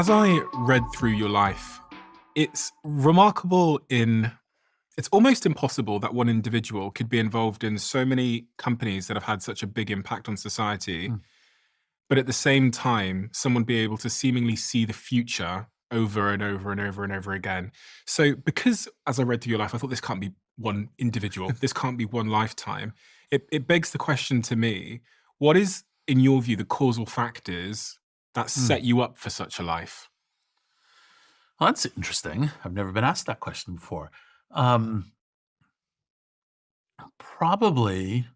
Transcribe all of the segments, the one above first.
As I read through your life, it's remarkable it's almost impossible that one individual could be involved in so many companies that have had such a big impact on society, Mm. but at the same time, someone be able to seemingly see the future over and over and over and over again. So, because as I read through your life, I thought this can't be one individual, this can't be one lifetime. It begs the question to me, what is, in your view, the causal factors that Mm. set you up for such a life? Well, that's interesting. I've never been asked that question before. Um, Probably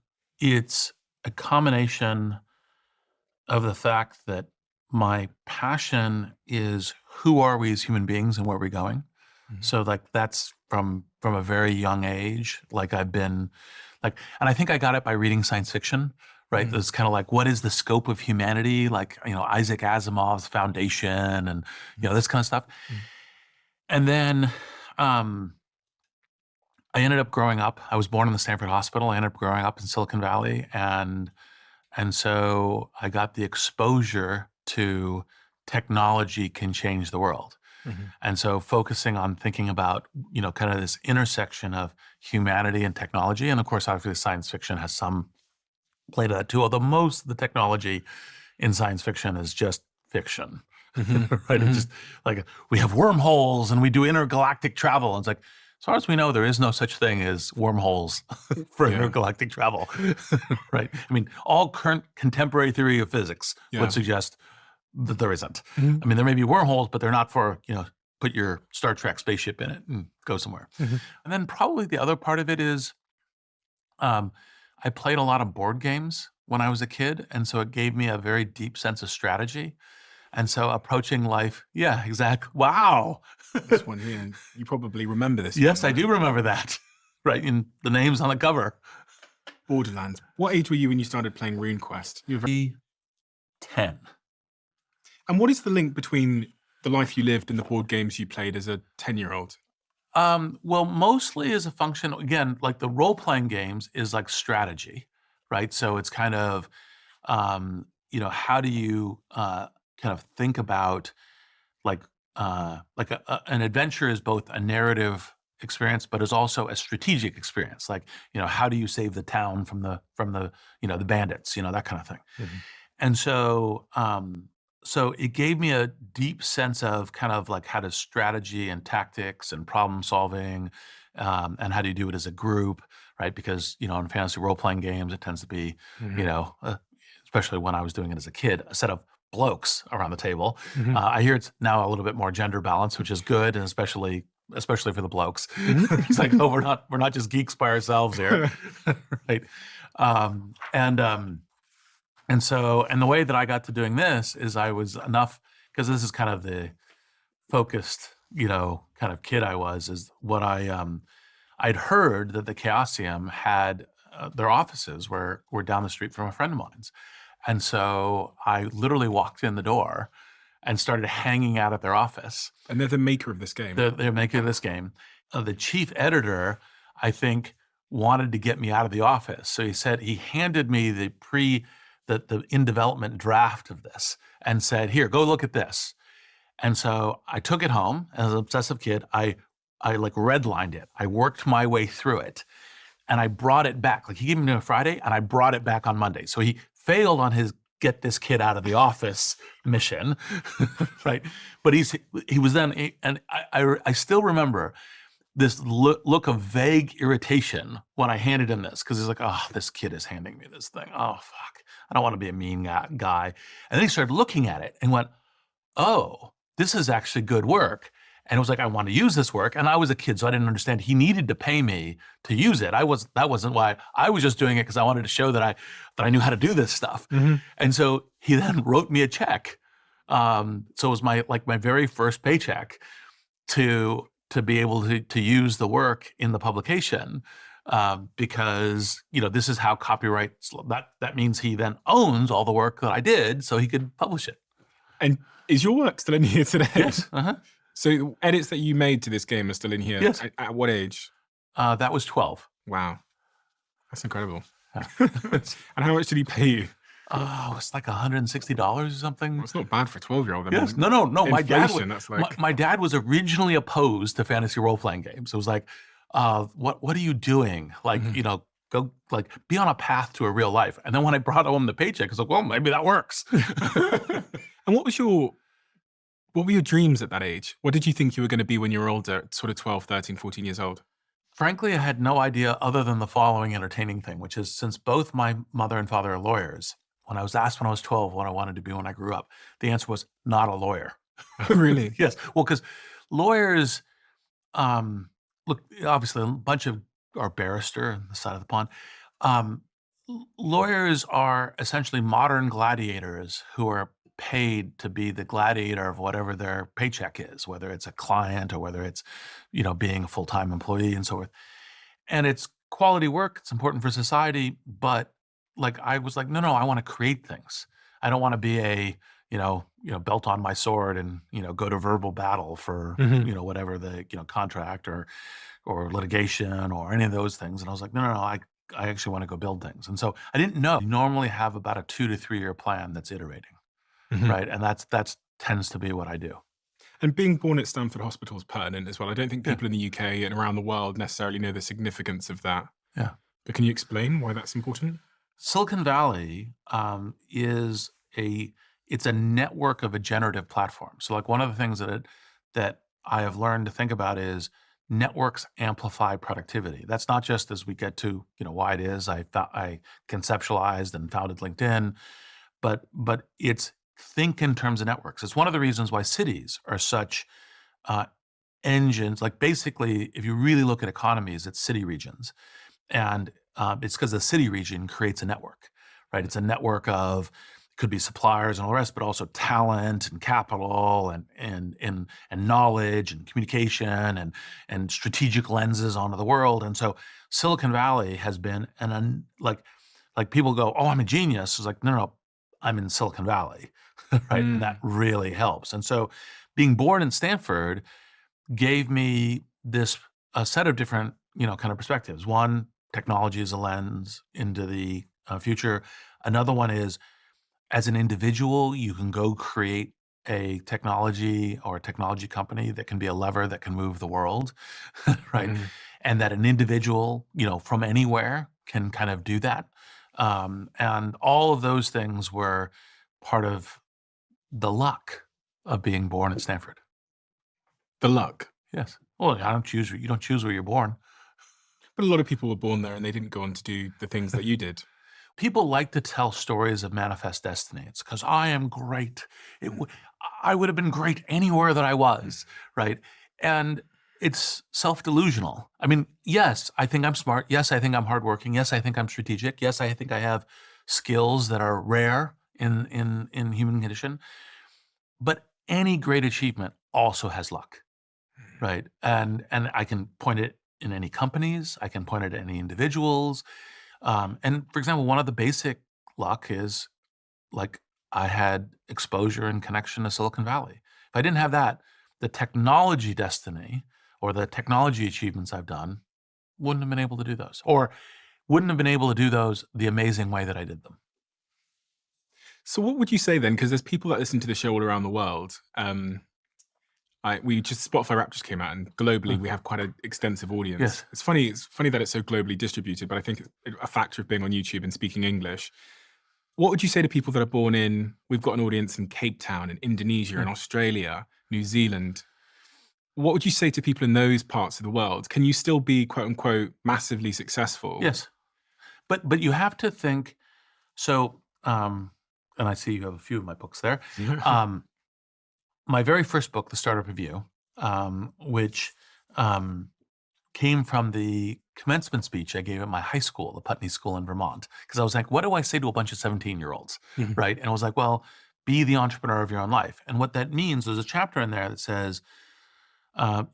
it's a combination of the fact that my passion is who are we as human beings and where are we going. Mhm. So like that's from a very young age. Like I've been like, and I think I got it by reading science fiction, right? Mm. It's kind of like, what is the scope of humanity? Like, Isaac Asimov's Foundation and, this kind of stuff. Mm. And then um, I ended up growing up. I was born in the Stanford Hospital. I ended up growing up in Silicon Valley, and so I got the exposure to technology can change the world. Mhm. And so focusing on thinking about, kind of this intersection of humanity and technology. And of course, obviously science fiction has some play to that too, although most of the technology in science fiction is just fiction. Mhm. Right? It's Mhm. just like we have wormholes and we do intergalactic travel. And it's like, as far as we know, there is no such thing as wormholes for Yeah. intergalactic travel. Right? I mean, all current contemporary theory of physics would Yeah. suggest that there isn't. Mhm. I mean, there may be wormholes, but they're not for, put your Star Trek spaceship in it and go somewhere. Mhm. And then probably the other part of it is um, I played a lot of board games when I was a kid. And so it gave me a very deep sense of strategy. And so approaching life, yeah, exactly. Wow. This one here, you probably remember this one, Yes, I right? do remember that. Right. In the names on the cover. Borderlands. What age were you when you started playing RuneQuest? Be 10. And what is the link between the life you lived and the board games you played as a 10-year-old? Well, mostly as a function, again, like the role-playing games is like strategy, right? So it's kind of, how do you kind of think about like an adventure is both a narrative experience, but is also a strategic experience. Like, how do you save the town from the the bandits, that kind of thing. Mhm. And so it gave me a deep sense of kind of like how to strategy and tactics and problem solving, and how do you do it as a group, right? Because in fantasy role playing games, it tends to be, you Mhm. know, uh, especially when I was doing it as a kid, a set of blokes around the table. Mhm. I hear it's now a little bit more gender balance, which is good, and especially for the blokes. Mhm. It's like, oh, we're not just geeks by ourselves here, right? Um, and um, and the way that I got to doing this is I was enough because this is kind of the focused, kind of kid I was. Is what I'd heard that the Chaosium had their offices were down the street from a friend of mine's, and so I literally walked in the door and started hanging out at their office. And they're the maker of this game. They're making this game. The chief editor, I think, wanted to get me out of the office. So he handed me the in development draft of this and said, "Here, go look at this." And so I took it home as an obsessive kid. I like redlined it. I worked my way through it and I brought it back. Like he gave me on Friday and I brought it back on Monday. So he failed on his get this kid out of the office mission, right? But he was then, and I still remember this look of vague irritation when I handed him this because he's like, oh, this kid is handing me this thing. Oh, fuck. I don't want to be a mean guy. And then he started looking at it and went, oh, this is actually good work. And it was like, I want to use this work. And I was a kid, so I didn't understand. He needed to pay me to use it. That wasn't why I was just doing it because I wanted to show that I knew how to do this stuff. Mhm. And so he then wrote me a check. So it was my very first paycheck to be able to use the work in the publication. Because this is how copyright that means he then owns all the work that I did so he could publish it. And is your work still in here today? Yes. Uh-huh. So edits that you made to this game are still in here. Yes. At what age? That was 12. Wow. That's incredible. Yeah. And how much did he pay you? Oh, it's like $160 or Well, something. it's not bad for a 12-year-old. I Yes. mean, No, no, no. inflation, that's like My dad was originally opposed to fantasy role-playing games. It was like, what are you doing? Like, Mhm. go like be on a path to a real life. And then when I brought home the paycheck, it's like, well, maybe that works. And what were your dreams at that age? What did you think you were gonna be when you were older, sort of 12, 13, 14 years old? Frankly, I had no idea other than the following entertaining thing, which is since both my mother and father are lawyers, when I was asked when I was 12 what I wanted to be when I grew up, the answer was not a lawyer. Oh, really? Yes. Well, because lawyers, um, look, obviously, a bunch of are barrister on the side of the pond. Um, Lawyers are essentially modern gladiators who are paid to be the gladiator of whatever their paycheck is, whether it's a client or whether it's, being a full-time employee and so forth. And it's quality work. It's important for society. But like, I was like, no, no, I want to create things. I don't want to be a, belt on my sword and, go to verbal battle for, Mhm. whatever the, contract or litigation or any of those things. And I was like, no, no, no, I actually want to go build things. And so I didn't know. You normally have about a 2 to 3 year plan that's iterating, Mhm. right? And that's tends to be what I do. And being born at Stanford Hospital is pertinent as well. I don't think Yeah. people in the UK and around the world necessarily know the significance of that. Yeah. But can you explain why that's important? Silicon Valley is it's a network of a generative platform. So like one of the things that I have learned to think about is networks amplify productivity. That's not just as we get to why it is. I conceptualized and founded LinkedIn, but it's think in terms of networks. It's one of the reasons why cities are such uh, engines. Like basically, if you really look at economies, it's city regions. And it's because the city region creates a network, right? It's a network of could be suppliers and all the rest, but also talent and capital and knowledge and communication and strategic lenses onto the world. And so Silicon Valley has been like people go, oh, I'm a genius. It's like, no, no, I'm in Silicon Valley, right? And that Mm. really helps. And so being born in Stanford gave me this a set of different, kind of perspectives. One, technology is a lens into the future. Another one is as an individual, you can go create a technology or a technology company that can be a lever that can move the world, right? Mhm. And that an individual, from anywhere can kind of do that. And all of those things were part of the luck of being born at Stanford. The luck. Yes. Well, you don't choose where you're born. But a lot of people were born there and they didn't go on to do the things that you did. People like to tell stories of manifest destiny. It's because I am great. I would have been great anywhere that I was, right? And it's self-delusional. I mean, yes, I think I'm smart. Yes, I think I'm hardworking. Yes, I think I'm strategic. Yes, I think I have skills that are rare in human condition. But any great achievement also has luck, right? And I can point it in any companies. I can point it at any individuals. And for example, one of the basic luck is like I had exposure and connection to Silicon Valley. If I didn't have that, the technology destiny or the technology achievements I've done wouldn't have been able to do those, or wouldn't have been able to do those the amazing way that I did them. So what would you say then? Because there's people that listen to the show all around the world. We just Spotify Rap just came out, and globally Huh. we have quite an extensive audience. Yes. It's funny. It's funny that it's so globally distributed, but I think it's a factor of being on YouTube and speaking English. What would you say to people that are born in? We've got an audience in Cape Town, in Indonesia, Yeah. in Australia, New Zealand. What would you say to people in those parts of the world? Can you still be quote unquote massively successful? Yes. But you have to think. So, and I see you have a few of my books there. Um, my very first book, The Startup Review, which came from the commencement speech I gave at my high school, the Putney School in Vermont. Because I was like, what do I say to a bunch of 17-year-olds? Mhm. Right. And I was like, well, be the entrepreneur of your own life. And what that means, there's a chapter in there that says, uh,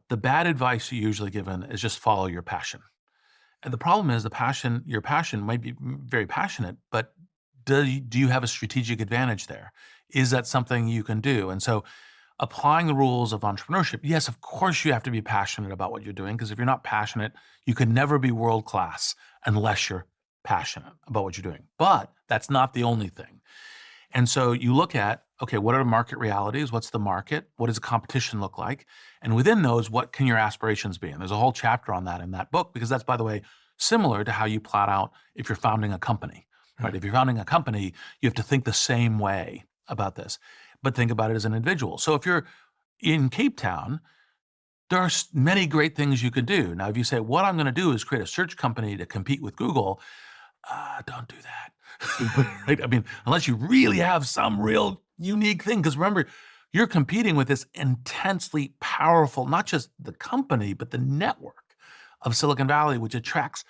the bad advice you're usually given is just follow your passion. And the problem is your passion might be very passionate, but do you have a strategic advantage there? Is that something you can do? And so applying the rules of entrepreneurship, yes, of course you have to be passionate about what you're doing, because if you're not passionate, you can never be world class unless you're passionate about what you're doing. But that's not the only thing. And so you look at, okay, what are the market realities? What's the market? What does the competition look like? And within those, what can your aspirations be? And there's a whole chapter on that in that book, because that's, by the way, similar to how you plot out if you're founding a company, right? If you're founding a company, you have to think the same way about this, but think about it as an individual. So if you're in Cape Town, there are many great things you could do. Now, if you say, what I'm going to do is create a search company to compete with Google, don't do that. Right? I mean, unless you really have some real unique thing, because remember, you're competing with this intensely powerful, not just the company, but the network of Silicon Valley, which attracts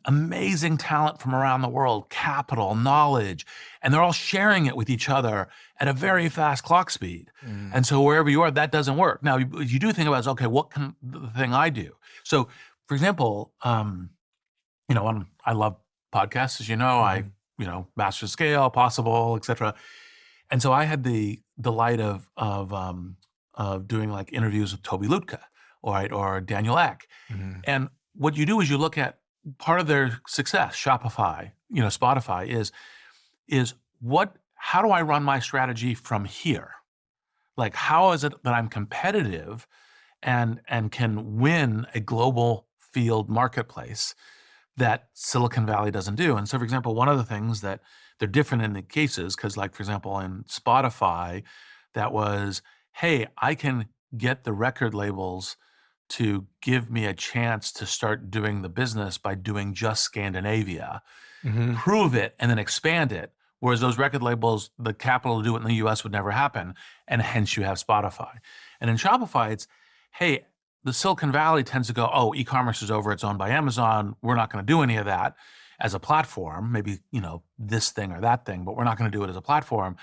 amazing talent from around the world, capital, knowledge, and they're all sharing it with each other at a very fast clock speed. And so wherever you are, that doesn't work. Now, you do think about, okay, what can the thing I do? So, for example, I love podcasts, as you know. I master scale, possible, etc. And so I had the delight of doing like interviews with Toby Lutka, or Daniel Ek. And what you do is you look at part of their success, Shopify, Spotify, is how do I run my strategy from here? Like, how is it that I'm competitive and can win a global field marketplace that Silicon Valley doesn't do? And so, for example, one of the things that they're different in the cases, because like, for example, in Spotify, that was, hey, I can get the record labels to give me a chance to start doing the business by doing just Scandinavia, prove it, and then expand it. Whereas those record labels, the capital to do it in the US would never happen. And hence you have Spotify. And in Shopify, it's, hey, the Silicon Valley tends to go, oh, e-commerce is over, it's owned by Amazon. We're not going to do any of that as a platform, maybe, this thing or that thing, but we're not going to do it as a platform.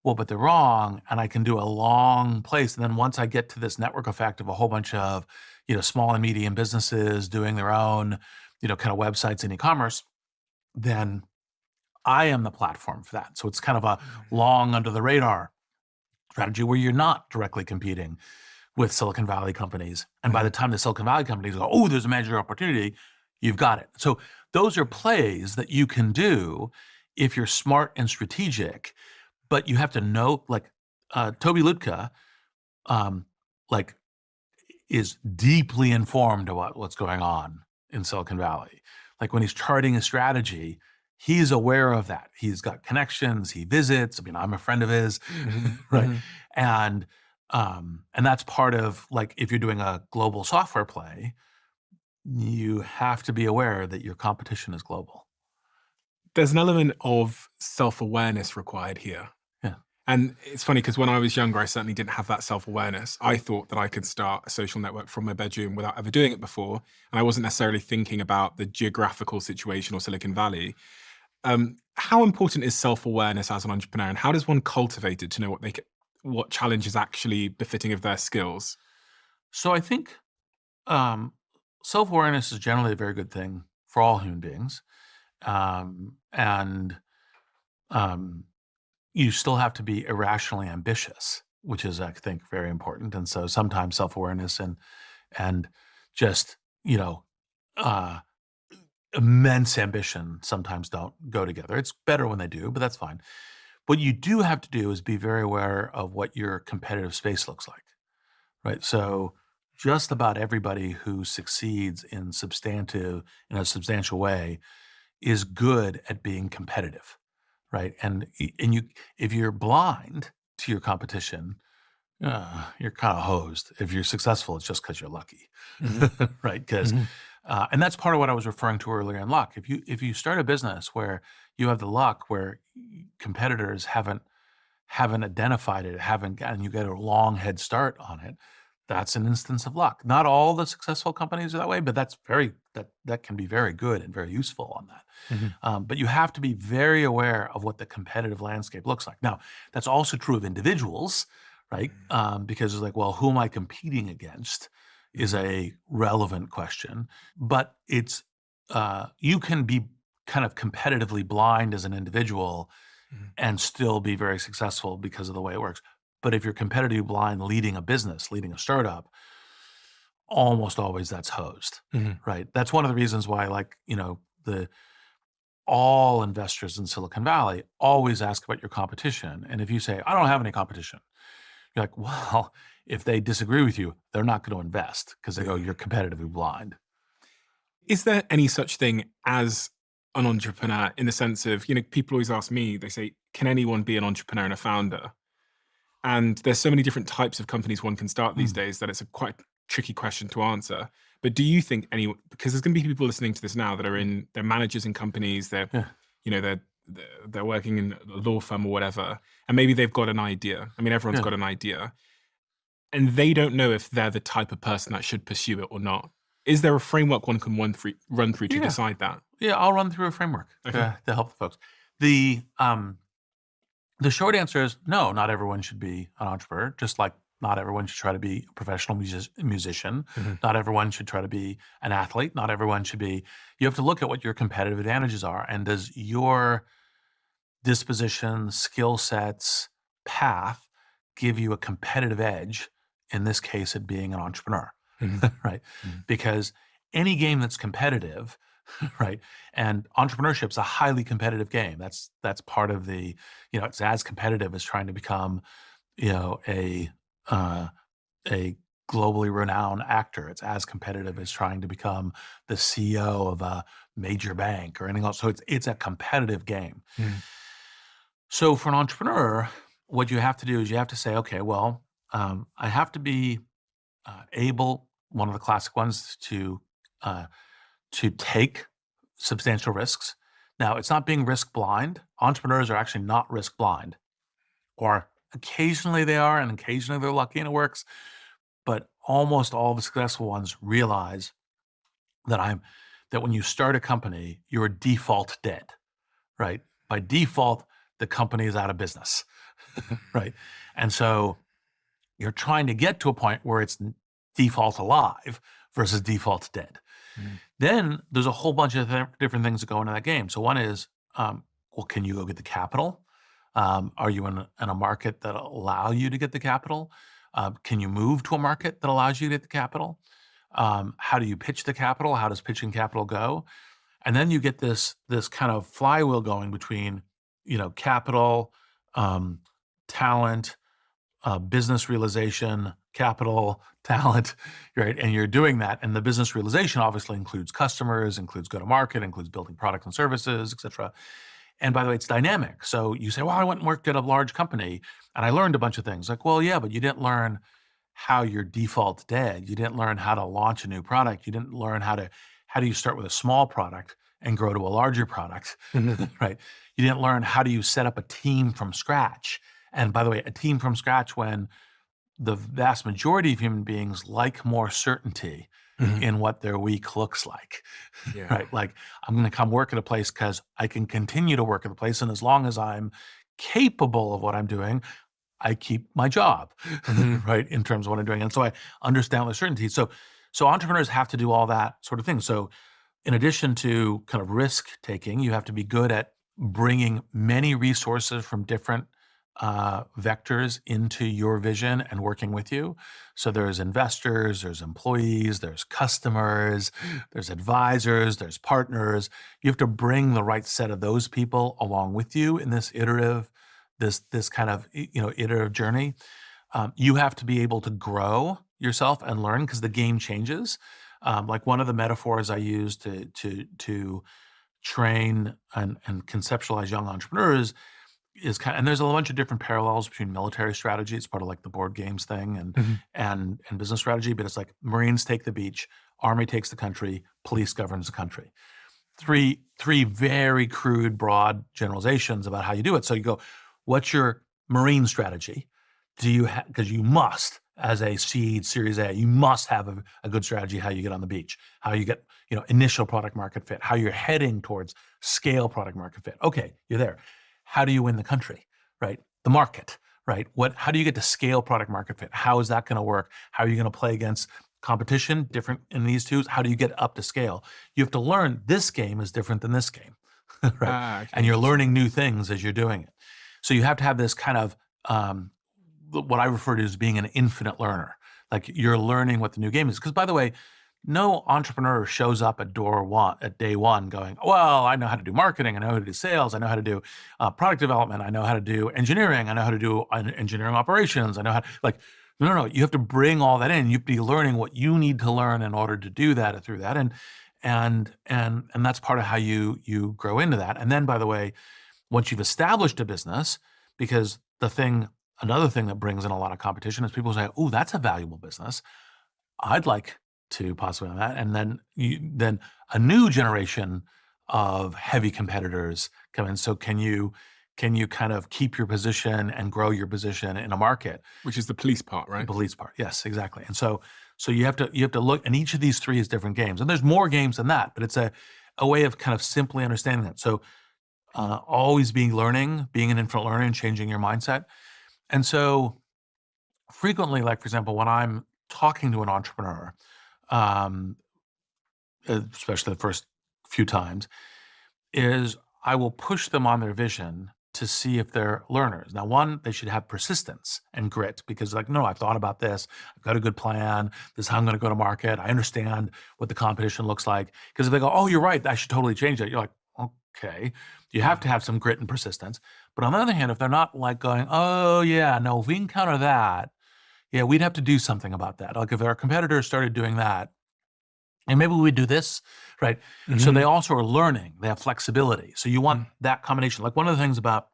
Well, but they're wrong, and I can do a long place. And then once I get to this network effect of a whole bunch of, small and medium businesses doing their own, kind of websites and e-commerce, then I am the platform for that. So it's kind of a long under the radar strategy where you're not directly competing with Silicon Valley companies. And by the time the Silicon Valley companies go, oh, there's a major opportunity, you've got it. So those are plays that you can do if you're smart and strategic. But you have to know, like Toby Lutka, is deeply informed about what's going on in Silicon Valley. Like when he's charting a strategy, he's aware of that. He's got connections. He visits. I mean, I'm a friend of his, right? And that's part of, like, if you're doing a global software play, you have to be aware that your competition is global. There's an element of self-awareness required here. Yeah. And it's funny because when I was younger, I certainly didn't have that self-awareness. I thought that I could start a social network from my bedroom without ever doing it before. And I wasn't necessarily thinking about the geographical situation or Silicon Valley. How important is self-awareness as an entrepreneur, and how does one cultivate it to know what challenge is actually befitting of their skills? So I think self-awareness is generally a very good thing for all human beings. And you still have to be irrationally ambitious, which is, I think, very important. And so sometimes self-awareness and just, immense ambition sometimes don't go together. It's better when they do, but that's fine. What you do have to do is be very aware of what your competitive space looks like, right? So just about everybody who succeeds in a substantial way is good at being competitive, right? And if you're blind to your competition, you're kind of hosed. If you're successful, it's just because you're lucky, right? Because and that's part of what I was referring to earlier in luck. If you start a business where you have the luck where competitors haven't identified it, and you get a long head start on it, that's an instance of luck. Not all the successful companies are that way, but that can be very good and very useful on that. But you have to be very aware of what the competitive landscape looks like. Now, that's also true of individuals, right? Because it's like, well, who am I competing against is a relevant question. But it's you can be kind of competitively blind as an individual and still be very successful because of the way it works. But if you're competitively blind leading a business, leading a startup, almost always that's hosed, right? That's one of the reasons why, like, the all investors in Silicon Valley always ask about your competition. And if you say, I don't have any competition, you're like, well, if they disagree with you, they're not going to invest because they go, you're competitively blind. Is there any such thing as an entrepreneur in the sense of, people always ask me, they say, can anyone be an entrepreneur and a founder? And there's so many different types of companies one can start these Mm. days that it's a quite tricky question to answer. But do you think anyone, because there's going to be people listening to this now that are they're managers in companies, Yeah. they're working in a law firm or whatever, and maybe they've got an idea. I mean, everyone's Yeah. got an idea, and they don't know if they're the type of person that should pursue it or not. Is there a framework one can run through to Yeah. decide that? Yeah, I'll run through a framework Okay. to help the folks. The short answer is no, not everyone should be an entrepreneur, just like not everyone should try to be a professional musician. Mhm. Not everyone should try to be an athlete. Not everyone should be. You have to look at what your competitive advantages are. And does your disposition, skill sets, path give you a competitive edge? In this case, it being an entrepreneur, Mhm. right? Mhm. Because any game that's competitive, right? And entrepreneurship's a highly competitive game. That's part of the, it's as competitive as trying to become, a uh, a globally renowned actor. It's as competitive as trying to become the CEO of a major bank or anything else. So it's a competitive game. Mhm. So for an entrepreneur, what you have to do is you have to say, okay, well, I have to be able. One of the classic ones uh, to take substantial risks. Now, it's not being risk blind. Entrepreneurs are actually not risk blind, or occasionally they are, and occasionally they're lucky and it works. But almost all the successful ones realize that when you start a company, you're default dead, right? By default, the company is out of business, right? And so you're trying to get to a point where it's default alive versus default dead. Mhm. Then there's a whole bunch of different things that go into that game. So one is, well, can you go get the capital? Are you in a market that allow you to get the capital? Can you move to a market that allows you to get the capital? How do you pitch the capital? How does pitching capital go? And then you get this kind of flywheel going between, capital, um, talent, business realization, capital, talent, right? And you're doing that. And the business realization obviously includes customers, includes go-to-market, includes building products and services, et cetera. And by the way, it's dynamic. So you say, well, I went and worked at a large company and I learned a bunch of things. Like, well, yeah, but you didn't learn how you're default dead. You didn't learn how to launch a new product. You didn't learn how do you start with a small product and grow to a larger product, Mhm. right? You didn't learn how do you set up a team from scratch. And by the way, a team from scratch when the vast majority of human beings like more certainty Mhm. in what their week looks like, Yeah. right? Like, I'm going to come work at a place because I can continue to work at the place. And as long as I'm capable of what I'm doing, I keep my job, Mhm. right? In terms of what I'm doing. And so I understand the certainty. So entrepreneurs have to do all that sort of thing. So in addition to kind of risk taking, you have to be good at bringing many resources from different vectors into your vision and working with you. So there's investors, there's employees, there's customers, there's advisors, there's partners. You have to bring the right set of those people along with you in this this kind of iterative journey. You have to be able to grow yourself and learn because the game changes. Like one of the metaphors I use to train and conceptualize young entrepreneurs is and there's a bunch of different parallels between military strategy. It's part of like the board games thing Mhm. and business strategy, but it's like Marines take the beach, Army takes the country, police governs the country. Three very crude, broad generalizations about how you do it. So you go, what's your Marine strategy? Do you because you must, as a seed Series A, you must have a good strategy how you get on the beach, how you get initial product market fit, how you're heading towards scale product market fit. Okay, you're there. How do you win the country? Right, the market. Right, how do you get to scale product market fit? How is that going to work? How are you going to play against competition different in these two? How do you get up to scale? You have to learn this game is different than this game, right? Ah, okay, And you're interesting. learning new things as you're doing it. So you have to have this kind of what I refer to as being an infinite learner. Like you're learning what the new game is. Because by the way, no entrepreneur shows up at day one going, well, I know how to do marketing, I know how to do sales, I know how to do product development, I know how to do engineering, I know how to do engineering operations, I know how like, no, you have to bring all that in. You have to be learning what you need to learn in order to do that or through that. And that's part of how you grow into that. And then, by the way, once you've established a business, because another thing that brings in a lot of competition is people say, oh, that's a valuable business. I'd like to possibly on that. And then a new generation of heavy competitors come in. So can you kind of keep your position and grow your position in a market? Which is the police part, right? The police part, yes, exactly. And so you have to look, and each of these three is different games, and there's more games than that, but it's a way of kind of simply understanding that. So always being an infinite learner, and changing your mindset. And so frequently, like for example, when I'm talking to an entrepreneur, especially the first few times, is I will push them on their vision to see if they're learners. Now, one, they should have persistence and grit, because like, no, I've thought about this. I've got a good plan. This is how I'm going to go to market. I understand what the competition looks like. Because if they go, oh, you're right, I should totally change it. You're like, okay. You have to have some grit and persistence. But on the other hand, if they're not like going, oh yeah, no, if we can counter that, yeah, we'd have to do something about that. Like if our competitors started doing that, and maybe we do this, right? Mm-hmm. So they also are learning. They have flexibility. So you want that combination. Like one of the things about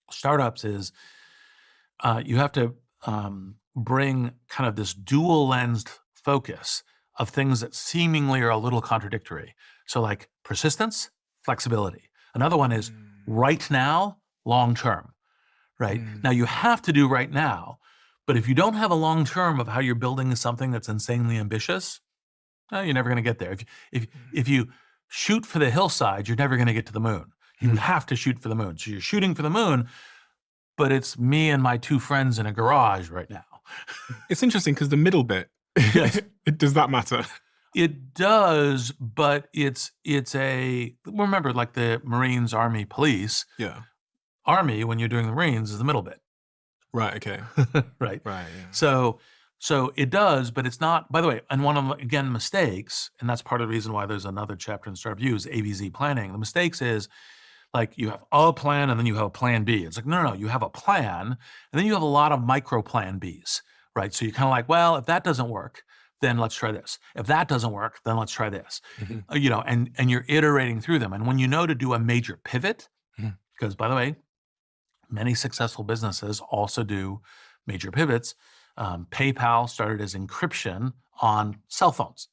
startups is you have to bring kind of this dual-lensed focus of things that seemingly are a little contradictory. So like persistence, flexibility. Another one is right now, long-term, right? Now you have to do right now, but if you don't have a long-term of how you're building something that's insanely ambitious, you're never going to get there. If you shoot for the hillside, you're never going to get to the moon. You have to shoot for the moon. So you're shooting for the moon, but it's me and my two friends in a garage right now. It's interesting because the middle bit, Yes. Does that matter? It does, but remember, like the Marines, Army, Police. Yeah. Army, when you're doing the Marines, is the middle bit. Right. Okay. Right. Right. Yeah. So it does, but it's not, by the way, and one of the, again, mistakes, and that's part of the reason why there's another chapter in Startup U is ABZ planning. The mistakes is like you have a plan and then you have a plan B. It's like, no, you have a plan and then you have a lot of micro plan Bs, right? So you're kind of like, well, if that doesn't work, then let's try this. If that doesn't work, then let's try this. And you're iterating through them. And when you know to do a major pivot, because by the way, many successful businesses also do major pivots. PayPal started as encryption on cell phones,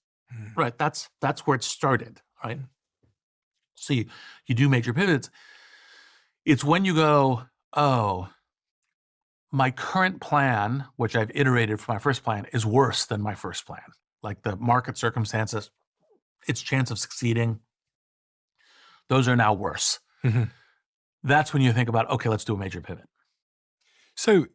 right? That's where it started, right? So you do major pivots. It's when you go, oh, my current plan, which I've iterated from my first plan, is worse than my first plan. Like the market circumstances, its chance of succeeding, those are now worse. That's when you think about, okay, let's do a major pivot. So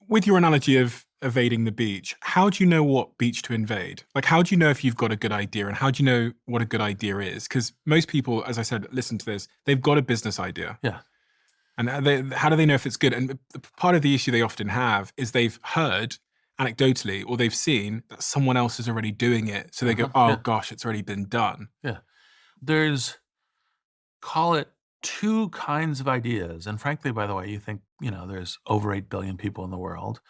with your analogy of evading the beach, how do you know what beach to invade? Like, how do you know if you've got a good idea, and how do you know what a good idea is? Because most people, as I said, listen to this, they've got a business idea. Yeah. And how do they know if it's good? And part of the issue they often have is they've heard anecdotally, or they've seen that someone else is already doing it. So they go, oh gosh, it's already been done. Yeah. There's, call it, two kinds of ideas. And frankly, by the way, you think, there's over 8 billion people in the world.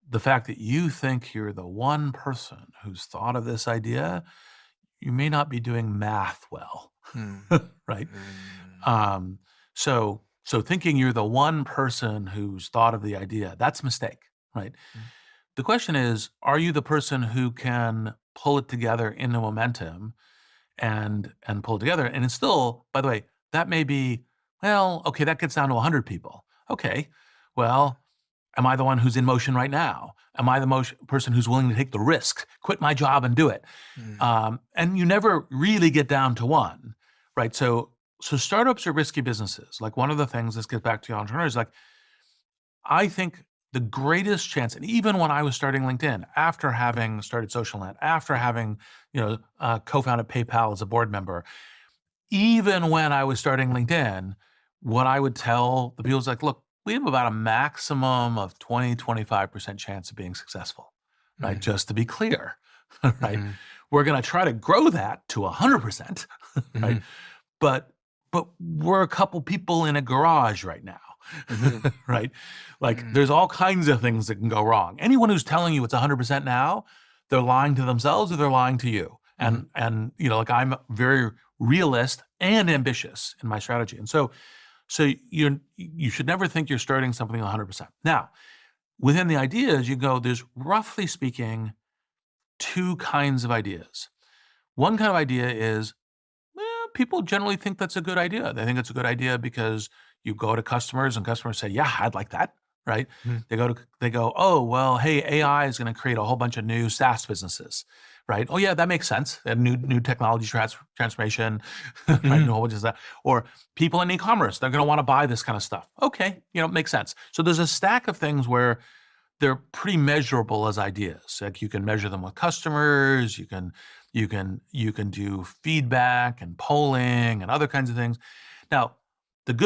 The fact that you think you're the one person who's thought of this idea, you may not be doing math well, right? So thinking you're the one person who's thought of the idea, that's a mistake, right? The question is, are you the person who can pull it together into momentum and pull it together? And it's still, by the way, that may be, well, okay, that gets down to 100 people. Okay, well, am I the one who's in motion right now? Am I the person who's willing to take the risk, quit my job and do it? And you never really get down to one, right? So startups are risky businesses. Like one of the things, this gets back to entrepreneurs, like I think the greatest chance, and even when I was starting LinkedIn, after having started SocialNet, after having co-founded PayPal as a board member, even when I was starting LinkedIn, what I would tell the people is like, look, we have about a maximum of 20, 25% chance of being successful, right? Just to be clear, right? Mhm. We're going to try to grow that to 100%, right? Mhm. But we're a couple people in a garage right now, Mhm. right? Like Mm. there's all kinds of things that can go wrong. Anyone who's telling you it's 100% now, they're lying to themselves or they're lying to you. Mhm. And like I'm very realist and ambitious in my strategy. And so you should never think you're starting something 100%. Now, within the ideas, you go, there's roughly speaking two kinds of ideas. One kind of idea is people generally think that's a good idea. They think it's a good idea because you go to customers and customers say, "Yeah, I'd like that." Right? Mhm. They go, "Oh, well, hey, AI is going to create a whole bunch of new SaaS businesses." Right? "Oh yeah, that makes sense. A new technology transformation." Right? And a Mhm. whole bunch of that. Or people in e-commerce, they're going to want to buy this kind of stuff. Okay, it makes sense. So there's a stack of things where they're pretty measurable as ideas. Like you can measure them with customers, you can do feedback and polling and other kinds of things. Now, there's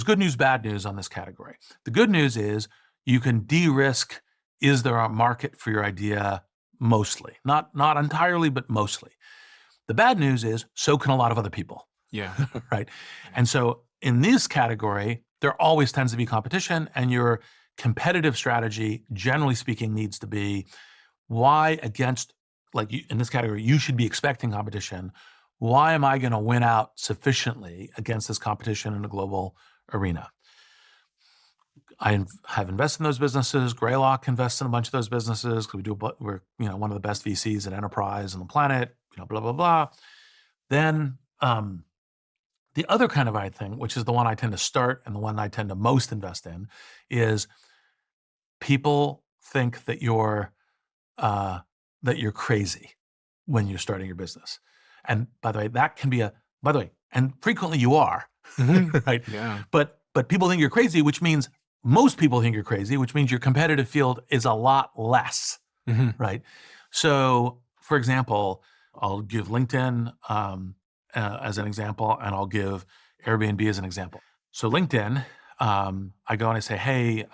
good news, bad news on this category. The good news is you can de-risk, is there a market for your idea? Mostly. Not entirely, but mostly. The bad news is so can a lot of other people. Yeah. Right? Yeah. And so in this category, there always tends to be competition, and your competitive strategy, generally speaking, needs to be why against, like in this category, you should be expecting competition. Why am I going to win out sufficiently against this competition in a global arena? Have invested in those businesses. Greylock invests in a bunch of those businesses because we're one of the best VCs in enterprise on the planet. Blah blah blah. Then the other kind of thing, which is the one I tend to start and the one I tend to most invest in, is people think uh, that you're crazy when you're starting your business. And by the way, and frequently you are, Mhm. right? Yeah. But people think you're crazy, which means most people think you're crazy, which means your competitive field is a lot less, Mhm. right? So, for example, I'll give LinkedIn as an example, and I'll give Airbnb as an example. So, LinkedIn, I go and I say, hey,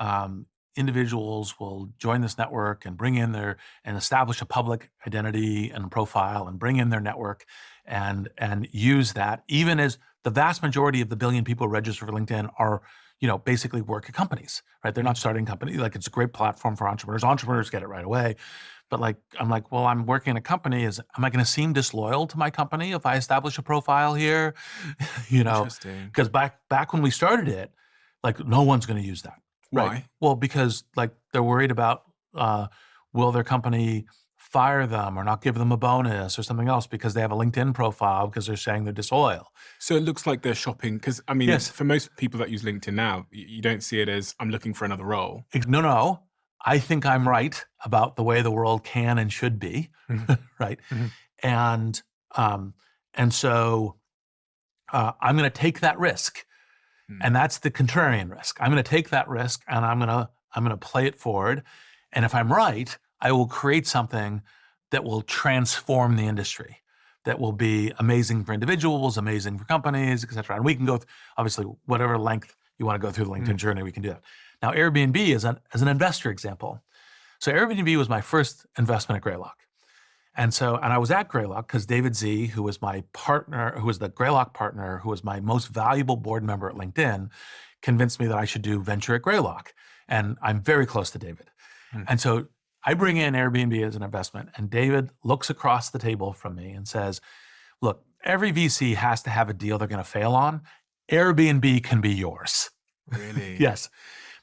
individuals will join this network and and establish a public identity and profile and bring in their network and use that, even as the vast majority of the billion people registered for LinkedIn are basically work at companies, right? They're not Mhm. starting companies. Like it's a great platform for entrepreneurs. Entrepreneurs get it right away. But like, I'm like, well, I'm working in a company. Am I going to seem disloyal to my company if I establish a profile here? you know, Interesting. because back when we started it, like no one's going to use that, right? Why? Well, because like they're worried about will their company fire them or not give them a bonus or something else because they have a LinkedIn profile because they're saying they're disloyal. So it looks like they're shopping because I mean, Yes. for most people that use LinkedIn now, you don't see it as I'm looking for another role. No, no. I think I'm right about the way the world can and should be, Mhm. right? Mhm. And um, so I'm going to take that risk, Mm. and that's the contrarian risk. I'm going to take that risk, and I'm going to play it forward. And if I'm right, I will create something that will transform the industry, that will be amazing for individuals, amazing for companies, et cetera. And we can go, obviously, whatever length you want to go through the LinkedIn Mm. journey, we can do that. Now, Airbnb is as an investor example. So Airbnb was my first investment at Greylock. And I was at Greylock because David Z, who was my partner, who was the Greylock partner, who was my most valuable board member at LinkedIn, convinced me that I should do venture at Greylock. And I'm very close to David. Mm. And so I bring in Airbnb as an investment, and David looks across the table from me and says, look, every VC has to have a deal they're going to fail on. Airbnb can be yours. Really? Yes,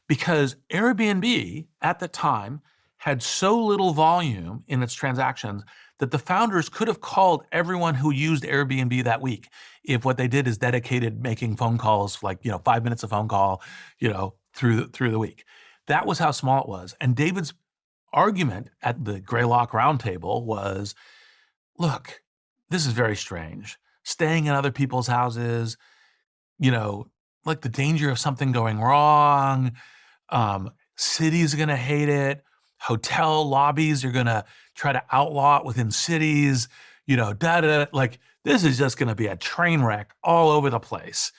because Airbnb at the time had so little volume in its transactions that the founders could have called everyone who used Airbnb that week if what they did is dedicated making phone calls, like 5 minutes of phone call, through the week. That was how small it was. And David's argument at the Greylock roundtable was, look, this is very strange. Staying in other people's houses, you know, like the danger of something going wrong. Cities are going to hate it. Hotel lobbies are going to try to outlaw it within cities. Like this is just going to be a train wreck all over the place.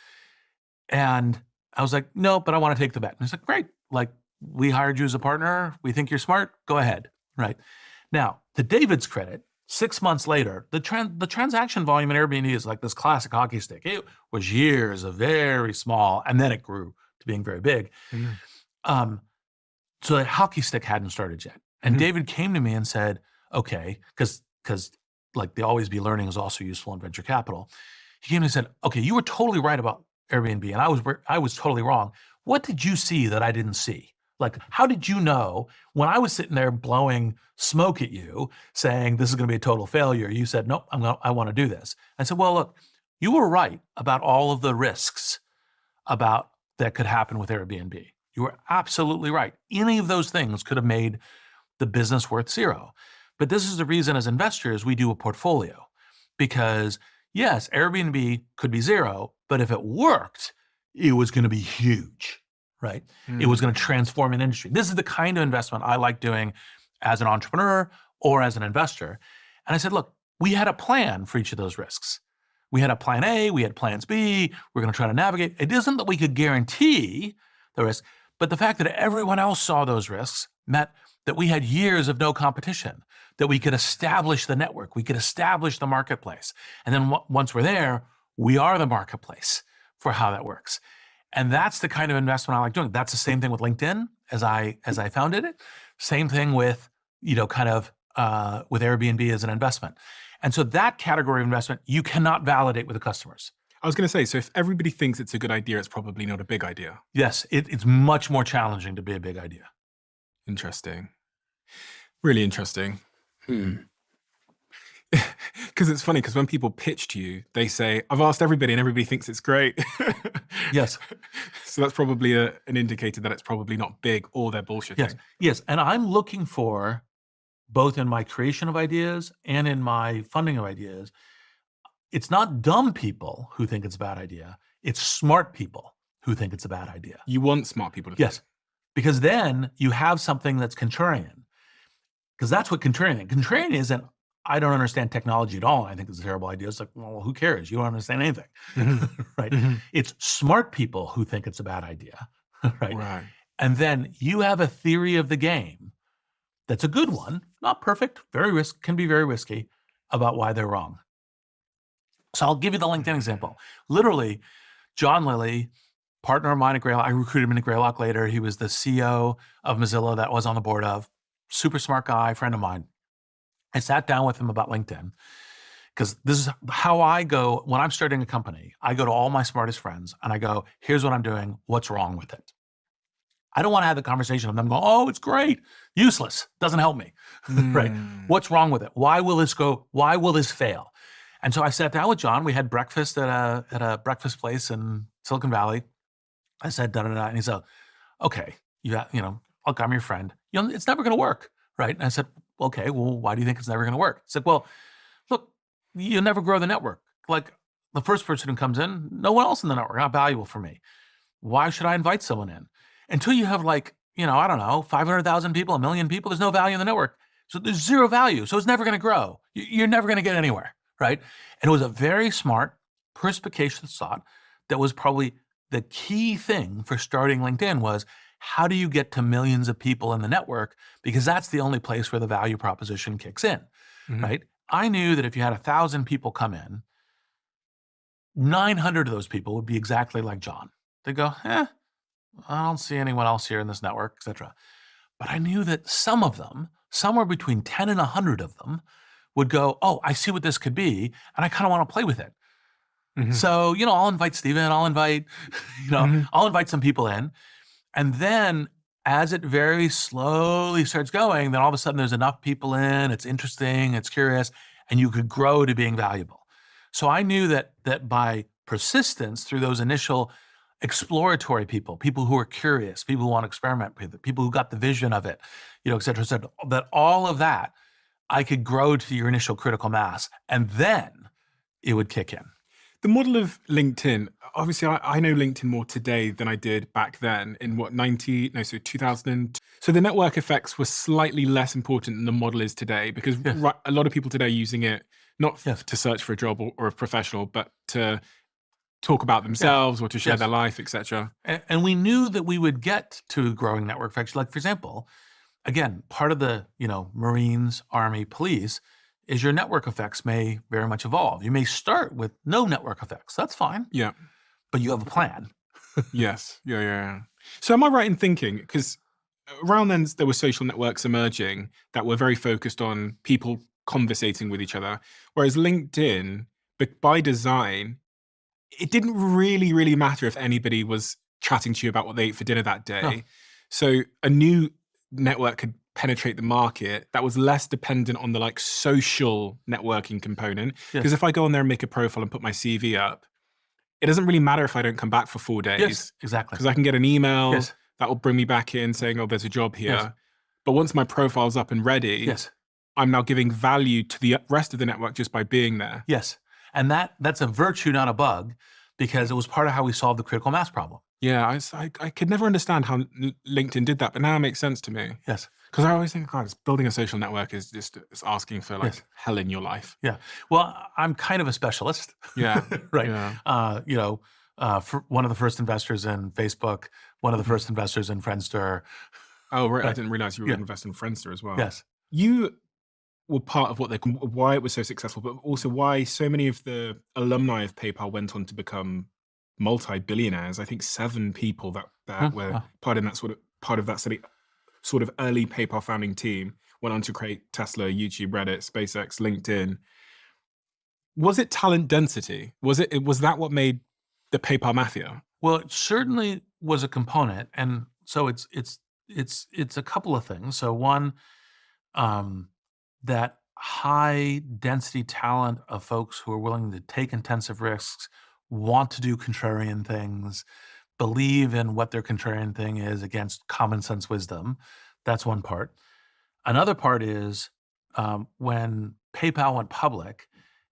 And I was like, no, but I want to take the bet. And he's like, great. Like we hired you as a partner. We think you're smart. Go ahead. Right. Now, to David's credit, 6 months later, the transaction volume in Airbnb is like this classic hockey stick. It was years of very small, and then it grew to being very big. Mm. So that hockey stick hadn't started yet. And David came to me and said, okay, because like the always be learning is also useful in venture capital. He came and said, okay, you were totally right about Airbnb, and I was totally wrong. What did you see that I didn't see? Like, how did you know when I was sitting there blowing smoke at you, saying this is going to be a total failure? You said, nope, I want to do this. I said, well, look, you were right about all of the risks about that could happen with Airbnb. You were absolutely right. Any of those things could have made the business worth zero. But this is the reason as investors, we do a portfolio, because yes, Airbnb could be zero, but if it worked, it was going to be huge, right? It was going to transform an industry. This is the kind of investment I like doing as an entrepreneur or as an investor. And I said, look, we had a plan for each of those risks. We had a plan A, we had plans B, we're going to try to navigate. It isn't that we could guarantee the risk, but the fact that everyone else saw those risks meant that we had years of no competition, that we could establish the network, we could establish the marketplace. And then once we're there, we are the marketplace for how that works. And that's the kind of investment I like doing. That's the same thing with LinkedIn as I founded it. Same thing with, with Airbnb as an investment. And so that category of investment, you cannot validate with the customers. I was going to say, so if everybody thinks it's a good idea, it's probably not a big idea. Yes, it's much more challenging to be a big idea. Interesting. Really interesting. Because it's funny, because when people pitch to you, they say, I've asked everybody and everybody thinks it's great. Yes. So that's probably an indicator that it's probably not big, or they're bullshitting. Yes. And I'm looking for, both in my creation of ideas and in my funding of ideas, it's not dumb people who think it's a bad idea. It's smart people who think it's a bad idea. You want smart people to think. Yes. Because then you have something that's contrarian. Because that's what contrarian is. Contrarian isn't, I don't understand technology at all, and I think it's a terrible idea. It's like, well, who cares? You don't understand anything, right? It's smart people who think it's a bad idea, right? And then you have a theory of the game that's a good one, not perfect, can be very risky, about why they're wrong. So I'll give you the LinkedIn example. Literally, John Lilly, partner of mine at Greylock, I recruited him into Greylock later. He was the CEO of Mozilla that I was on the board of. Super smart guy, friend of mine. I sat down with him about LinkedIn, because this is how I go when I'm starting a company. I go to all my smartest friends and I go, here's what I'm doing. What's wrong with it? I don't want to have the conversation with them going, oh, it's great. Useless. Doesn't help me, right? What's wrong with it? Why will this go? Why will this fail? And so I sat down with John. We had breakfast at a breakfast place in Silicon Valley. I said, da da da. And he said, okay, look, I'm your friend. It's never going to work, right? And I said, okay, well, why do you think it's never going to work? He said, well, look, you'll never grow the network. Like, the first person who comes in, no one else in the network, not valuable for me. Why should I invite someone in? Until you have, like, I don't know, 500,000 people, 1 million people, there's no value in the network. So there's zero value. So it's never going to grow. You're never going to get anywhere, right? And it was a very smart, perspicacious thought that was probably the key thing for starting LinkedIn was, how do you get to millions of people in the network? Because that's the only place where the value proposition kicks in, right? I knew that if you had 1,000 people come in, 900 of those people would be exactly like John. They'd go, I don't see anyone else here in this network, etc. But I knew that some of them, somewhere between 10 and 100 of them, would go, oh, I see what this could be, and I kind of want to play with it. So, I'll invite Steven, I'll invite some people in. And then as it very slowly starts going, then all of a sudden there's enough people in, it's interesting, it's curious, and you could grow to being valuable. So I knew that by persistence through those initial exploratory people who are curious, people who want to experiment with it, people who got the vision of it, et cetera, that all of that, I could grow to your initial critical mass, and then it would kick in. The model of LinkedIn, obviously I know LinkedIn more today than I did back then in 2000. So the network effects were slightly less important than the model is today, because a lot of people today are using it not to search for a job or a professional, but to talk about themselves or to share their life, etc. And we knew that we would get to growing network effects. Like, for example, again, part of the, Marines, Army, police is your network effects may very much evolve. You may start with no network effects. That's fine, Yeah. but you have a plan. Yes. Yeah, yeah, yeah. So am I right in thinking, because around then there were social networks emerging that were very focused on people conversating with each other, whereas LinkedIn, by design, it didn't really matter if anybody was chatting to you about what they ate for dinner that No. day. So a new network could penetrate the market that was less dependent on the like social networking component. Because Yes. if I go on there and make a profile and put my CV up, it doesn't really matter if I don't come back for 4 Yes, days, exactly. because I can get an email Yes. that will bring me back in saying, oh, there's a job here. Yes. But once my profile's up and ready, Yes. I'm now giving value to the rest of the network just by being there. Yes. And that's a virtue, not a bug, because it was part of how we solved the critical mass problem. Yeah, I could never understand how LinkedIn did that, but now it makes sense to me. Yes. Because I always think, God, building a social network is just it's asking for like Yes. hell in your life. Yeah. Well, I'm kind of a specialist. Yeah. Right. Yeah. For one of the first investors in Facebook, one of the first investors in Friendster. Oh, right. I Right. didn't realize you were Yeah. investing in Friendster as well. Yes. You were part of why it was so successful, but also why so many of the alumni of PayPal went on to become multi-billionaires. I think 7 people that were Wow. part of that sort of early PayPal founding team went on to create Tesla, YouTube, Reddit, SpaceX, LinkedIn. Was it talent density? Was that what made the PayPal mafia? Well, it certainly was a component, and so it's a couple of things. So one, that high density talent of folks who are willing to take intensive risks, want to do contrarian things, believe in what their contrarian thing is against common sense wisdom. That's one part. Another part is when PayPal went public,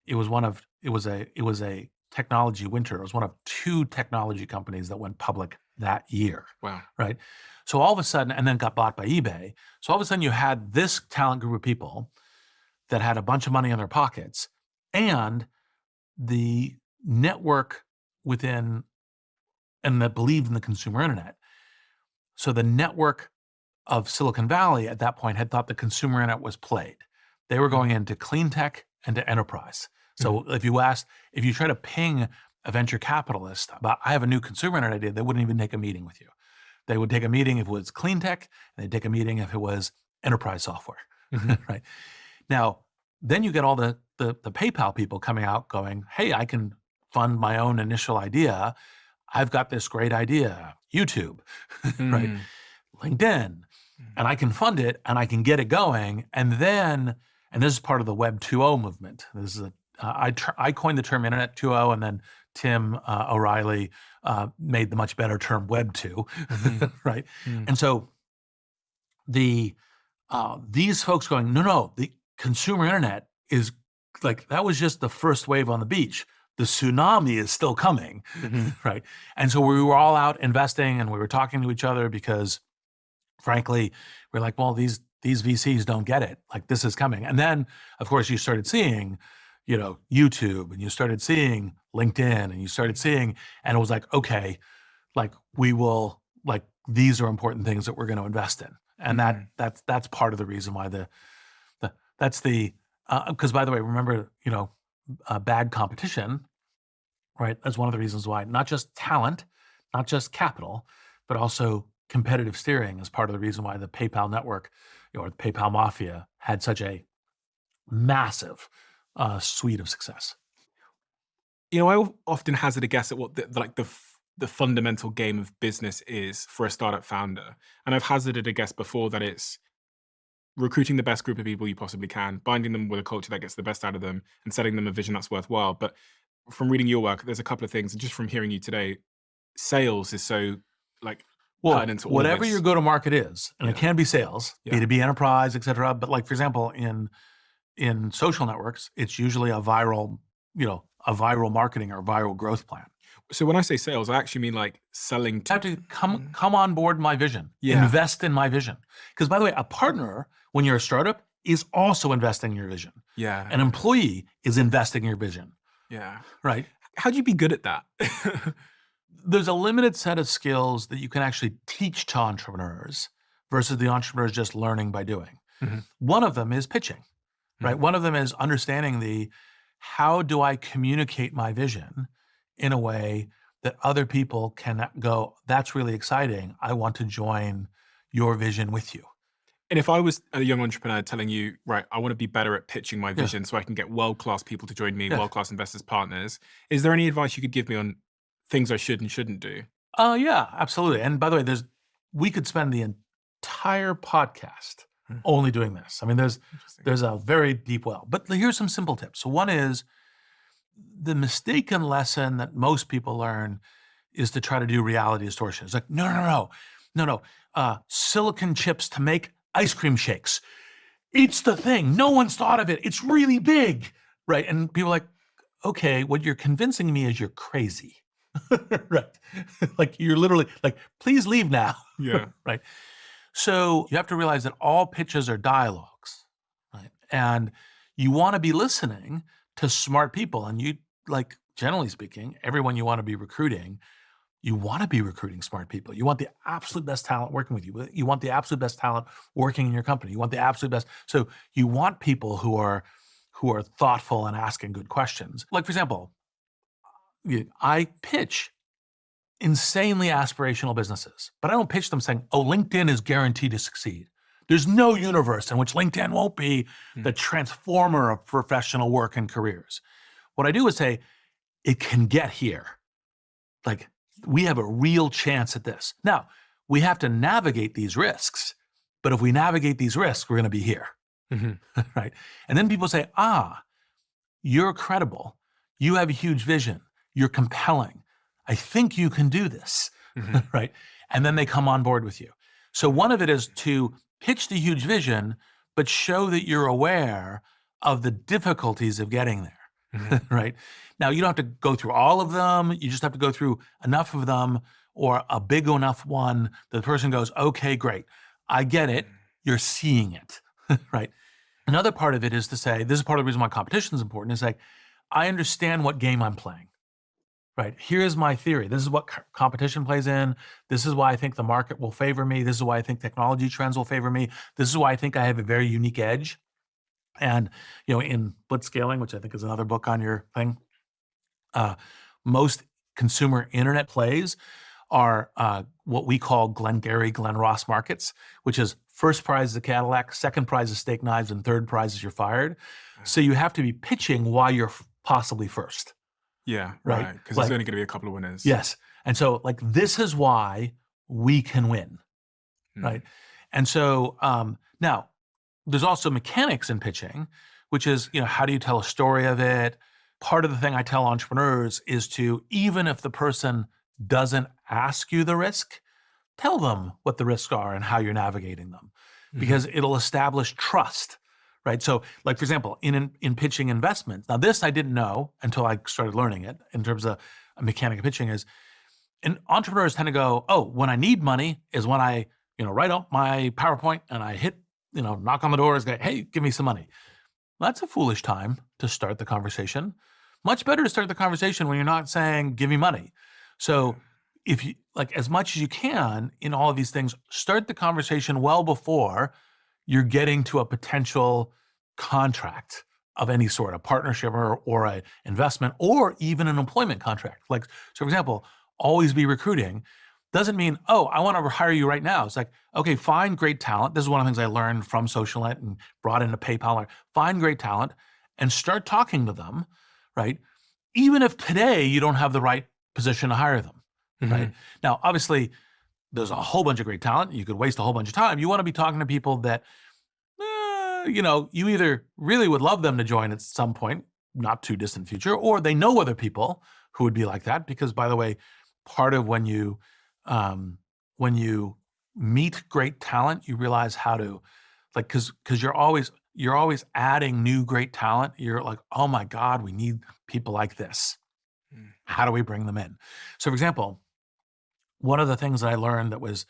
it was a technology winter. It was one of 2 technology companies that went public that year. Wow. Right. So all of a sudden, and then got bought by eBay. So all of a sudden, you had this talent group of people that had a bunch of money in their pockets, and the network within, and that believed in the consumer internet. So the network of Silicon Valley at that point had thought the consumer internet was played. They were going into clean tech and to enterprise. So if you try to ping a venture capitalist about, I have a new consumer internet idea, they wouldn't even take a meeting with you. They would take a meeting if it was clean tech, and they'd take a meeting if it was enterprise software, right? Now, then you get all the PayPal people coming out going, hey, I can fund my own initial idea. I've got this great idea, YouTube, right? LinkedIn, and I can fund it and I can get it going. And this is part of the Web 2.0 movement. This is I coined the term Internet 2.0, and then Tim O'Reilly made the much better term Web 2, right? And so these folks going, no, the consumer internet is like, that was just the first wave on the beach. The tsunami is still coming, right? And so we were all out investing, and we were talking to each other because, frankly, we're like, well, these VCs don't get it. Like, this is coming. And then, of course, you started seeing, YouTube, and you started seeing LinkedIn, and you started seeing, and it was like, okay, like, we will, like, these are important things that we're going to invest in. And that's part of the reason why because, by the way, remember, bad competition, right? That's one of the reasons why not just talent, not just capital, but also competitive steering is part of the reason why the PayPal network, or the PayPal mafia, had such a massive suite of success. I often hazard a guess at what the fundamental game of business is for a startup founder. And I've hazarded a guess before that it's recruiting the best group of people you possibly can, binding them with a culture that gets the best out of them, and setting them a vision that's worthwhile. But from reading your work, there's a couple of things, and just from hearing you today, sales is so like pertinent to all whatever of this. your go-to-market is, and it can be sales, B2B enterprise, et cetera. But, like, for example, in social networks, it's usually a viral marketing or viral growth plan. So when I say sales, I actually mean like selling. You have to come on board my vision, Yeah. invest in my vision. Because, by the way, a partner, when you're a startup, is also investing in your vision. Yeah. An employee is investing in your vision. Yeah. Right? How'd you be good at that? There's a limited set of skills that you can actually teach to entrepreneurs, versus the entrepreneurs just learning by doing. Mhm. One of them is pitching, right? Mhm. One of them is understanding how do I communicate my vision in a way that other people can go, that's really exciting. I want to join your vision with you. And if I was a young entrepreneur telling you, right, I want to be better at pitching my Yeah. vision so I can get world-class people to join me, Yes. world-class investors, partners, is there any advice you could give me on things I should and shouldn't do? Yeah, absolutely. And by the way, we could spend the entire podcast Hmm. only doing this. I mean, Interesting. there's a very deep well. But here's some simple tips. So one is the mistaken lesson that most people learn is to try to do reality distortion. It's like, no. Silicon chips to make ice cream shakes. It's the thing. No one's thought of it. It's really big, right? And people are like, okay, what you're convincing me is you're crazy, right? Like you're literally like, please leave now, Yeah. right? So you have to realize that all pitches are dialogues, right? And you want to be listening to smart people. And you, like, generally speaking, everyone you want to be recruiting, you want to be recruiting smart people. You want the absolute best talent working with you. You want the absolute best talent working in your company. You want the absolute best. So you want people who are thoughtful and asking good questions. Like, for example, I pitch insanely aspirational businesses, but I don't pitch them saying, oh, LinkedIn is guaranteed to succeed. There's no universe in which LinkedIn won't be the transformer of professional work and careers. What I do is say, it can get here. Like, we have a real chance at this. Now, we have to navigate these risks, but if we navigate these risks, we're going to be here, Mhm. right? And then people say, you're credible. You have a huge vision. You're compelling. I think you can do this, Mhm. right? And then they come on board with you. So one of it is to pitch the huge vision, but show that you're aware of the difficulties of getting there, Mhm. right? Now, you don't have to go through all of them. You just have to go through enough of them or a big enough one that the person goes, okay, great. I get it. You're seeing it, right? Another part of it is to say, this is part of the reason why competition is important, is like, I understand what game I'm playing, right? Here's my theory. This is what competition plays in. This is why I think the market will favor me. This is why I think technology trends will favor me. This is why I think I have a very unique edge. And, in Blitzscaling, which I think is another book on your thing, most consumer internet plays are what we call Glengarry, Glen Ross markets, which is first prize is a Cadillac, second prize is steak knives, and third prize is you're fired. So you have to be pitching why you're possibly first, Yeah, right? right. Because there's Like, only going to be a couple of winners. yes. And so, like, this is why we can win, right? Mm. And so now there's also mechanics in pitching, which is, how do you tell a story of it? Part of the thing I tell entrepreneurs is to, even if the person doesn't ask you the risk, tell them what the risks are and how you're navigating them, because it'll establish trust, right? So, like, for example, in pitching investments, now this I didn't know until I started learning it in terms of a mechanic of pitching is, and entrepreneurs tend to go, oh, when I need money is when I, write up my PowerPoint and I hit, knock on the doors, go, hey, give me some money. That's a foolish time to start the conversation. Much better to start the conversation when you're not saying, give me money. So if you, like, as much as you can in all of these things, start the conversation well before you're getting to a potential contract of any sort, a partnership or a investment, or even an employment contract. Like, so for example, always be recruiting doesn't mean, oh, I want to hire you right now. It's like, okay, find great talent. This is one of the things I learned from SocialNet and brought into PayPal. Find great talent and start talking to them, right? Even if today you don't have the right position to hire them, right? Now, obviously, there's a whole bunch of great talent. You could waste a whole bunch of time. You want to be talking to people that, you either really would love them to join at some point, not too distant future, or they know other people who would be like that. Because, by the way, part of when you meet great talent, you realize how to, like, because you're always adding new great talent. You're like, oh my God, we need people like this. How do we bring them in? So, for example, one of the things that I learned that was,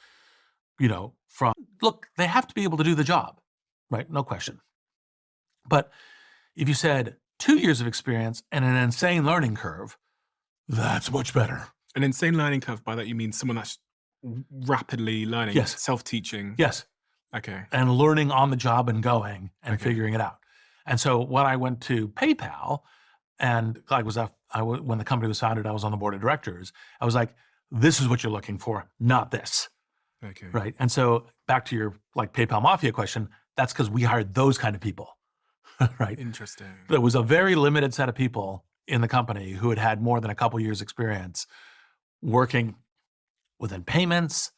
look, they have to be able to do the job, right? No question. But if you said 2 years of experience and an insane learning curve, that's much better. An insane learning curve, by that you mean someone that's rapidly learning, Yes. self-teaching. Yes. Okay. And learning on the job and going and Okay. figuring it out. And so when I went to PayPal, and when the company was founded, I was on the board of directors. I was like, this is what you're looking for, not this. Okay. Right. And so back to your like PayPal Mafia question, that's because we hired those kind of people. Right. Interesting. There was a very limited set of people in the company who had had more than a couple years experience working within payments,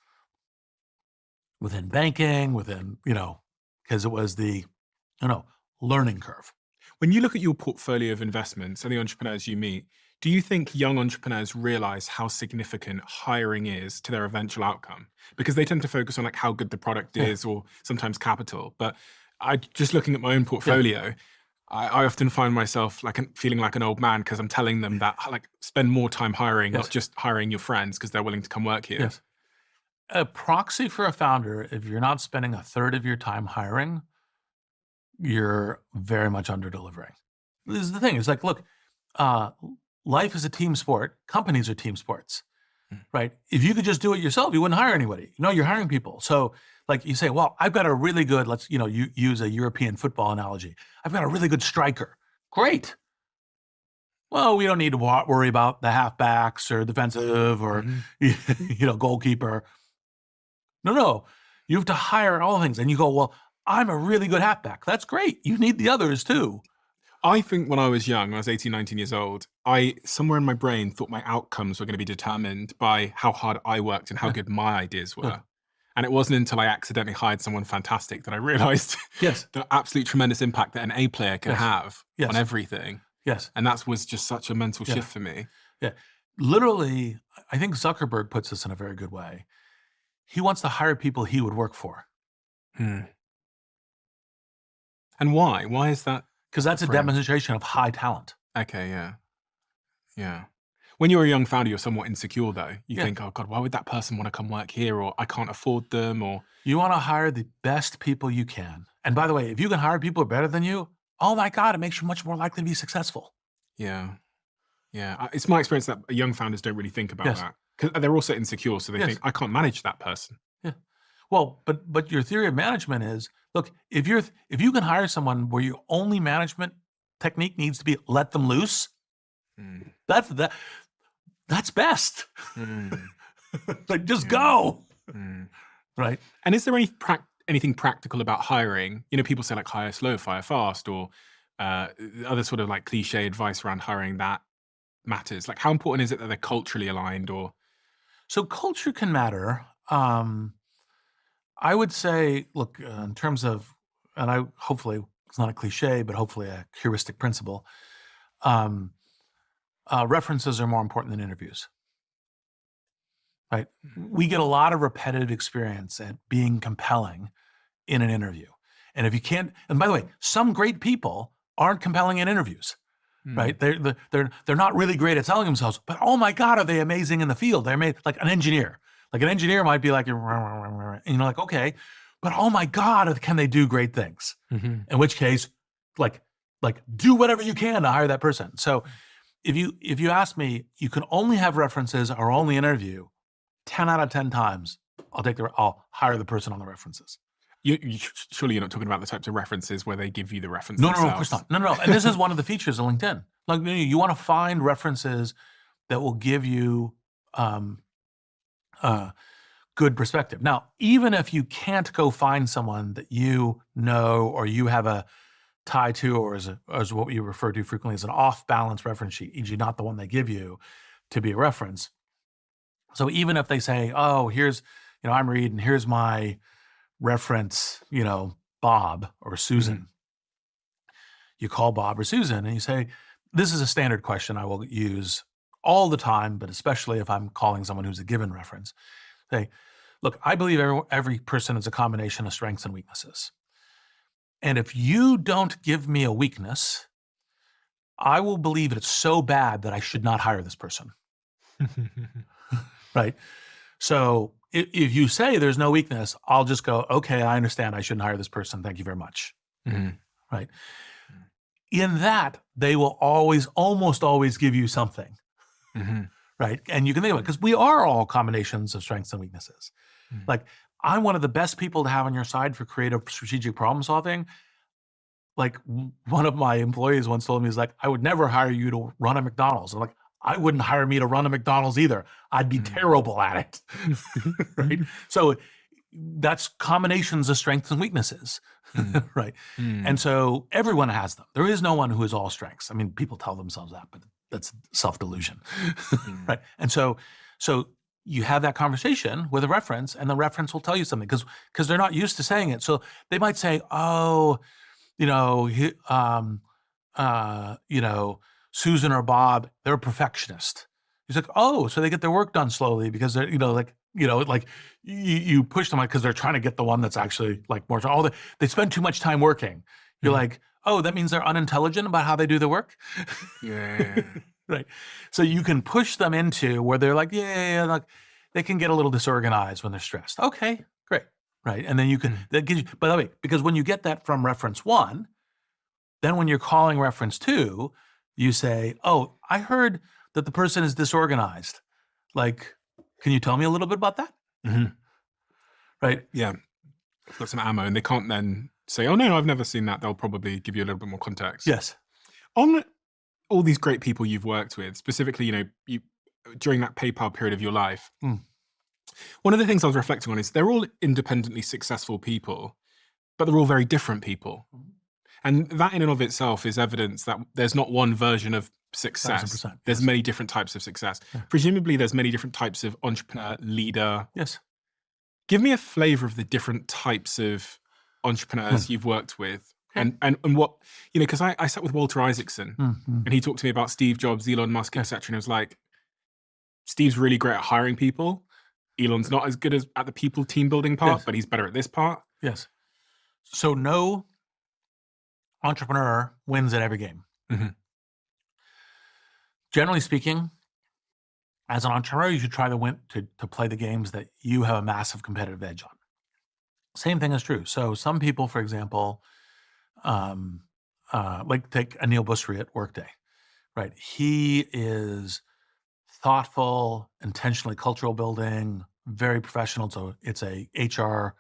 within banking, within, because it was the, learning curve. When you look at your portfolio of investments and the entrepreneurs you meet, do you think young entrepreneurs realize how significant hiring is to their eventual outcome? Because they tend to focus on like how good the product Yeah. is or sometimes capital. But I just looking at my own Yeah. portfolio, I often find myself like feeling like an old man because I'm telling them that like spend more time hiring, Yes. not just hiring your friends because they're willing to come work here. Yes. A proxy for a founder, if you're not spending a third of your time hiring, you're very much under delivering. This is the thing. It's like, look, uh, life is a team sport. Companies are team sports, right? If you could just do it yourself, you wouldn't hire anybody. You're hiring people. So like you say, well, I've got a really good, you use a European football analogy. I've got a really good striker. Great. Well, we don't need to worry about the halfbacks or defensive or, goalkeeper. No. You have to hire all things. And you go, well, I'm a really good halfback. That's great. You need the others too. I think when I was young, when I was 18, 19 years old, I somewhere in my brain thought my outcomes were going to be determined by how hard I worked and how good my ideas were. And it wasn't until I accidentally hired someone fantastic that I realized Yes. the absolute tremendous impact that an A player can have on everything. Yes. And that was just such a mental shift for me. Yeah. Literally, I think Zuckerberg puts this in a very good way. He wants to hire people he would work for. And why? Why is that? Because that's a demonstration of high talent. Okay, yeah. Yeah. When you're a young founder, you're somewhat insecure though. You think, oh God, why would that person want to come work here? Or I can't afford them, or you want to hire the best people you can. And by the way, if you can hire people who are better than you, oh my God, it makes you much more likely to be successful. Yeah. Yeah. It's my experience that young founders don't really think about that. Because they're also insecure. So they think, I can't manage that person. Yeah. Well, but your theory of management is, look, if you can hire someone where your only management technique needs to be let them loose, that's best. Like just go. Right. And is there anything practical about hiring? People say like hire slow, fire fast, or other sort of like cliche advice around hiring that matters. Like how important is it that they're culturally aligned? Or so culture can matter. I would say, look, in terms of, and hopefully it's not a cliche, but hopefully a heuristic principle. References are more important than interviews. Right? We get a lot of repetitive experience at being compelling in an interview. And if you can't, and by the way, some great people aren't compelling in interviews. Right? They're not really great at selling themselves, but oh my God, are they amazing in the field? They're made like an engineer. Like an engineer might be like, and you're like, okay, but oh my God, can they do great things? In which case, like do whatever you can to hire that person. So if you ask me, you can only have references or only interview 10 out of 10 times, I'll hire the person on the references. Surely you're not talking about the types of references where they give you the reference No, themselves. of course not. No. And this is one of the features of LinkedIn. Like you want to find references that will give you good perspective. Now, even if you can't go find someone that you know or you have a tie to, or as what we refer to frequently as an off-balance reference sheet, e.g. not the one they give you to be a reference. So even if they say, oh, here's, I'm Reid and here's my reference, Bob or Susan. You call Bob or Susan and you say, this is a standard question I will use all the time, but especially if I'm calling someone who's a given reference. Say, look, I believe every person is a combination of strengths and weaknesses. And if you don't give me a weakness, I will believe it's so bad that I should not hire this person. Right? So if you say there's no weakness, I'll just go, okay, I understand I shouldn't hire this person. Thank you very much. Right? In that, they will almost always give you something. right? And you can think about it because we are all combinations of strengths and weaknesses. Mm. Like, I'm one of the best people to have on your side for creative strategic problem solving. Like, one of my employees once told me, he's like, I would never hire you to run a McDonald's. I'm like, I wouldn't hire me to run a McDonald's either. I'd be terrible at it. Right? So that's combinations of strengths and weaknesses. Right? And so everyone has them. There is no one who is all strengths. I mean, people tell themselves that, but that's self-delusion. Right? And so you have that conversation with a reference, and the reference will tell you something because they're not used to saying it. So they might say, oh, you know, Susan or Bob, they're a perfectionist. He's like, oh, so they get their work done slowly because they're, like you push them because they're trying to get the one that's actually like more. Oh, they spend too much time working. You're like, oh, that means they're unintelligent about how they do the work. Yeah. Right. So you can push them into where they're like, yeah, like they can get a little disorganized when they're stressed. Okay, great. Right. And then you can, that gives you, by the way, because when you get that from reference 1, then when you're calling reference 2, you say, oh, I heard that the person is disorganized. Like, can you tell me a little bit about that? Right. Yeah. I've got some ammo, and they can't then say, oh, no, I've never seen that. They'll probably give you a little bit more context. Yes. On all these great people you've worked with, specifically, you during that PayPal period of your life, one of the things I was reflecting on is they're all independently successful people, but they're all very different people. And that in and of itself is evidence that there's not one version of success. 1000%, There's yes. many different types of success. Presumably there's many different types of entrepreneur, leader. Yes. Give me a flavor of the different types of entrepreneurs you've worked with. And what, because I sat with Walter Isaacson and he talked to me about Steve Jobs, Elon Musk, etc. And it was like, Steve's really great at hiring people. Elon's not as good at the people team building part, but he's better at this part. Yes. So no entrepreneur wins at every game. Generally speaking, as an entrepreneur, you should try to win to play the games that you have a massive competitive edge on. Same thing is true. So some people, for example, like take Anil Busri at Workday, right? He is thoughtful, intentionally cultural building, very professional. So it's a HR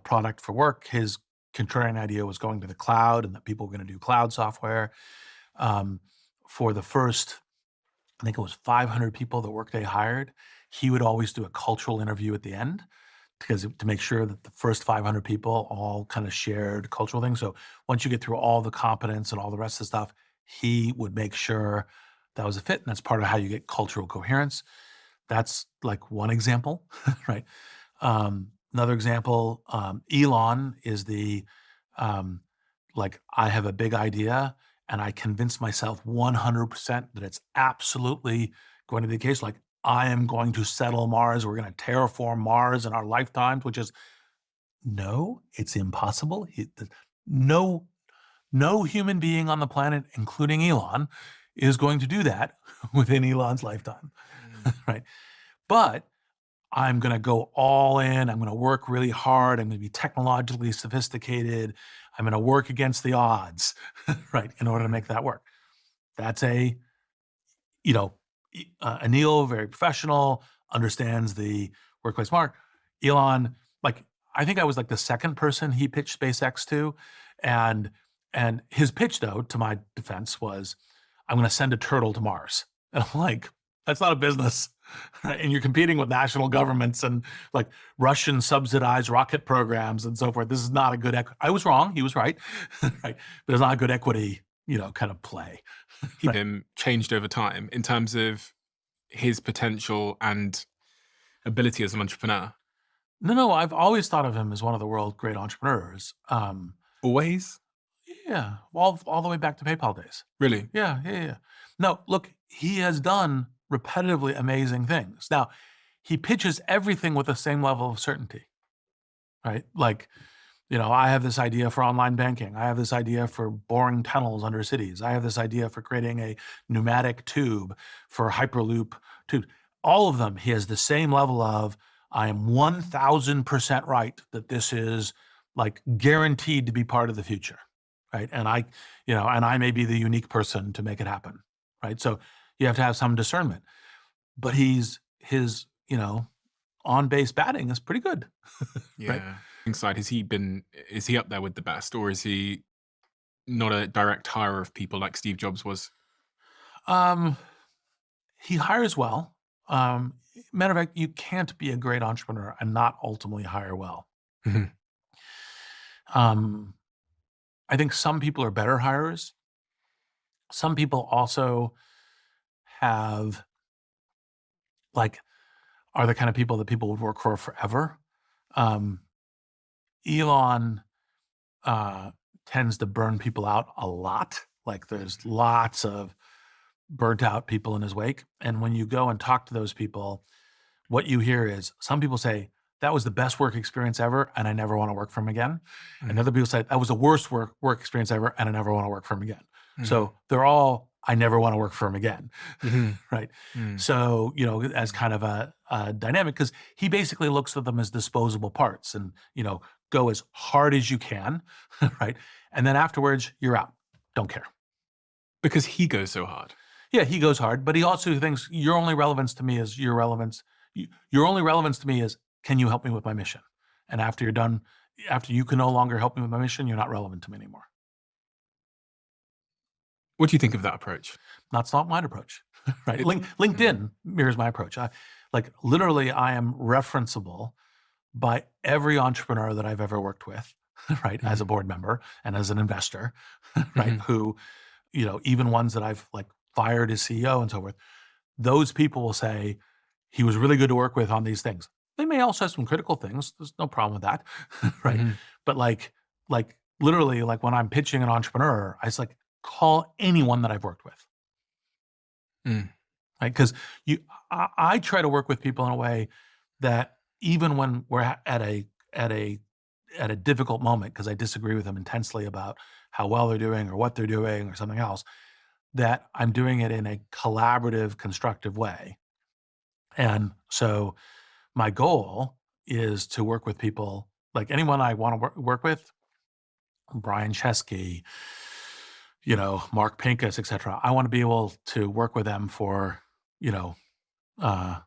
product for work. His contrarian idea was going to the cloud and that people were going to do cloud software. For the first, I think it was 500 people that Workday hired, he would always do a cultural interview at the end to make sure that the first 500 people all kind of shared cultural things. So once you get through all the competence and all the rest of the stuff, he would make sure that was a fit. And that's part of how you get cultural coherence. That's like one example, right? Another example, Elon is like, I have a big idea and I convince myself 100% that it's absolutely going to be the case. Like, I am going to settle Mars. We're going to terraform Mars in our lifetimes, which is, no, it's impossible. No human being on the planet, including Elon, is going to do that within Elon's lifetime, right? But I'm going to go all in. I'm going to work really hard. I'm going to be technologically sophisticated. I'm going to work against the odds, right, in order to make that work. That's Anil, very professional, understands the workplace mark. Elon, like, I think I was like the second person he pitched SpaceX to. And his pitch, though, to my defense, was, I'm going to send a turtle to Mars. And I'm like, that's not a business. Right? And you're competing with national governments and like Russian subsidized rocket programs and so forth. This is not a good I was wrong. He was right. Right. But it's not a good equity, kind of play. Right. Him changed over time in terms of his potential and ability as an entrepreneur. No, I've always thought of him as one of the world's great entrepreneurs. Always? Yeah. All the way back to PayPal days. Really? Yeah. No, look, he has done repetitively amazing things. Now, he pitches everything with the same level of certainty, right? Like, I have this idea for online banking. I have this idea for boring tunnels under cities. I have this idea for creating a pneumatic tube for Hyperloop tubes. All of them, he has the same level of, I am 1000% right that this is like guaranteed to be part of the future, right? And I may be the unique person to make it happen, right? So you have to have some discernment. but his on base batting is pretty good, right? Yeah. Inside, is he up there with the best, or is he not a direct hire of people like Steve Jobs was? Um, he hires well. Matter of fact, you can't be a great entrepreneur and not ultimately hire well. Mhm. Um, I think some people are better hirers. Some people also have like are the kind of people that people would work for forever. Um, Elon uh, tends to burn people out a lot. Like there's lots of burnt out people in his wake. And when you go and talk to those people, what you hear is some people say, that was the best work experience ever, and I never want to work for him again. And Mhm. other people say, that was the worst work experience ever, and I never want to work for him again. Mhm. So they're all, I never want to work for him again. Mhm. Right. Mm. So, as kind of a dynamic, because he basically looks at them as disposable parts and, go as hard as you can. Right. And then afterwards, you're out. Don't care. Because he goes so hard. Yeah, he goes hard, but he also thinks your only relevance to me is your relevance. Your only relevance to me is, can you help me with my mission? And after you're done, after you can no longer help me with my mission, you're not relevant to me anymore. What do you think of that approach? That's not my approach, right? It's LinkedIn mirrors my approach. Literally, I am referenceable by every entrepreneur that I've ever worked with, right? As a Mhm. board member and as an investor, right? Mhm. Who, even ones that I've fired as CEO and so forth, those people will say, he was really good to work with on these things. They may also have some critical things. There's no problem with that, right? Mhm. But literally, when I'm pitching an entrepreneur, I just call anyone that I've worked with, Mm. right? Because I try to work with people in a way that even when we're at a at a difficult moment, because I disagree with them intensely about how well they're doing or what they're doing or something else, that I'm doing it in a collaborative, constructive way. And so my goal is to work with people like anyone I want to work with, Brian Chesky, Mark Pincus, et cetera. I want to be able to work with them for, you know, uh,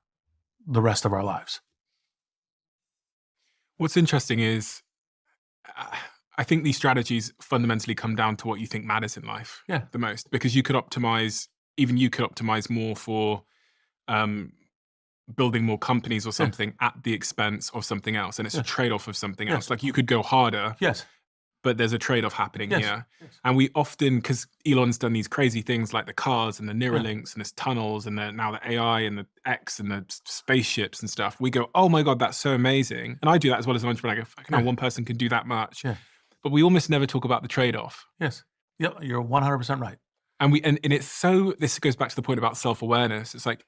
the rest of our lives. What's interesting is, uh, I think these strategies fundamentally come down to what you think matters in life Yeah. the most, because even you could optimize more for um, building more companies or Yeah. something at the expense of something else. And it's a Yes. trade off of something else. Yes. Like you could go harder, Yes. but there's a trade off happening Yes. here. Yes. And we often, because Elon's done these crazy things like the cars and the Yeah. Neuralinks and there's tunnels and now the AI and the X and the spaceships and stuff, we go, oh my God, that's so amazing. And I do that as well as an entrepreneur. I go, fucking hell, Yeah. one person can do that much. Yeah. But we almost never talk about the trade off. Yes. Yep. You're 100% right. And it's so, this goes back to the point about self-awareness. It's like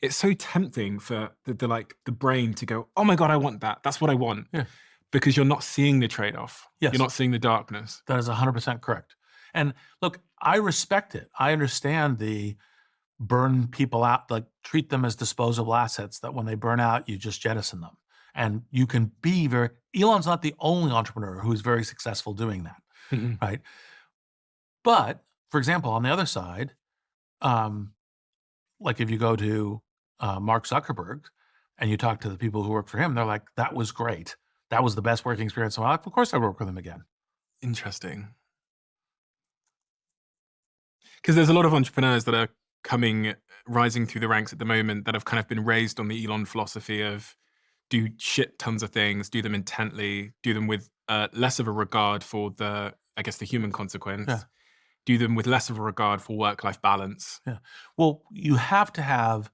it's so tempting for the brain to go, oh my God, I want that. That's what I want. Yeah. Because you're not seeing the trade-off. You're Yes. not seeing the darkness. That is 100% correct. And look, I respect it. I understand the burn people out, treat them as disposable assets that when they burn out, you just jettison them. And you can be Elon's not the only entrepreneur who's very successful doing that, Mhm. right? But for example, on the other side, um, if you go to Mark Zuckerberg and you talk to the people who work for him, they're like, that was great. That was the best working experience of my life. Of course, I work with him again. Interesting. Because there's a lot of entrepreneurs that are rising through the ranks at the moment that have kind of been raised on the Elon philosophy of do shit tons of things, do them intently, do them with less of a regard for the human Yeah. consequence, do them with less of a regard for work-life balance. Yeah. Well, you have to have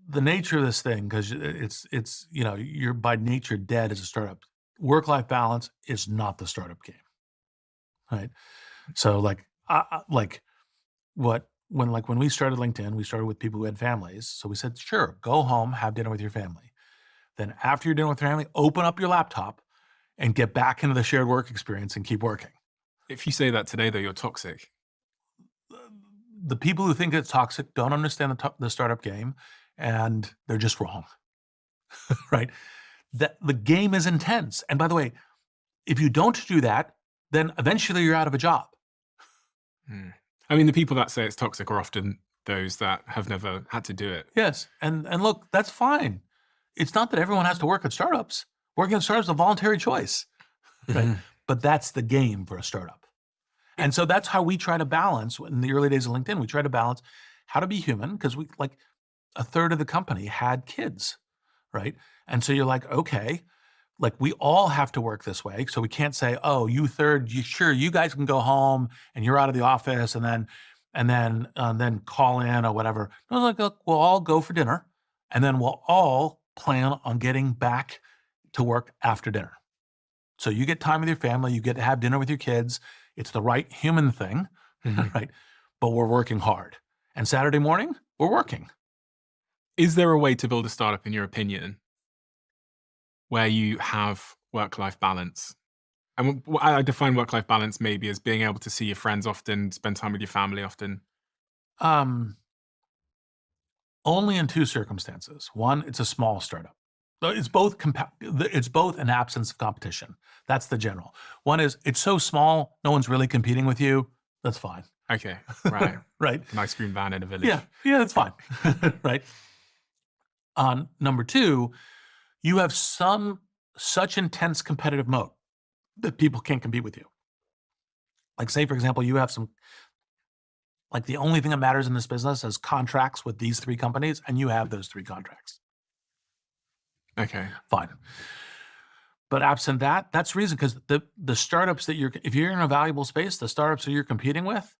the nature of this thing because it's you're by nature dead as a startup. Work-life balance is not the startup game, right? So when we started LinkedIn, we started with people who had families. So we said, sure, go home, have dinner with your family. Then after you're done with your family, open up your laptop and get back into the shared work experience and keep working. If you say that today, though, you're toxic. The people who think it's toxic don't understand the startup game, and they're just wrong, right? That the game is intense. And by the way, if you don't do that, then eventually you're out of a job. Hmm. I mean, the people that say it's toxic are often those that have never had to do it. Yes. And look, that's fine. It's not that everyone has to work at startups. Working at startups is a voluntary choice, right? Mhm. But that's the game for a startup. And so that's how we try to balance in the early days of LinkedIn. We try to balance how to be human because we like a third of the company had kids, right? And so you're like, okay, like we all have to work this way. So we can't say, oh, you third, sure, you guys can go home and you're out of the office and then call in or whatever. No, like, look, we'll all go for dinner and then we'll all plan on getting back to work after dinner. So you get time with your family, you get to have dinner with your kids. It's the right human thing, Mhm. right? But we're working hard. And Saturday morning, we're working. Is there a way to build a startup, in your opinion, where you have work-life balance? And I define work-life balance maybe as being able to see your friends often, spend time with your family often. Um, Only in two circumstances. One, it's a small startup. It's both it's both an absence of competition. That's the general. One is it's so small, no one's really competing with you. That's fine. Okay, right. Right? An ice cream van in a village. Yeah. Yeah, that's fine. Right? Number two, you have such intense competitive mode that people can't compete with you. Like say, for example, you have some like the only thing that matters in this business is contracts with these three companies, and you have those three contracts. Okay. Fine. But absent that, that's the reason because the startups that if you're in a valuable space, the startups that you're competing with,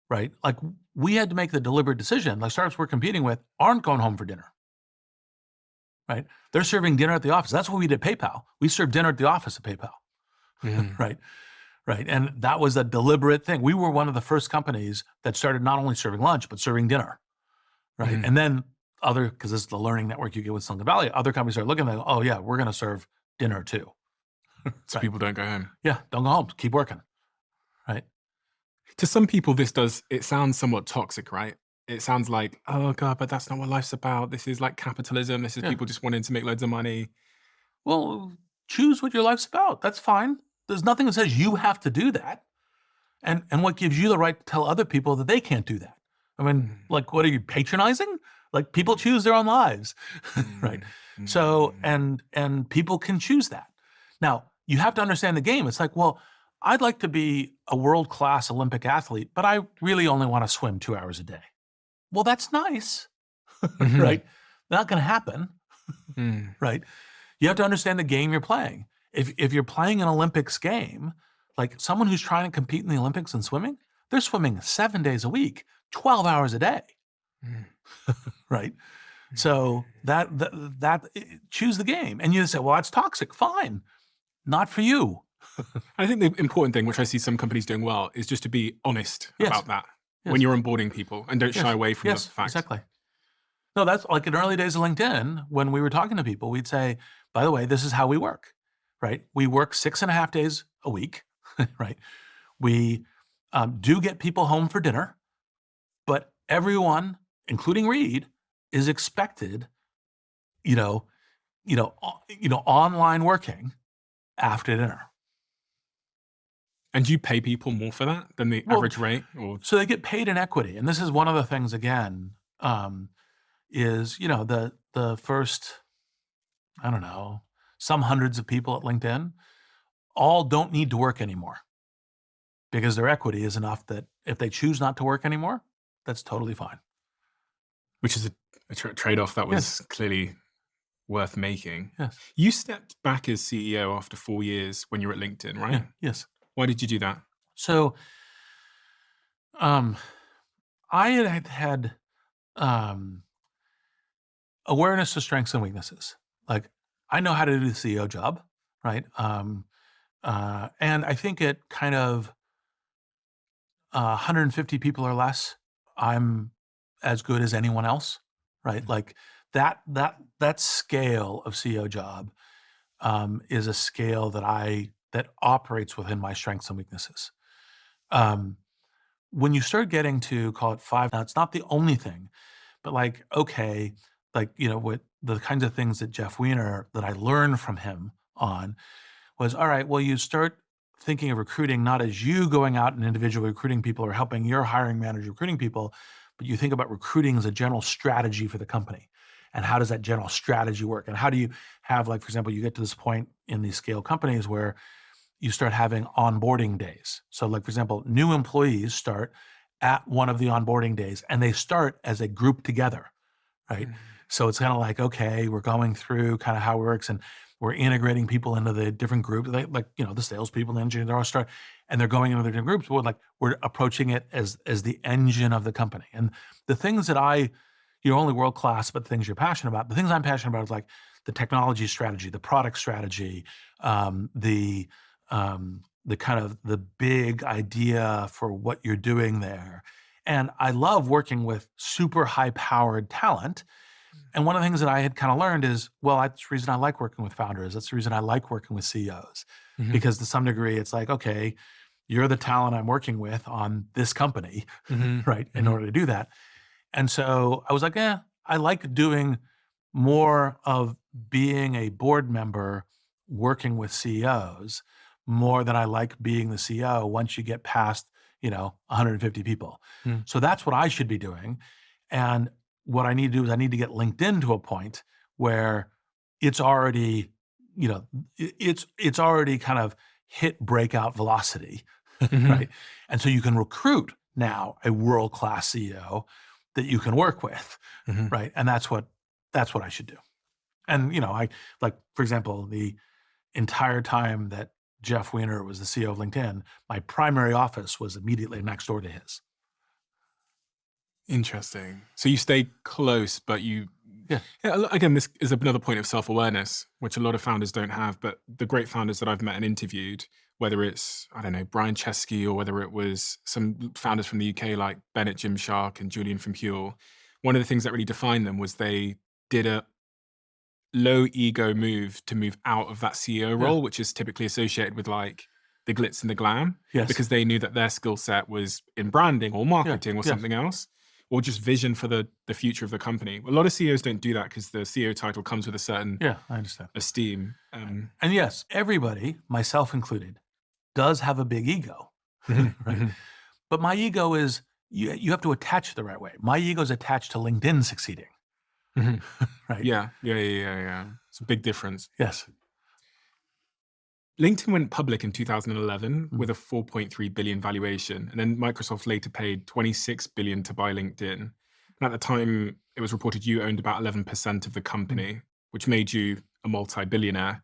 right? Like we had to make the deliberate decision. Like startups we're competing with aren't going home for dinner, right? They're serving dinner at the office. That's what we did at PayPal. We served dinner at the office at PayPal, Mhm. right? Right. And that was a deliberate thing. We were one of the first companies that started not only serving lunch, but serving dinner, right? Mhm. And then because this is the learning network you get with Silicon Valley, other companies are looking at, oh yeah, we're going to serve dinner too. So Right. people don't go home. Yeah. Don't go home. Keep working. Right. To some people, it sounds somewhat toxic, right? It sounds like, oh God, but that's not what life's about. This is like capitalism. This is Yeah. people just wanting to make loads of money. Well, choose what your life's about. That's fine. There's nothing that says you have to do that. And what gives you the right to tell other people that they can't do that? I mean, Mm, like, what are you patronizing? Like people choose their own lives, right? mm, So, mm. and people can choose that. Now, you have to understand the game. It's like, well, I'd like to be a world-class Olympic athlete, but I really only want to swim 2 hours a day. Well, that's nice, Mhm. right? Not going to happen, Mm. right? You have to understand the game you're playing. If you're playing an Olympics game, like someone who's trying to compete in the Olympics in swimming, they're swimming 7 days a week, 12 hours a day, Mm. right? So choose the game. And you say, well, that's toxic. Fine. Not for you. I think the important thing, which I see some companies doing well, is just to be honest Yes. about that when Yes. you're onboarding people and don't shy Yes. away from the Yes. fact. Exactly. No, that's like in early days of LinkedIn, when we were talking to people, we'd say, by the way, this is how we work, right? We work 6.5 days a week, right? We do get people home for dinner, but everyone, including Reid, is expected, you know, online working after dinner. And do you pay people more for that than the Well, average rate? Or so they get paid in equity, and this is one of the things again, is the first, I don't know, some hundreds of people at LinkedIn all don't need to work anymore because their equity is enough that if they choose not to work anymore, that's totally fine. which is a trade-off that Yes. was clearly worth making. Yes. You stepped back as CEO after 4 years when you were at LinkedIn, right? Yeah. Yes. Why did you do that? So, um, I had um, awareness of strengths and weaknesses. Like I know how to do the CEO job, right? And I think it kind of 150 people or less, I'm as good as anyone else, right? Like that scale of CEO job is a scale that operates within my strengths and weaknesses. Um, when you start getting to call it five, now it's not the only thing, but like okay, like what the kinds of things that Jeff Weiner that I learned from him on was all right. Well, you start thinking of recruiting not as you going out and individually recruiting people or helping your hiring manager recruiting people, but you think about recruiting as a general strategy for the company. And how does that general strategy work? And how do you have, like, for example, you get to this point in these scale companies where you start having onboarding days. So, like, for example, new employees start at one of the onboarding days and they start as a group together, right? So it's kind of like, okay, we're going through kind of how it works and we're integrating people into the different groups. They, like, the salespeople, the engineers, they're all start and they're going into the different groups. We're approaching it as the engine of the company. And the things that you're only world class, but the things you're passionate about, the things I'm passionate about is like the technology strategy, the product strategy, the kind of the big idea for what you're doing there. And I love working with super high powered talent. And one of the things that I had kind of learned is, well, that's the reason I like working with founders. That's the reason I like working with CEOs, Mhm. because to some degree, it's like, okay, you're the talent I'm working with on this company, Mhm. right? In Mhm. order to do that. And so I was like, I like doing more of being a board member working with CEOs more than I like being the CEO once you get past, 150 people. Mm. So that's what I should be doing. And what I need to do is I need to get LinkedIn to a point where it's already, it's already kind of hit breakout velocity, Mhm. right? And so you can recruit now a world-class CEO that you can work with, Mhm. right? And that's what I should do. And I, like, for example, the entire time that Jeff Weiner was the CEO of LinkedIn, my primary office was immediately next door to his. Interesting. So you stay close, but Yeah. again, this is another point of self-awareness, which a lot of founders don't have. But the great founders that I've met and interviewed, whether it's, I don't know, Brian Chesky, or whether it was some founders from the UK like Bennett Gymshark and Julian from Huel, one of the things that really defined them was they did a low ego move to move out of that CEO Yeah. role, which is typically associated with like the glitz and the glam, Yes. because they knew that their skill set was in branding or Yeah. marketing or Yes. something else, or just vision for the future of the company. A lot of CEOs don't do that because the CEO title comes with a certain Yeah. I understand. esteem. And yes, everybody, myself included, does have a big ego, Mhm, right? mhm, But my ego is, you have to attach it the right way. My ego is attached to LinkedIn succeeding, mhm. right? Yeah, yeah, yeah, yeah, yeah. It's a big difference. Yes. LinkedIn went public in 2011 Mm. with a 4.3 billion valuation, and then Microsoft later paid 26 billion to buy LinkedIn. And at the time, it was reported you owned about 11% of the Mm. company, which made you a multi-billionaire.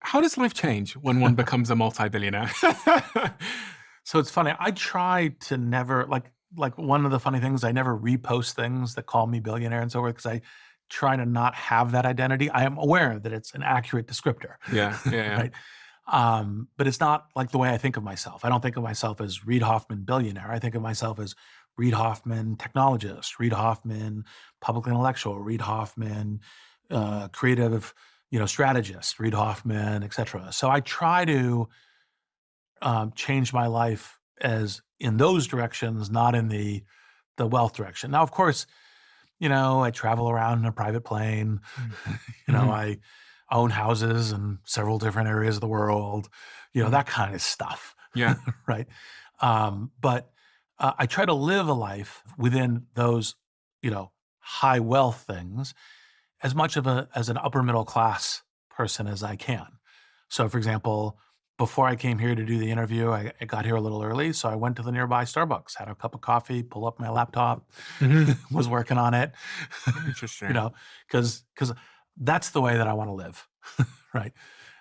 How does life change when one becomes a multi-billionaire? So it's funny. I try to never, like one of the funny things, I never repost things that call me billionaire and so forth, because I try to not have that identity. I am aware that it's an accurate descriptor, Yeah, yeah, yeah. right? But it's not like the way I think of myself. I don't think of myself as Reid Hoffman billionaire. I think of myself as Reid Hoffman technologist, Reid Hoffman public intellectual, Reid Hoffman creative, strategist, Reid Hoffman, etc. So I try to change my life as in those directions, not in the wealth direction. Now, of course, I travel around in a private plane. Mm. Mhm. I own houses in several different areas of the world, Mhm. that kind of stuff, Yeah. right? But I try to live a life within those, high wealth things as much as an upper middle class person as I can. So, for example, before I came here to do the interview, I got here a little early, so I went to the nearby Starbucks, had a cup of coffee, pull up my laptop, Mhm. was working on it, you Interesting. know, because that's the way that I want to live, right?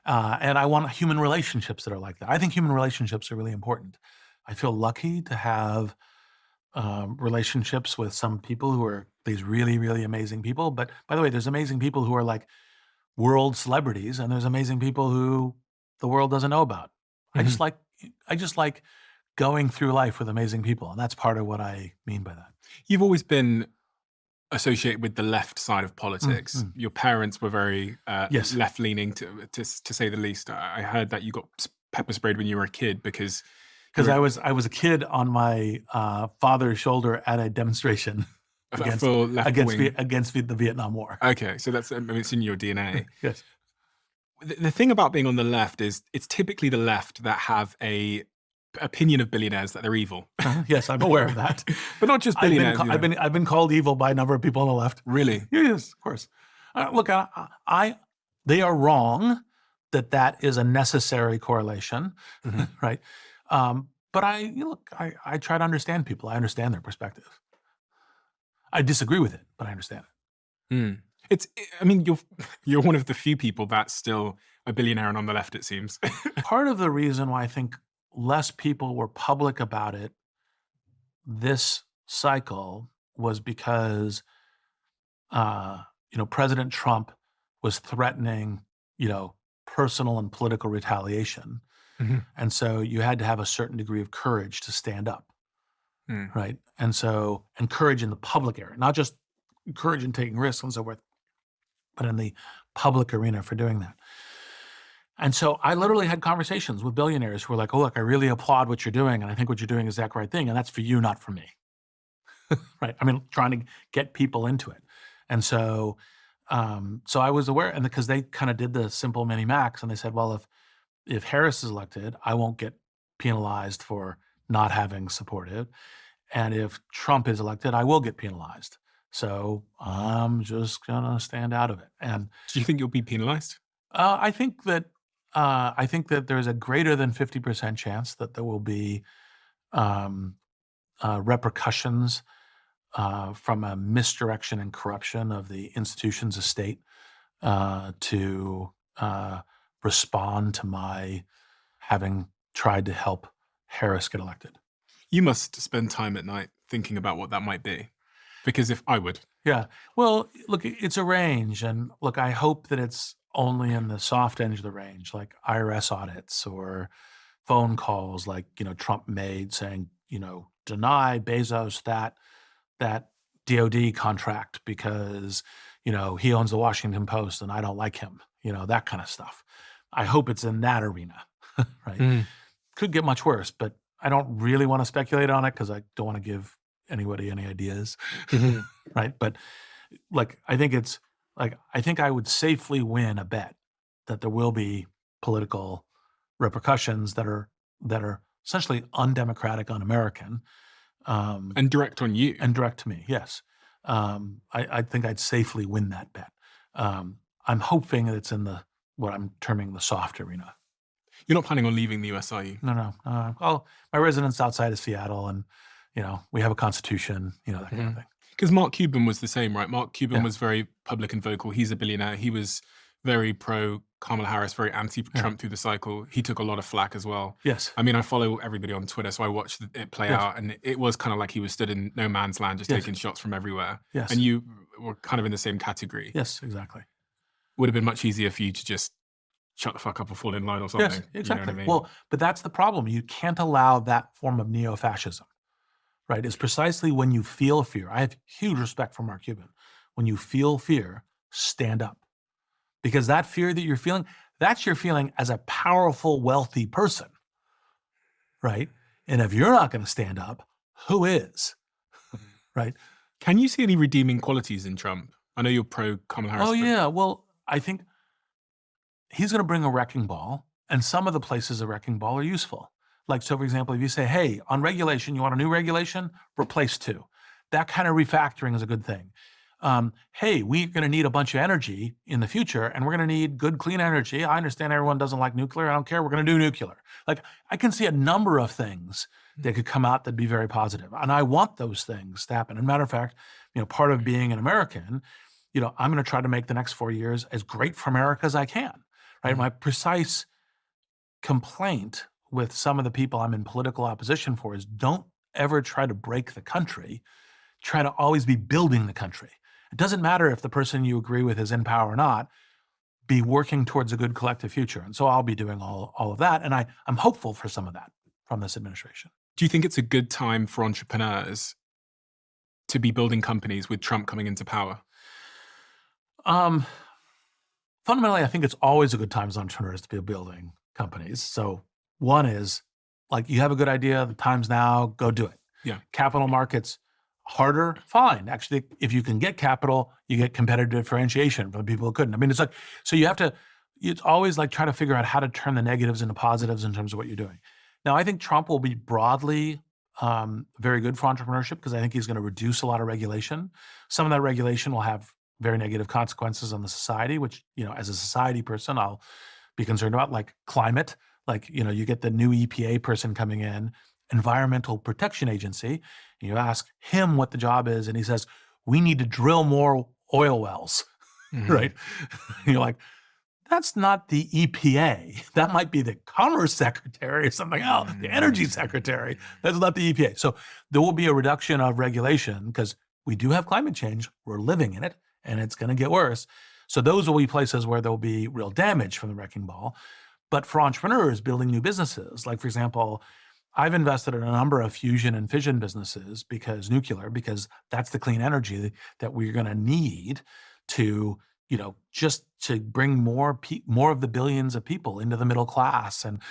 And I want human relationships that are like that. I think human relationships are really important. I feel lucky to have relationships with some people who are these really, really amazing people. But by the way, there's amazing people who are like world celebrities, and there's amazing people who the world doesn't know about. I just Mhm. like I just like going through life with amazing people, and that's part of what I mean by that. You've always been associated with the left side of Mm, politics. mm. Your parents were very Yes, left-leaning, to say the least. I heard that you got pepper sprayed when you were a kid because you because were I was a kid on my father's shoulder at a demonstration against for left against wing. the Vietnam War. Okay, so that's, I mean, it's in your DNA. Yes. The thing about being on the left is it's typically the left that have opinion of billionaires that they're evil. Yes, I'm aware of that. But not just I've been, billionaires. I've been I've been called evil by a number of people on the left. Really? Yes, of course. Look, they are wrong that is a necessary correlation, right? But I try to understand people. I understand their perspective. I disagree with it, but I understand it. Mm. I mean, you're one of the few people that's still a billionaire and on the left, it seems. Part of the reason why I think less people were public about it this cycle was because, President Trump was threatening, personal and political retaliation. Mhm. And so you had to have a certain degree of courage to stand up, Mm. right? And courage in the public area, not just courage in taking risks and so forth, but in the public arena for doing that. And so I literally had conversations with billionaires who were like, "Oh, look, I really applaud what you're doing, and I think what you're doing is that right thing, and that's for you, not for me." Right? I mean, trying to get people into it. And so I was aware, and because they kind of did the simple mini max, and they said, well, if Harris is elected, I won't get penalized for not having supported, and if Trump is elected, I will get penalized. So I'm just gonna stand out of it. And Do you think you'll be penalized? I think that there's a greater than 50% chance that there will be repercussions from a misdirection and corruption of the institutions of state to respond to my having tried to help Harris get elected. You must spend time at night thinking about what that might be. Because if I would. Yeah. Well, look, it's a range. And look, I hope that it's only in the soft end of the range, like IRS audits or phone calls like, Trump made saying, deny Bezos that DOD contract because, he owns the Washington Post and I don't like him, that kind of stuff. I hope it's in that arena, right? Mm. Could get much worse, but I don't really want to speculate on it because I don't want to give anybody any ideas, right? But I think I would safely win a bet that there will be political repercussions that are essentially undemocratic, un-American, And direct on you. and direct to me. Yes, I think I'd safely win that bet. I'm hoping that it's in what I'm terming the soft arena. You're not planning on leaving the US, are you? No. Well, my residence outside of Seattle, and we have a constitution, that kind of thing. Because Mark Cuban was the same, right? Mark Cuban Yeah. was very public and vocal. He's a billionaire. He was very pro Kamala Harris, very anti-Trump through the cycle. He took a lot of flack as well. Yes. I mean, I follow everybody on Twitter, so I watched it play Yes. out, and it was kind of like he was stood in no man's land, just Yes. taking shots from everywhere. Yes. And you were kind of in the same category. Yes, exactly. Would have been much easier for you to just shut the fuck up or fall in line or something. Yes, You know exactly. what I mean? Well, but that's the problem. You can't allow that form of neo-fascism, right? It's precisely when you feel fear. I have huge respect for Mark Cuban. When you feel fear, stand up. Because that fear that you're feeling, that's your feeling as a powerful, wealthy person, right? And if you're not going to stand up, who is, right? Can you see any redeeming qualities in Trump? I know you're pro Kamala Harris. Oh, but- yeah. Well, I think he's going to bring a wrecking ball, and some of the places a wrecking ball are useful. Like, so for example, if you say, hey, on regulation, you want a new regulation? Replace two. That kind of refactoring is a good thing. Hey, we're going to need a bunch of energy in the future, and we're going to need good, clean energy. I understand everyone doesn't like nuclear. I don't care. We're going to do nuclear. Like, I can see a number of things that could come out that'd be very positive. And I want those things to happen. And matter of fact, part of being an American, I'm going to try to make the next 4 years as great for America as I can, right? My precise complaint with some of the people I'm in political opposition for is don't ever try to break the country. Try to always be building the country. It doesn't matter if the person you agree with is in power or not, be working towards a good collective future. And so I'll be doing all of that. And I'm hopeful for some of that from this administration. Do you think it's a good time for entrepreneurs to be building companies with Trump coming into power? Fundamentally, I think it's always a good time as entrepreneurs to be building companies. So one is like, you have a good idea, the time's now, go do it. Yeah. Capital markets, harder, fine. Actually, if you can get capital, you get competitive differentiation from the people who couldn't. I mean, it's like, so it's always like trying to figure out how to turn the negatives into positives in terms of what you're doing. Now, I think Trump will be broadly very good for entrepreneurship because I think he's going to reduce a lot of regulation. Some of that regulation will have very negative consequences on the society, which, as a society person, I'll be concerned about, like climate. Like, you get the new EPA person coming in, Environmental Protection Agency, and you ask him what the job is, and he says, we need to drill more oil wells, Mhm. right? And you're like, that's not the EPA. That might be the Commerce Secretary or something else, the Energy Secretary. That's not the EPA. So there will be a reduction of regulation because we do have climate change. We're living in it, and it's going to get worse. So those will be places where there will be real damage from the wrecking ball. But for entrepreneurs building new businesses, like, for example, I've invested in a number of fusion and fission businesses because that's the clean energy that we're going to need to, just to bring more of the billions of people into the middle class and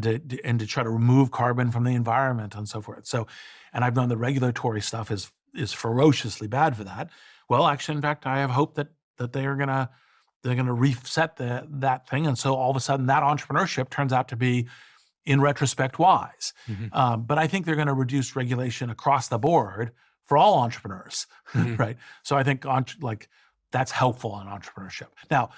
to try to remove carbon from the environment and so forth. So, and I've known the regulatory stuff is ferociously bad for that. Well, actually, in fact, I have hope that they're gonna reset that thing, and so all of a sudden, that entrepreneurship turns out to be, in retrospect, wise. Mhm. But I think they're going to reduce regulation across the board for all entrepreneurs, Mhm. right? So I think that's helpful on entrepreneurship. Now,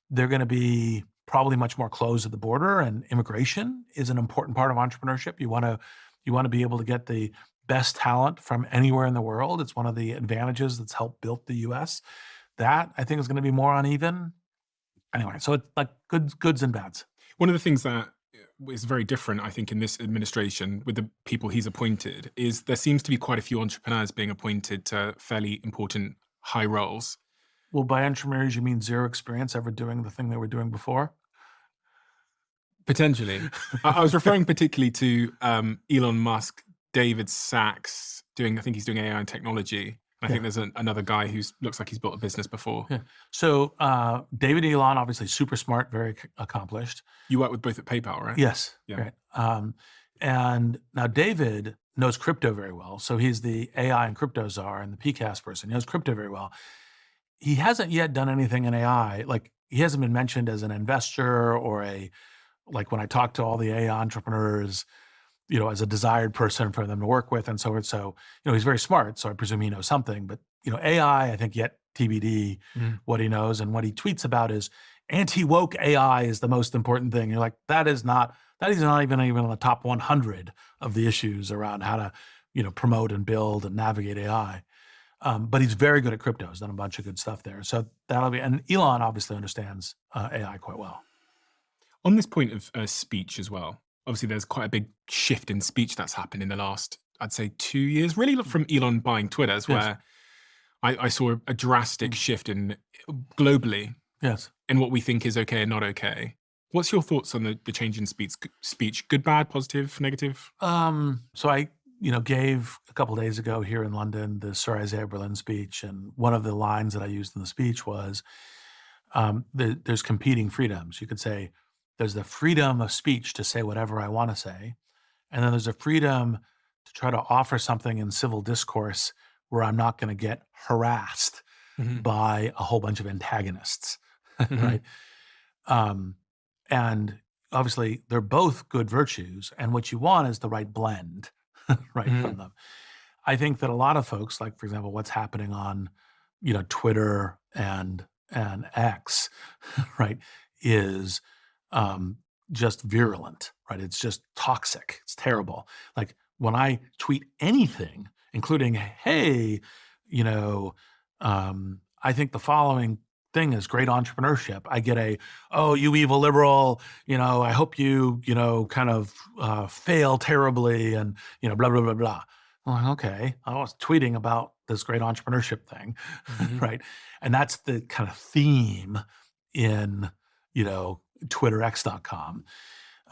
they're going to be probably much more closed at the border, and immigration is an important part of entrepreneurship. You want to be able to get the best talent from anywhere in the world. It's one of the advantages that's helped build the U.S. That I think is going to be more uneven. Anyway, so it's like goods and bads. One of the things that is very different, I think, in this administration with the people he's appointed is there seems to be quite a few entrepreneurs being appointed to fairly important high roles. Well, by entrepreneurs, you mean zero experience ever doing the thing they were doing before? Potentially. I was referring particularly to Elon Musk, David Sachs doing, I think he's doing AI and technology. I think Yeah. there's another guy who looks like he's built a business before. Yeah. So David Elon, obviously super smart, very accomplished. You work with both at PayPal, right? Yes. Yeah. Right. And now David knows crypto very well. So he's the AI and crypto czar and the PCAS person. He knows crypto very well. He hasn't yet done anything in AI. Like, he hasn't been mentioned as an investor or like when I talk to all the AI entrepreneurs, as a desired person for them to work with and so forth. So, he's very smart. So I presume he knows something, but, AI, I think yet TBD Mhm. what he knows. And what he tweets about is anti-woke AI is the most important thing. You're like, that is not even on the top 100 of the issues around how to, promote and build and navigate AI. But he's very good at crypto. He's done a bunch of good stuff there. So and Elon obviously understands AI quite well. On this point of speech as well, obviously there's quite a big shift in speech that's happened in the last, I'd say, 2 years, really from Elon buying Twitter, Yes. where I saw a drastic shift in globally Yes. in what we think is okay and not okay. What's your thoughts on the change in speech? Good, bad, positive, negative? So I, gave a couple days ago here in London the Sir Isaiah Berlin speech, and one of the lines that I used in the speech was, there's competing freedoms. You could say there's the freedom of speech to say whatever I want to say, and then there's a freedom to try to offer something in civil discourse where I'm not going to get harassed Mhm. by a whole bunch of antagonists, Mhm. right? Um, and obviously, they're both good virtues, and what you want is the right blend, right, from Mhm. them. I think that a lot of folks, like, for example, what's happening on, Twitter and X, right, is just virulent, right? It's just toxic. It's terrible. Like, when I tweet anything, including, "Hey, you know, I think the following thing is great entrepreneurship," I get "Oh, you evil liberal, I hope you, kind of fail terribly," and, blah, blah, blah, blah. I'm like, okay, I was tweeting about this great entrepreneurship thing, Mhm. right? And that's the kind of theme in, twitterx.com.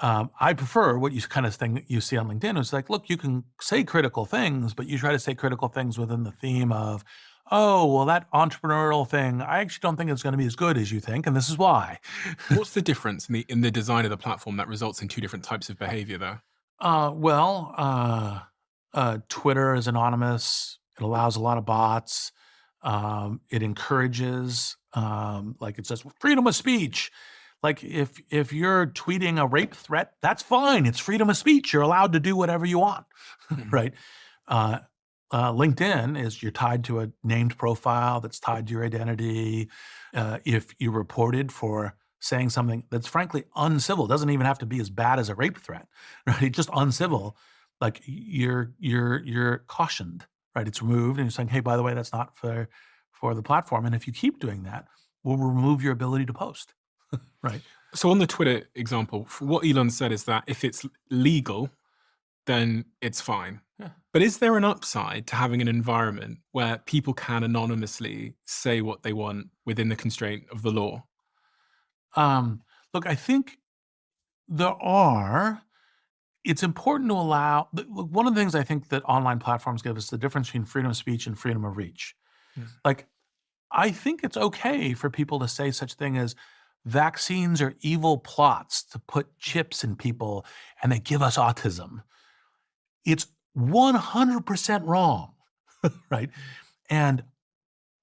I prefer what you kind of thing that you see on LinkedIn. It's like, look, you can say critical things, but you try to say critical things within the theme of, oh, well, that entrepreneurial thing, I actually don't think it's going to be as good as you think, and this is why. What's the difference in the design of the platform that results in two different types of behavior, though? Well, Twitter is anonymous. It allows a lot of bots. It encourages, like it says, freedom of speech. Like if you're tweeting a rape threat, that's fine. It's freedom of speech. You're allowed to do whatever you want, right? Uh, LinkedIn is you're tied to a named profile that's tied to your identity. If you reported for saying something that's frankly uncivil, doesn't even have to be as bad as a rape threat, right? Just uncivil, like you're cautioned, right? It's removed, and you're saying, hey, by the way, that's not for the platform. And if you keep doing that, we'll remove your ability to post, right? So on the Twitter example, what Elon said is that if it's legal, then it's fine. Yeah. But is there an upside to having an environment where people can anonymously say what they want within the constraint of the law? Look, I think there are. It's important to allow. Look, one of the things I think that online platforms give us the difference between freedom of speech and freedom of reach. Like, I think it's okay for people to say such thing as vaccines are evil plots to put chips in people and they give us autism. It's 100% wrong, right? And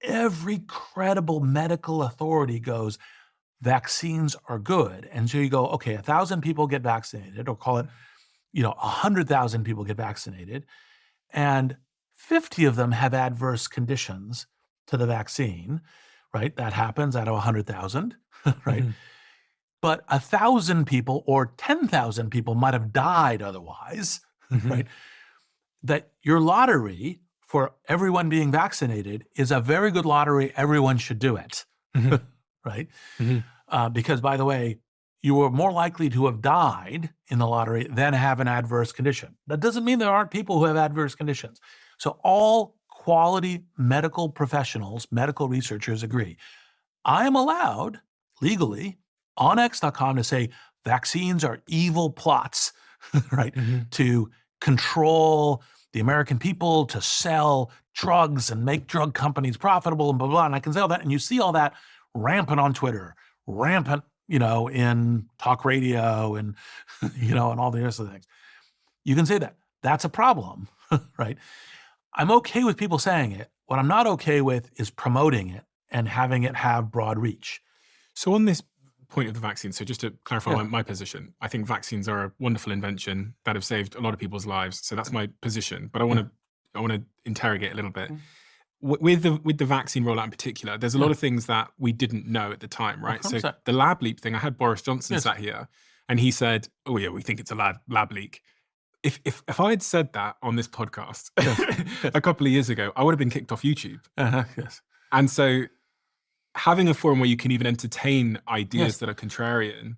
every credible medical authority goes, vaccines are good. And so you go, okay, 1,000 people get vaccinated, or call it, 100,000 people get vaccinated, and 50 of them have adverse conditions to the vaccine, right? That happens out of 100,000, right? But 1,000 people or 10,000 people might have died otherwise, right? That your lottery for everyone being vaccinated is a very good lottery. Everyone should do it, right? Because, by the way, you are more likely to have died in the lottery than have an adverse condition. That doesn't mean there aren't people who have adverse conditions. So all quality medical professionals, medical researchers agree. I am allowed legally on X.com to say vaccines are evil plots, right? To control the American people, to sell drugs and make drug companies profitable and blah, blah. And I can say all that. And you see all that rampant on Twitter, rampant, in talk radio and, and all the rest of the things. You can say that. That's a problem, right? I'm okay with people saying it. What I'm not okay with is promoting it and having it have broad reach. So on this point of the vaccine, so just to clarify my position, I think vaccines are a wonderful invention that have saved a lot of people's lives. So that's my position. But I want to interrogate a little bit. With the vaccine rollout in particular, there's a lot of things that we didn't know at the time, right? So the lab leak thing, I had Boris Johnson sat here and he said, oh yeah, we think it's a lab leak. If I had said that on this podcast a couple of years ago, I would have been kicked off YouTube. Yes. And so having a forum where you can even entertain ideas that are contrarian,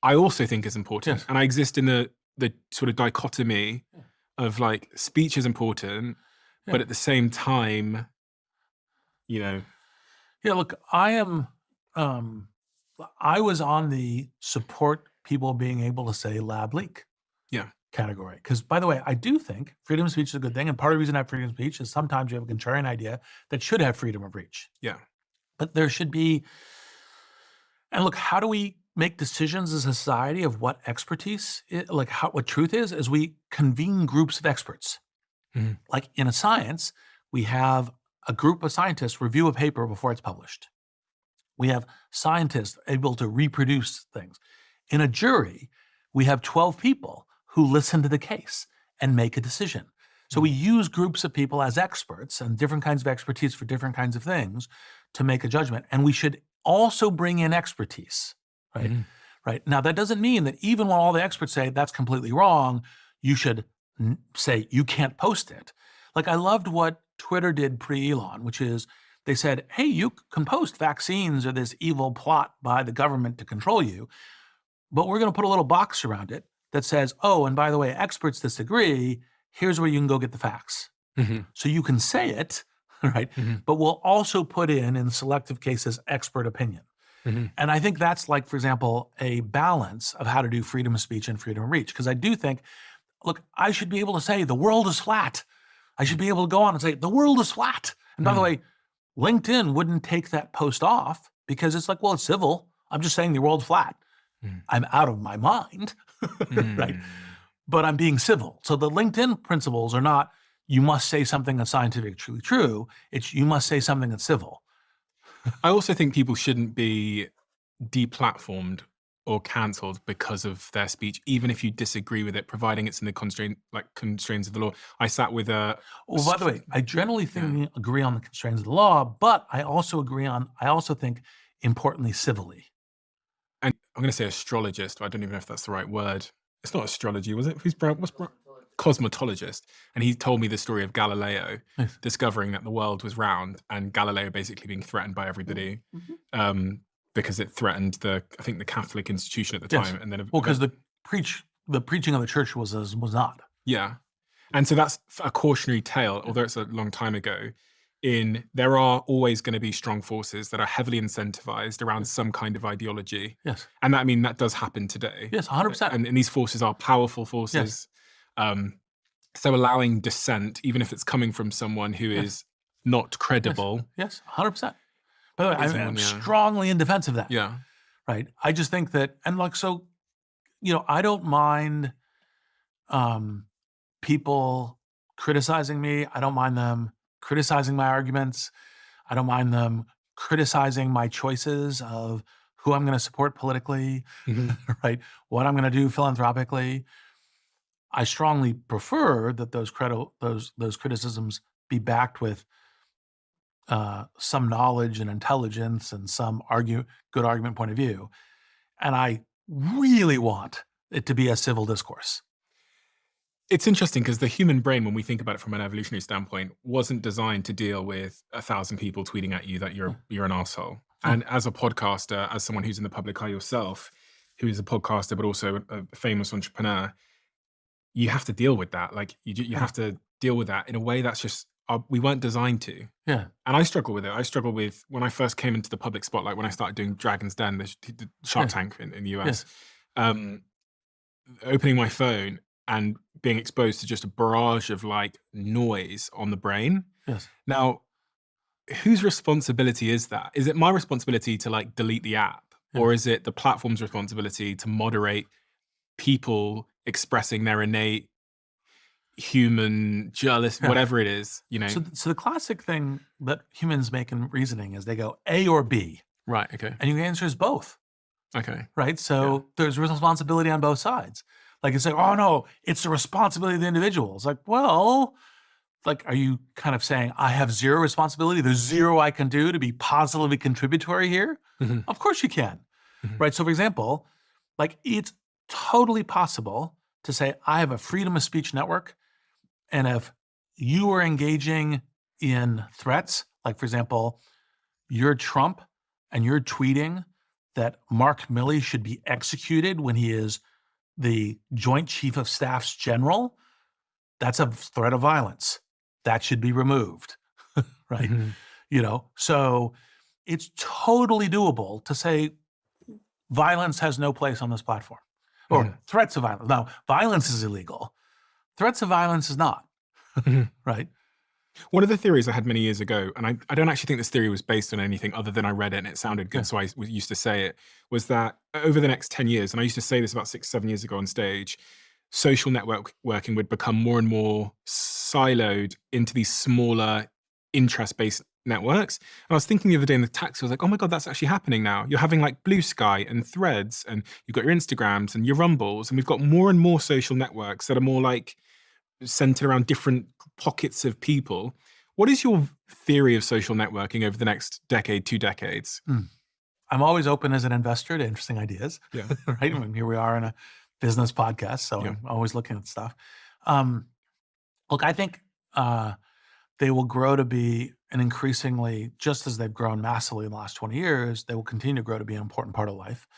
I also think is important. And I exist in the sort of dichotomy of like speech is important, but at the same time, Yeah, look, I was on the support people being able to say lab leak category. Because, by the way, I do think freedom of speech is a good thing. And part of the reason I have freedom of speech is sometimes you have a contrarian idea that should have freedom of reach. Yeah. But there should be, and look, how do we make decisions as a society of what expertise, what truth is, as we convene groups of experts. Like in a science, we have a group of scientists review a paper before it's published. We have scientists able to reproduce things. In a jury, we have 12 people who listen to the case and make a decision. So we use groups of people as experts and different kinds of expertise for different kinds of things to make a judgment. And we should also bring in expertise, right? Right. Now, that doesn't mean that even when all the experts say that's completely wrong, you should say you can't post it. Like, I loved what Twitter did pre-Elon, which is they said, hey, you can post vaccines or this evil plot by the government to control you, but we're going to put a little box around it that says, oh, and by the way, experts disagree. Here's where you can go get the facts. So you can say it, right? But we'll also put in selective cases, expert opinion. And I think that's like, for example, a balance of how to do freedom of speech and freedom of reach. Because I do think, look, I should be able to say the world is flat. I should be able to go on and say the world is flat. And by the way, LinkedIn wouldn't take that post off because it's like, well, it's civil. I'm just saying the world's flat. I'm out of my mind, right? But I'm being civil. So the LinkedIn principles are not, you must say something that's scientifically true. It's you must say something that's civil. I also think people shouldn't be deplatformed or cancelled because of their speech, even if you disagree with it, providing it's in the constraints of the law. I sat with Well, by the way, I generally yeah. agree on the constraints of the law, but I also think importantly civilly. And I'm going to say astrologist, but I don't even know if that's the right word. It's not astrology, was it? Who's brown? What's brown? Cosmetologist. And he told me the story of Galileo Yes. discovering that the world was round, and Galileo basically being threatened by everybody um, because it threatened I think the Catholic institution at the Yes. time. And then, Well, because the preaching of the church was not. yeah. And so that's a cautionary tale, although it's a long time ago. In there are always going to be strong forces that are heavily incentivized around some kind of ideology. Yes. And that, I mean, that does happen today. Yes, 100%. And these forces are powerful Yes. forces. So allowing dissent, even if it's coming from someone who Yes. is not credible. Yes, 100%. By the way, I'm Yeah. strongly in defense of that. Yeah. Right. I just think that, and like, so, I don't mind people criticizing me. I don't mind them criticizing my arguments. I don't mind them criticizing my choices of who I'm going to support politically, Mhm. right? What I'm going to do philanthropically. I strongly prefer that those criticisms be backed with some knowledge and intelligence and some good argument point of view. And I really want it to be a civil discourse. It's interesting because the human brain, when we think about it from an evolutionary standpoint, wasn't designed to deal with 1,000 people tweeting at you that you're an asshole. And as a podcaster, as someone who's in the public eye yourself, who is a podcaster but also a famous entrepreneur, you have to deal with that. Like you have to deal with that in a way that's just we weren't designed to. Yeah. And I struggle with it. I struggle with when I first came into the public spotlight, when I started doing Dragon's Den, the Shark Tank in the US, opening my phone and being exposed to just a barrage of like noise on the brain. Yes. Now, whose responsibility is that? Is it my responsibility to like delete the app? Yeah. Or is it the platform's responsibility to moderate people expressing their innate human jealous, whatever it is, So the classic thing that humans make in reasoning is they go A or B. Right. Okay. And your answer is both. Okay. Right. So there's responsibility on both sides. Like it's like, oh no, it's the responsibility of the individual. It's like, well, like, are you kind of saying I have zero responsibility? There's zero I can do to be positively contributory here? Mhm. Of course you can. Mhm. Right. So for example, like it's totally possible to say I have a freedom of speech network. And if you are engaging in threats, like for example, you're Trump and you're tweeting that Mark Milley should be executed when he is the Joint Chief of Staff's general, that's a threat of violence. That should be removed, right? Mhm. So it's totally doable to say violence has no place on this platform or threats of violence. Now, violence is illegal. Threats of violence is not, Mhm. right? One of the theories I had many years ago, and I don't actually think this theory was based on anything other than I read it and it sounded good, so I used to say it, was that over the next 10 years, and I used to say this about 6, 7 years ago on stage, social working would become more and more siloed into these smaller interest-based networks. And I was thinking the other day in the taxi, I was like, oh my God, that's actually happening now. You're having like Blue Sky and Threads, and you've got your Instagrams and your Rumbles, and we've got more and more social networks that are more like centered around different pockets of people. What is your theory of social networking over the next decade, 2 decades? I'm always open as an investor to interesting ideas, Yeah. right? I mean, here we are in a business podcast, so Yeah. I'm always looking at stuff. Look, I think they will grow to be an increasingly, just as they've grown massively in the last 20 years, they will continue to grow to be an important part of life.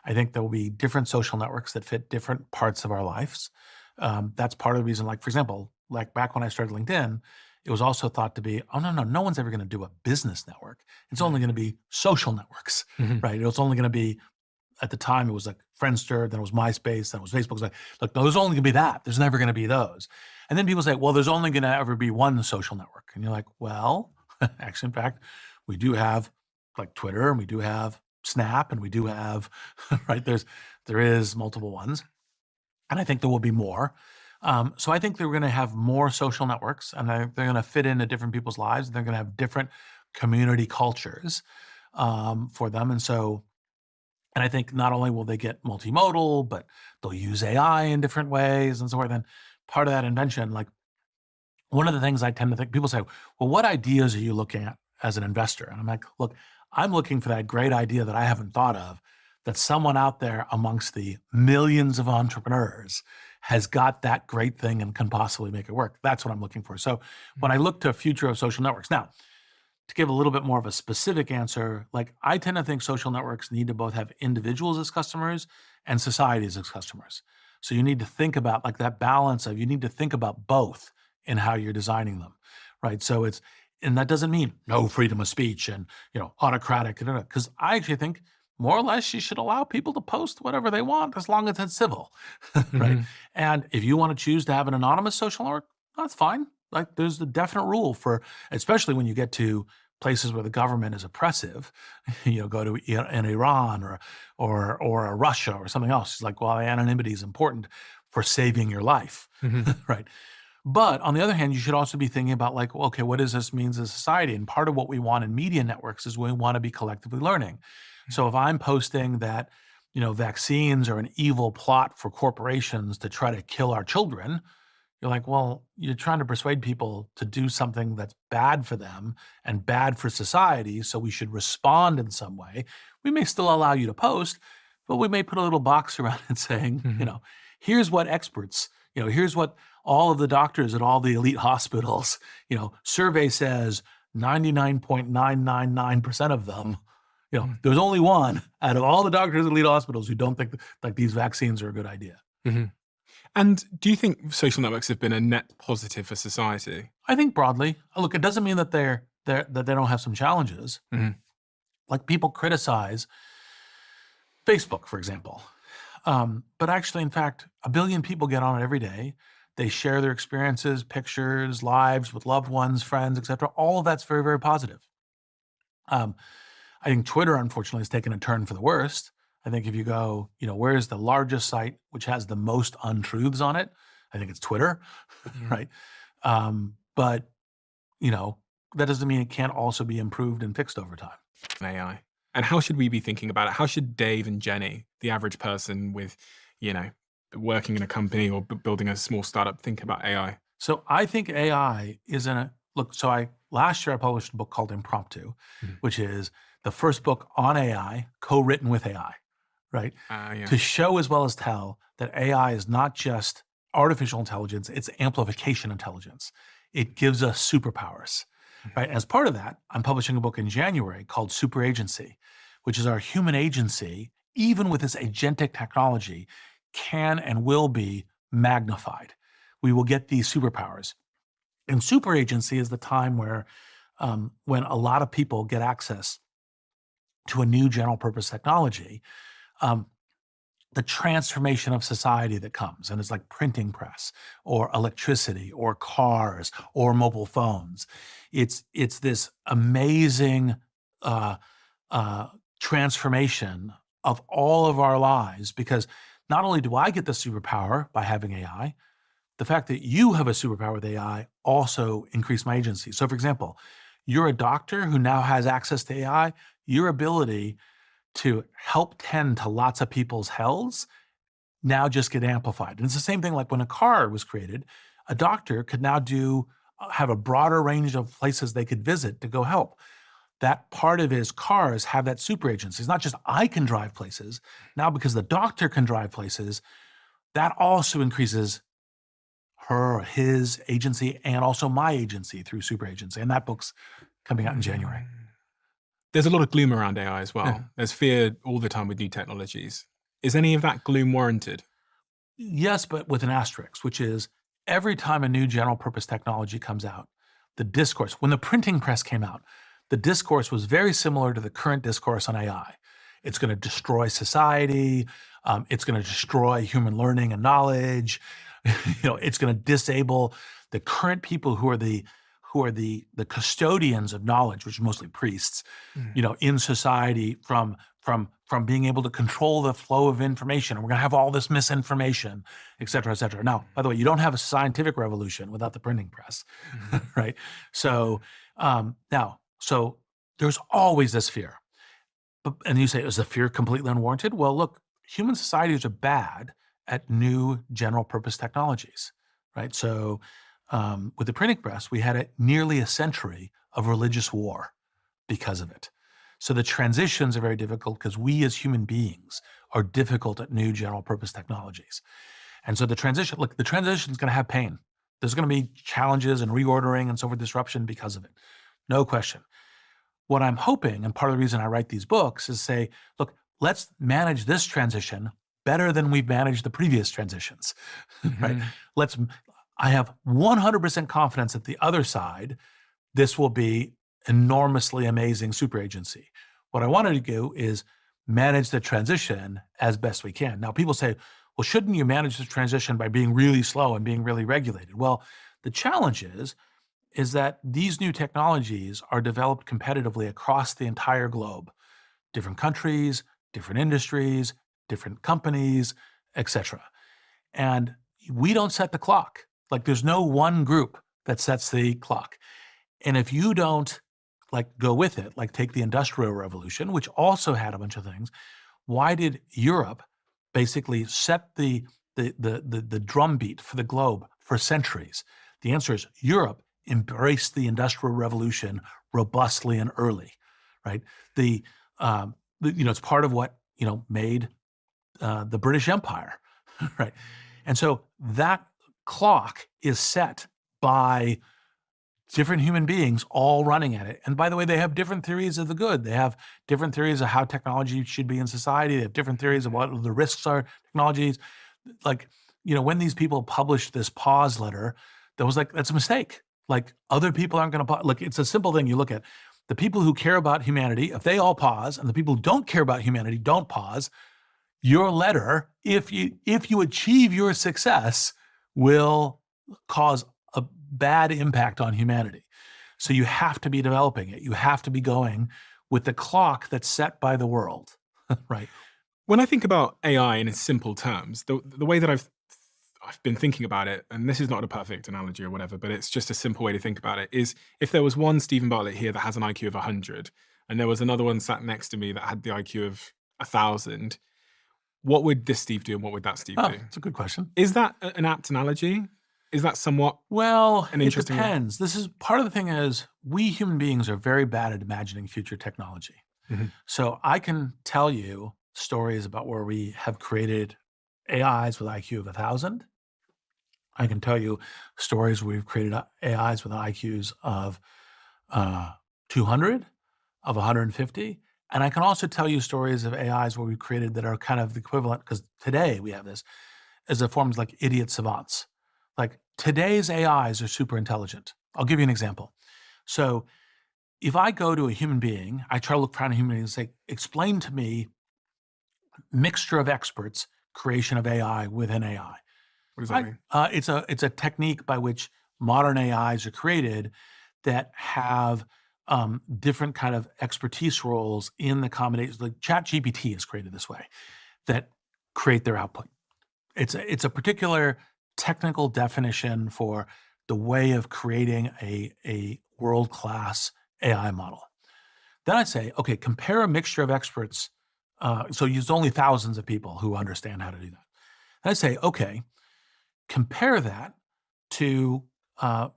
I think there will be different social networks that fit different parts of our lives. That's part of the reason, like, for example, like back when I started LinkedIn, it was also thought to be, oh, no one's ever going to do a business network. It's only going to be social networks, Mhm. right? It was only going to be, at the time, it was like Friendster, then it was MySpace, then it was Facebook. It was like, look, there's only going to be that. There's never going to be those. And then people say, well, there's only going to ever be one social network. And you're like, well, actually, in fact, we do have like Twitter and we do have Snap and we do have, right? There is multiple ones. And I think there will be more. So I think they're going to have more social networks and they're going to fit into different people's lives. And they're going to have different community cultures for them. And so And I think not only will they get multimodal, but they'll use AI in different ways and so forth. And part of that invention, like one of the things I tend to think, people say, well, what ideas are you looking at as an investor? And I'm like, look, I'm looking for that great idea that I haven't thought of, that someone out there amongst the millions of entrepreneurs has got that great thing and can possibly make it work. That's what I'm looking for. So when I look to a future of social networks, now, to give a little bit more of a specific answer, like I tend to think social networks need to both have individuals as customers and societies as customers. So you need to think about like that balance of, you need to think about both in how you're designing them, right? So it's, and that doesn't mean no freedom of speech and, autocratic, because I actually think more or less you should allow people to post whatever they want as long as it's civil, right? Mhm. And if you want to choose to have an anonymous social network, that's fine. Like there's the definite rule for, especially when you get to places where the government is oppressive, go to in Iran or Russia or something else. It's like, well, anonymity is important for saving your life, Mhm. right? But on the other hand, you should also be thinking about like, okay, what does this mean as society? And part of what we want in media networks is we want to be collectively learning. So if I'm posting that, vaccines are an evil plot for corporations to try to kill our children, you're like, well, you're trying to persuade people to do something that's bad for them and bad for society. So we should respond in some way. We may still allow you to post, but we may put a little box around it saying, Mhm. here's what experts, here's what all of the doctors at all the elite hospitals, survey says 99.999% of them, Mhm. there's only one out of all the doctors at elite hospitals who don't think like these vaccines are a good idea. Mhm. And do you think social networks have been a net positive for society? I think broadly, look, it doesn't mean that that they don't have some challenges. Mhm. Like people criticize Facebook, for example, but actually, in fact, a billion people get on it every day. They share their experiences, pictures, lives with loved ones, friends, etc. All of that's very, very positive. Um, I think Twitter, unfortunately, has taken a turn for the worst. I think if you go, where's the largest site which has the most untruths on it? I think it's Twitter, Mhm. right? But you know, that doesn't mean it can't also be improved and fixed over time. AI. And how should we be thinking about it? How should Dave and Jenny, the average person with, you know, working in a company or building a small startup, think about AI? So I think AI is in a look. So last year I published a book called Impromptu, Mhm. which is the first book on AI, co-written with AI, right? Yeah. To show as well as tell that AI is not just artificial intelligence, it's amplification intelligence. It gives us superpowers, Mhm. right? As part of that, I'm publishing a book in January called Super Agency, which is our human agency, even with this agentic technology, can and will be magnified. We will get these superpowers. And super agency is the time where when a lot of people get access to a new general purpose technology, um, the transformation of society that comes, and it's like printing press or electricity or cars or mobile phones. It's this amazing uh, uh, transformation of all of our lives, because not only do I get the superpower by having AI, the fact that you have a superpower with AI also increased my agency. So, for example, you're a doctor who now has access to AI. Your ability to help tend to lots of people's healths now just get amplified. And it's the same thing like when a car was created, a doctor could now have a broader range of places they could visit to go help. That part of his cars have that super agency. It's not just I can drive places. Now, because the doctor can drive places, that also increases her or his agency and also my agency through super agency. And that book's coming out in January. There's a lot of gloom around AI as Yeah. well. There's fear all the time with new technologies. Is any of that gloom warranted? Yes, but with an asterisk, which is every time a new general purpose technology comes out, the discourse, when the printing press came out, the discourse was very similar to the current discourse on AI. It's going to destroy society. It's going to destroy human learning and knowledge. It's going to disable the current people who are the custodians of knowledge, which are mostly priests, Mm. in society from being able to control the flow of information. And we're going to have all this misinformation, et cetera, et cetera. Now, by the way, you don't have a scientific revolution without the printing press, Mhm. right? So so there's always this fear. And you say, is the fear completely unwarranted? Well, look, human societies are bad at new general purpose technologies, right? So with the printing press, we had nearly a century of religious war because of it. So the transitions are very difficult because we as human beings are difficult at new general purpose technologies. And so the transition is going to have pain. There's going to be challenges and reordering and so forth, disruption because of it. No question. What I'm hoping, and part of the reason I write these books, is say, look, let's manage this transition better than we've managed the previous transitions, right? I have 100% confidence that the other side, this will be enormously amazing super agency. What I wanted to do is manage the transition as best we can. Now, people say, well, shouldn't you manage the transition by being really slow and being really regulated? Well, the challenge is that these new technologies are developed competitively across the entire globe, different countries, different industries, different companies, etc. And we don't set the clock. Like there's no one group that sets the clock. And if you don't go with it, like take the Industrial Revolution, which also had a bunch of things, why did Europe basically set the drumbeat for the globe for centuries? The answer is Europe embraced the Industrial Revolution robustly and early, right? It's part of what made the British Empire, right? And so that clock is set by different human beings all running at it. And by the way, they have different theories of the good. They have different theories of how technology should be in society. They have different theories of what the risks are, technologies. When these people published this pause letter, that was that's a mistake. Other people aren't going to pause. It's a simple thing. You look at the people who care about humanity, if they all pause, and the people who don't care about humanity don't pause, your letter, if you achieve your success, will cause a bad impact on humanity. So you have to be developing it. You have to be going with the clock that's set by the world, right? When I think about AI in its simple terms, the way that I've been thinking about it, and this is not a perfect analogy or whatever, but it's just a simple way to think about it, is if there was one Stephen Bartlett here that has an IQ of 100, and there was another one sat next to me that had the IQ of 1,000, what would this Steve do and what would that Steve do? That's a good question. Is that an apt analogy? Is that somewhat an interesting it depends. This is part of the thing is we human beings are very bad at imagining future technology. So I can tell you stories about where we have created AIs with IQ of 1,000. I can tell you stories where we've created AIs with IQs of 200, of 150. And I can also tell you stories of AIs where we've created that are kind of the equivalent, because today we have this, as a forms like idiot savants. Today's AIs are super intelligent. I'll give you an example. So if I go to a human being, I try to look around a human being and say, explain to me mixture of experts, creation of AI within AI. What does that mean? It's a technique by which modern AIs are created that have different kind of expertise roles in the combinations. Like ChatGPT is created this way, that create their output. It's a particular technical definition for the way of creating a world-class AI model. Then I'd say, okay, compare a mixture of experts. So use only thousands of people who understand how to do that. And I'd say, okay, compare that to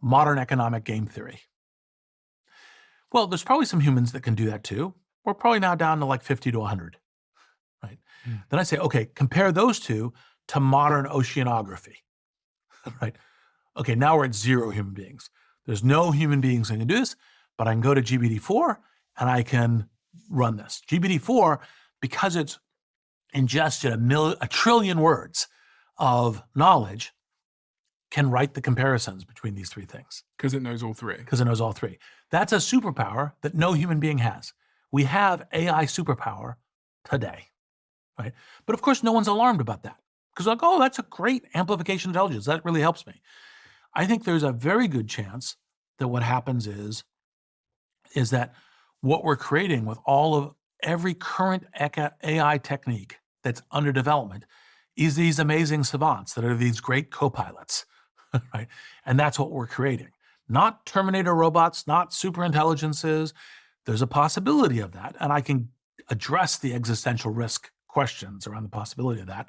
modern economic game theory. Well, there's probably some humans that can do that too. We're probably now down to 50 to 100, right? Then I say, okay, compare those two to modern oceanography, right? Okay, now we're at 0 human beings. There's no human beings that can do this, but I can go to GPT-4 and I can run this. GPT-4, because it's ingested a trillion words of knowledge, can write the comparisons between these 3 things. Because it knows all 3. Because it knows all 3. That's a superpower that no human being has. We have AI superpower today, right? But of course, no one's alarmed about that. Because oh, that's a great amplification intelligence. That really helps me. I think there's a very good chance that what happens is that what we're creating with every current AI technique that's under development is these amazing savants that are these great co-pilots, right? And that's what we're creating. Not Terminator robots, not super intelligences. There's a possibility of that. And I can address the existential risk questions around the possibility of that,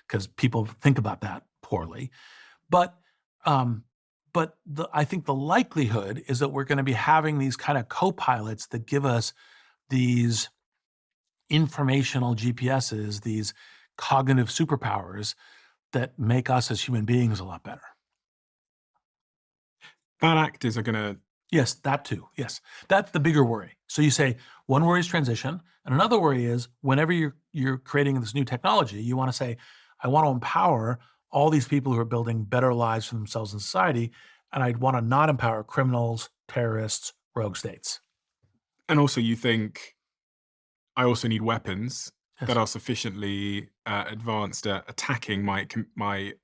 because people think about that poorly. But um, I think the likelihood is that we're going to be having these kind of co-pilots that give us these informational GPSs, these cognitive superpowers that make us as human beings a lot better. Bad actors are gonna Yes, that too. Yes, that's the bigger worry. So you say one worry is transition, and another worry is whenever you're creating this new technology, you want to say, I want to empower all these people who are building better lives for themselves in society, and I'd want to not empower criminals, terrorists, rogue states. and also you think I also need weapons that Yes, are sufficiently advanced at attacking my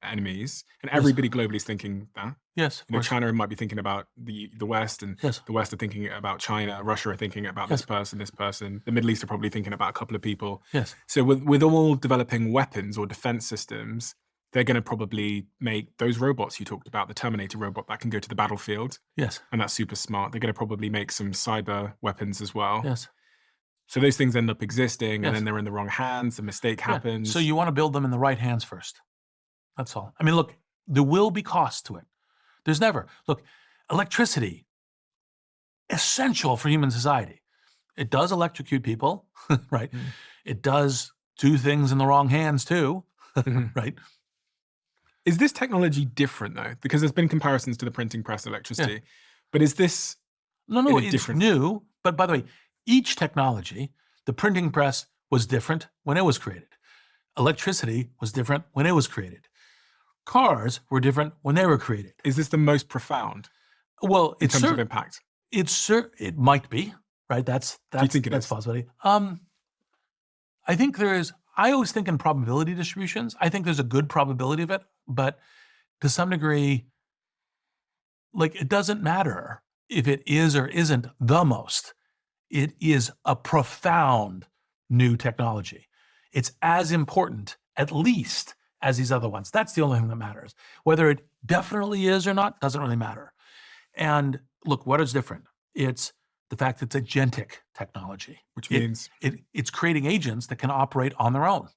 enemies, and yes, everybody globally is thinking that. yes, of course. China might be thinking about the West, and Yes, the West are thinking about China. Russia are thinking about this yes, person, this person. The Middle East are probably thinking about a couple of people. yes, So with all developing weapons or defense systems, they're going to probably make those robots you talked about, the Terminator robot that can go to the battlefield, yes, and that's super smart. They're going to probably make some cyber weapons as well. yes, So those things end up existing, and yes. then they're in the wrong hands. A mistake Yeah. So happens. you want to build them in the right hands first. That's all. I mean, look, there will be costs to it. There's never, look, electricity, essential for human society. It does electrocute people, right? Mm. It does do things in the wrong hands too, Mhm. right? Is this technology different though? Because there's been comparisons to the printing press and Yeah. electricity, but is this No, in no, a it's different? new. But by the way, each technology, the printing press was different when it was created. Electricity was different when it was created. Cars were different when they were created. Is this the most profound Well, in terms of impact? it might be, right? That's Do you think it that's is? possibility. I think there is. I always think in probability distributions. I think there's a good probability of it, but to some degree, like it doesn't matter if it is or isn't the most. It is a profound new technology. It's as important, at least, as these other ones. That's the only thing that matters. Whether it definitely is or not doesn't really matter. And look, what is different? It's the fact that it's agentic technology. Which It, means it's creating agents that can operate on their own,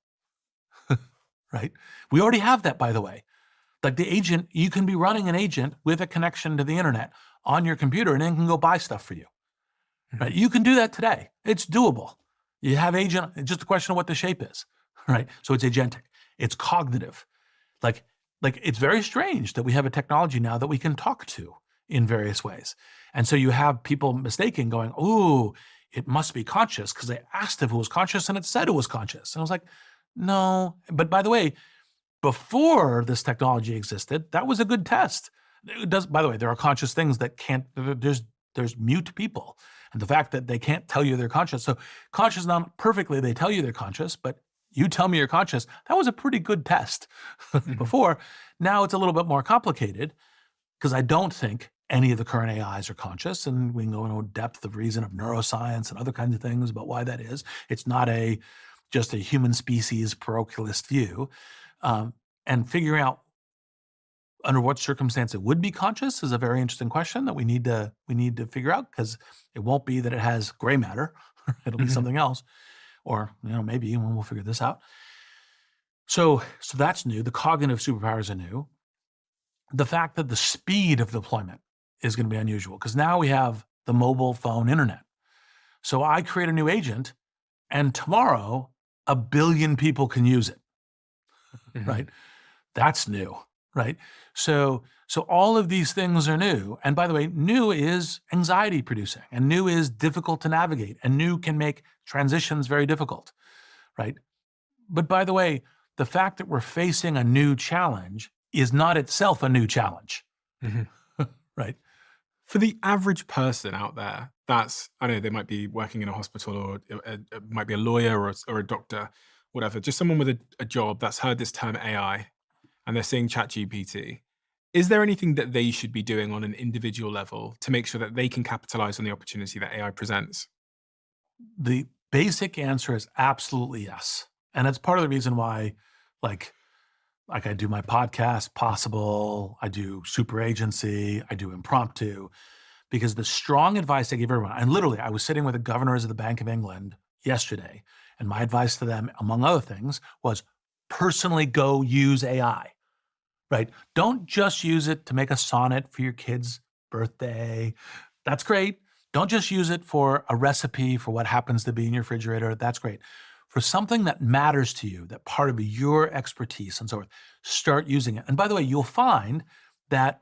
right? We already have that, by the way. Like the agent, you can be running an agent with a connection to the internet on your computer, and it can go buy stuff for you. Right? You can do that today. It's doable. You have agent, it's just a question of what the shape is, right? So it's agentic. It's cognitive. Like, like it's very strange that we have a technology now that we can talk to in various ways. And so you have people mistaking going, oh, it must be conscious because they asked if it was conscious and it said it was conscious. And I was like, no. But by the way, before this technology existed, that was a good test. It does, by the way, there are conscious things that can't, there's mute people. And the fact that they can't tell you they're conscious. So conscious, not perfectly, they tell you they're conscious, but you tell me you're conscious. That was a pretty good test before. Now it's a little bit more complicated because I don't think any of the current AIs are conscious. And we can go into depth of reason of neuroscience and other kinds of things about why that is. It's not just a human species parochialist view. And figuring out under what circumstance it would be conscious is a very interesting question that we need to figure out, because it won't be that it has gray matter. It'll be something else, or maybe when we'll figure this out. So that's new. The cognitive superpowers are new. The fact that the speed of deployment is going to be unusual because now we have the mobile phone internet. So I create a new agent, and tomorrow 1 billion people can use it. Right? That's new. Right. So all of these things are new. And by the way, new is anxiety producing, and new is difficult to navigate, and new can make transitions very difficult. Right. But by the way, the fact that we're facing a new challenge is not itself a new challenge. Right. For the average person out there, I know they might be working in a hospital, or it might be a lawyer or a doctor, whatever, just someone with a job that's heard this term AI and they're seeing ChatGPT. Is there anything that they should be doing on an individual level to make sure that they can capitalize on the opportunity that AI presents? The basic answer is absolutely yes. And it's part of the reason why, like I do my podcast, Possible, I do Super Agency, I do Impromptu, because the strong advice I give everyone, and literally I was sitting with the governors of the Bank of England yesterday. And my advice to them, among other things, was personally go use AI, right? Don't just use it to make a sonnet for your kid's birthday. That's great. Don't just use it for a recipe for what happens to be in your refrigerator. That's great. For something that matters to you, that part of your expertise and so forth, start using it. And by the way, you'll find that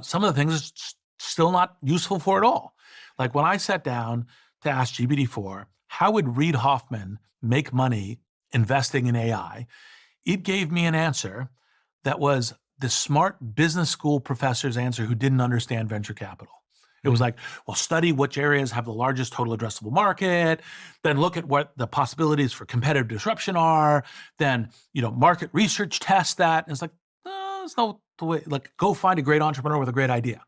some of the things it's still not useful for at all. Like when I sat down to ask GPT-4, how would Reid Hoffman make money investing in AI? It gave me an answer that was the smart business school professor's answer who didn't understand venture capital. It was like, well, study which areas have the largest total addressable market, then look at what the possibilities for competitive disruption are, then, market research test that. And it's like, it's not the way, like, go find a great entrepreneur with a great idea,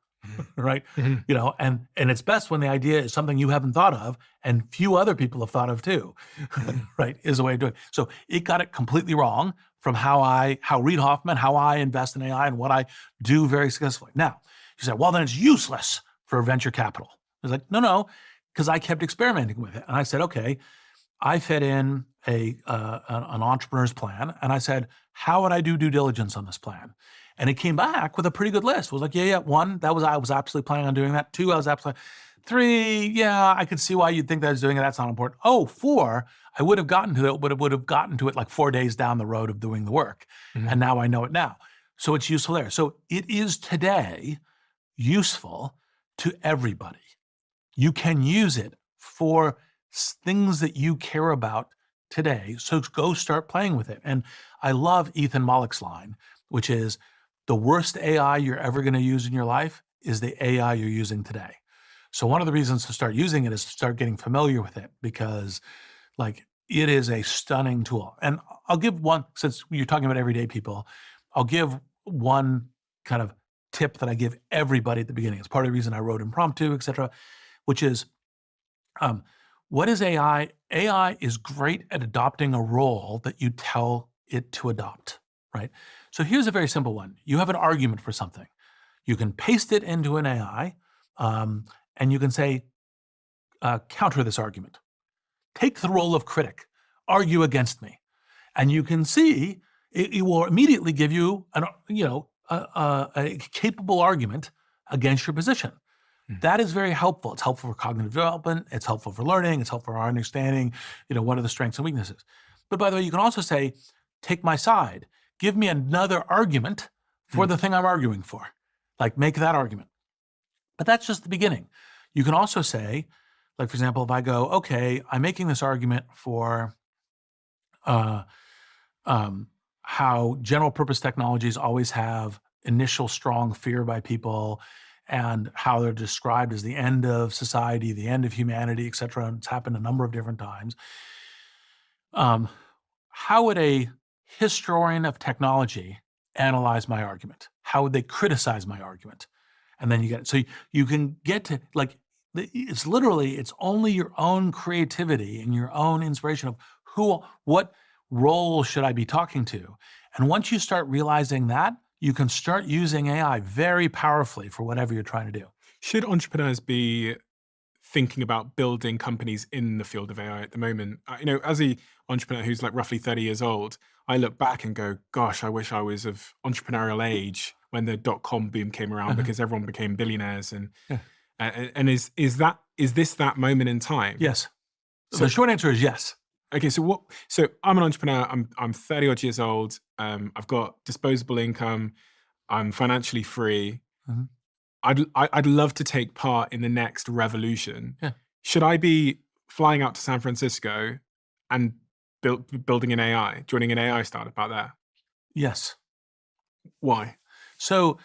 right? Mhm. And it's best when the idea is something you haven't thought of and few other people have thought of too, right? Is a way of doing it. So it got it completely wrong from how Reid Hoffman, how I invest in AI and what I do very successfully. Now, you said, well, then it's useless for venture capital. I was like, no, because I kept experimenting with it. And I said, okay, I fed in an entrepreneur's plan. And I said, how would I do due diligence on this plan? And it came back with a pretty good list. It was like, yeah, one, I was absolutely planning on doing that. Two, I was absolutely, three, yeah, I could see why you'd think that I was doing it. That's not important. Oh, four, I would have gotten to it, but it would have gotten to it like 4 days down the road of doing the work. Mhm. And now I know it now. So it's useful there. So it is today useful to everybody. You can use it for things that you care about today. So go start playing with it. And I love Ethan Mollick's line, which is the worst AI you're ever going to use in your life is the AI you're using today. So one of the reasons to start using it is to start getting familiar with it because it is a stunning tool. And I'll give one, since you're talking about everyday people, I'll give one kind of tip that I give everybody at the beginning. It's part of the reason I wrote Impromptu, et cetera, which is what is AI? AI is great at adopting a role that you tell it to adopt, right? So here's a very simple one. You have an argument for something. You can paste it into an AI and you can say, counter this argument. Take the role of critic, argue against me. And you can see it will immediately give you a capable argument against your position. That is very helpful. It's helpful for cognitive development. It's helpful for learning. It's helpful for our understanding, what are the strengths and weaknesses. But by the way, you can also say, take my side. Give me another argument for the thing I'm arguing for. Like make that argument. But that's just the beginning. You can also say, like, for example, if I go, okay, I'm making this argument for how general purpose technologies always have initial strong fear by people and how they're described as the end of society, the end of humanity, et cetera. And it's happened a number of different times. How would a historian of technology analyze my argument? How would they criticize my argument? And then you get it. So you can get to it's literally, it's only your own creativity and your own inspiration of what role should I be talking to? And once you start realizing that, you can start using AI very powerfully for whatever you're trying to do. Should entrepreneurs be thinking about building companies in the field of AI at the moment? As a entrepreneur who's like roughly 30 years old, I look back and go, gosh, I wish I was of entrepreneurial age when the dot-com boom came around Uh-huh. because everyone became billionaires. And Yeah. is this that moment in time? Yes. So The short answer is yes. okay, so I'm an entrepreneur. I'm 30 odd years old. I've got disposable income. I'm financially free. Mhm. I'd love to take part in the next revolution. Yeah. Should I be flying out to San Francisco and building an AI, joining an AI startup out there? Yes. Why? So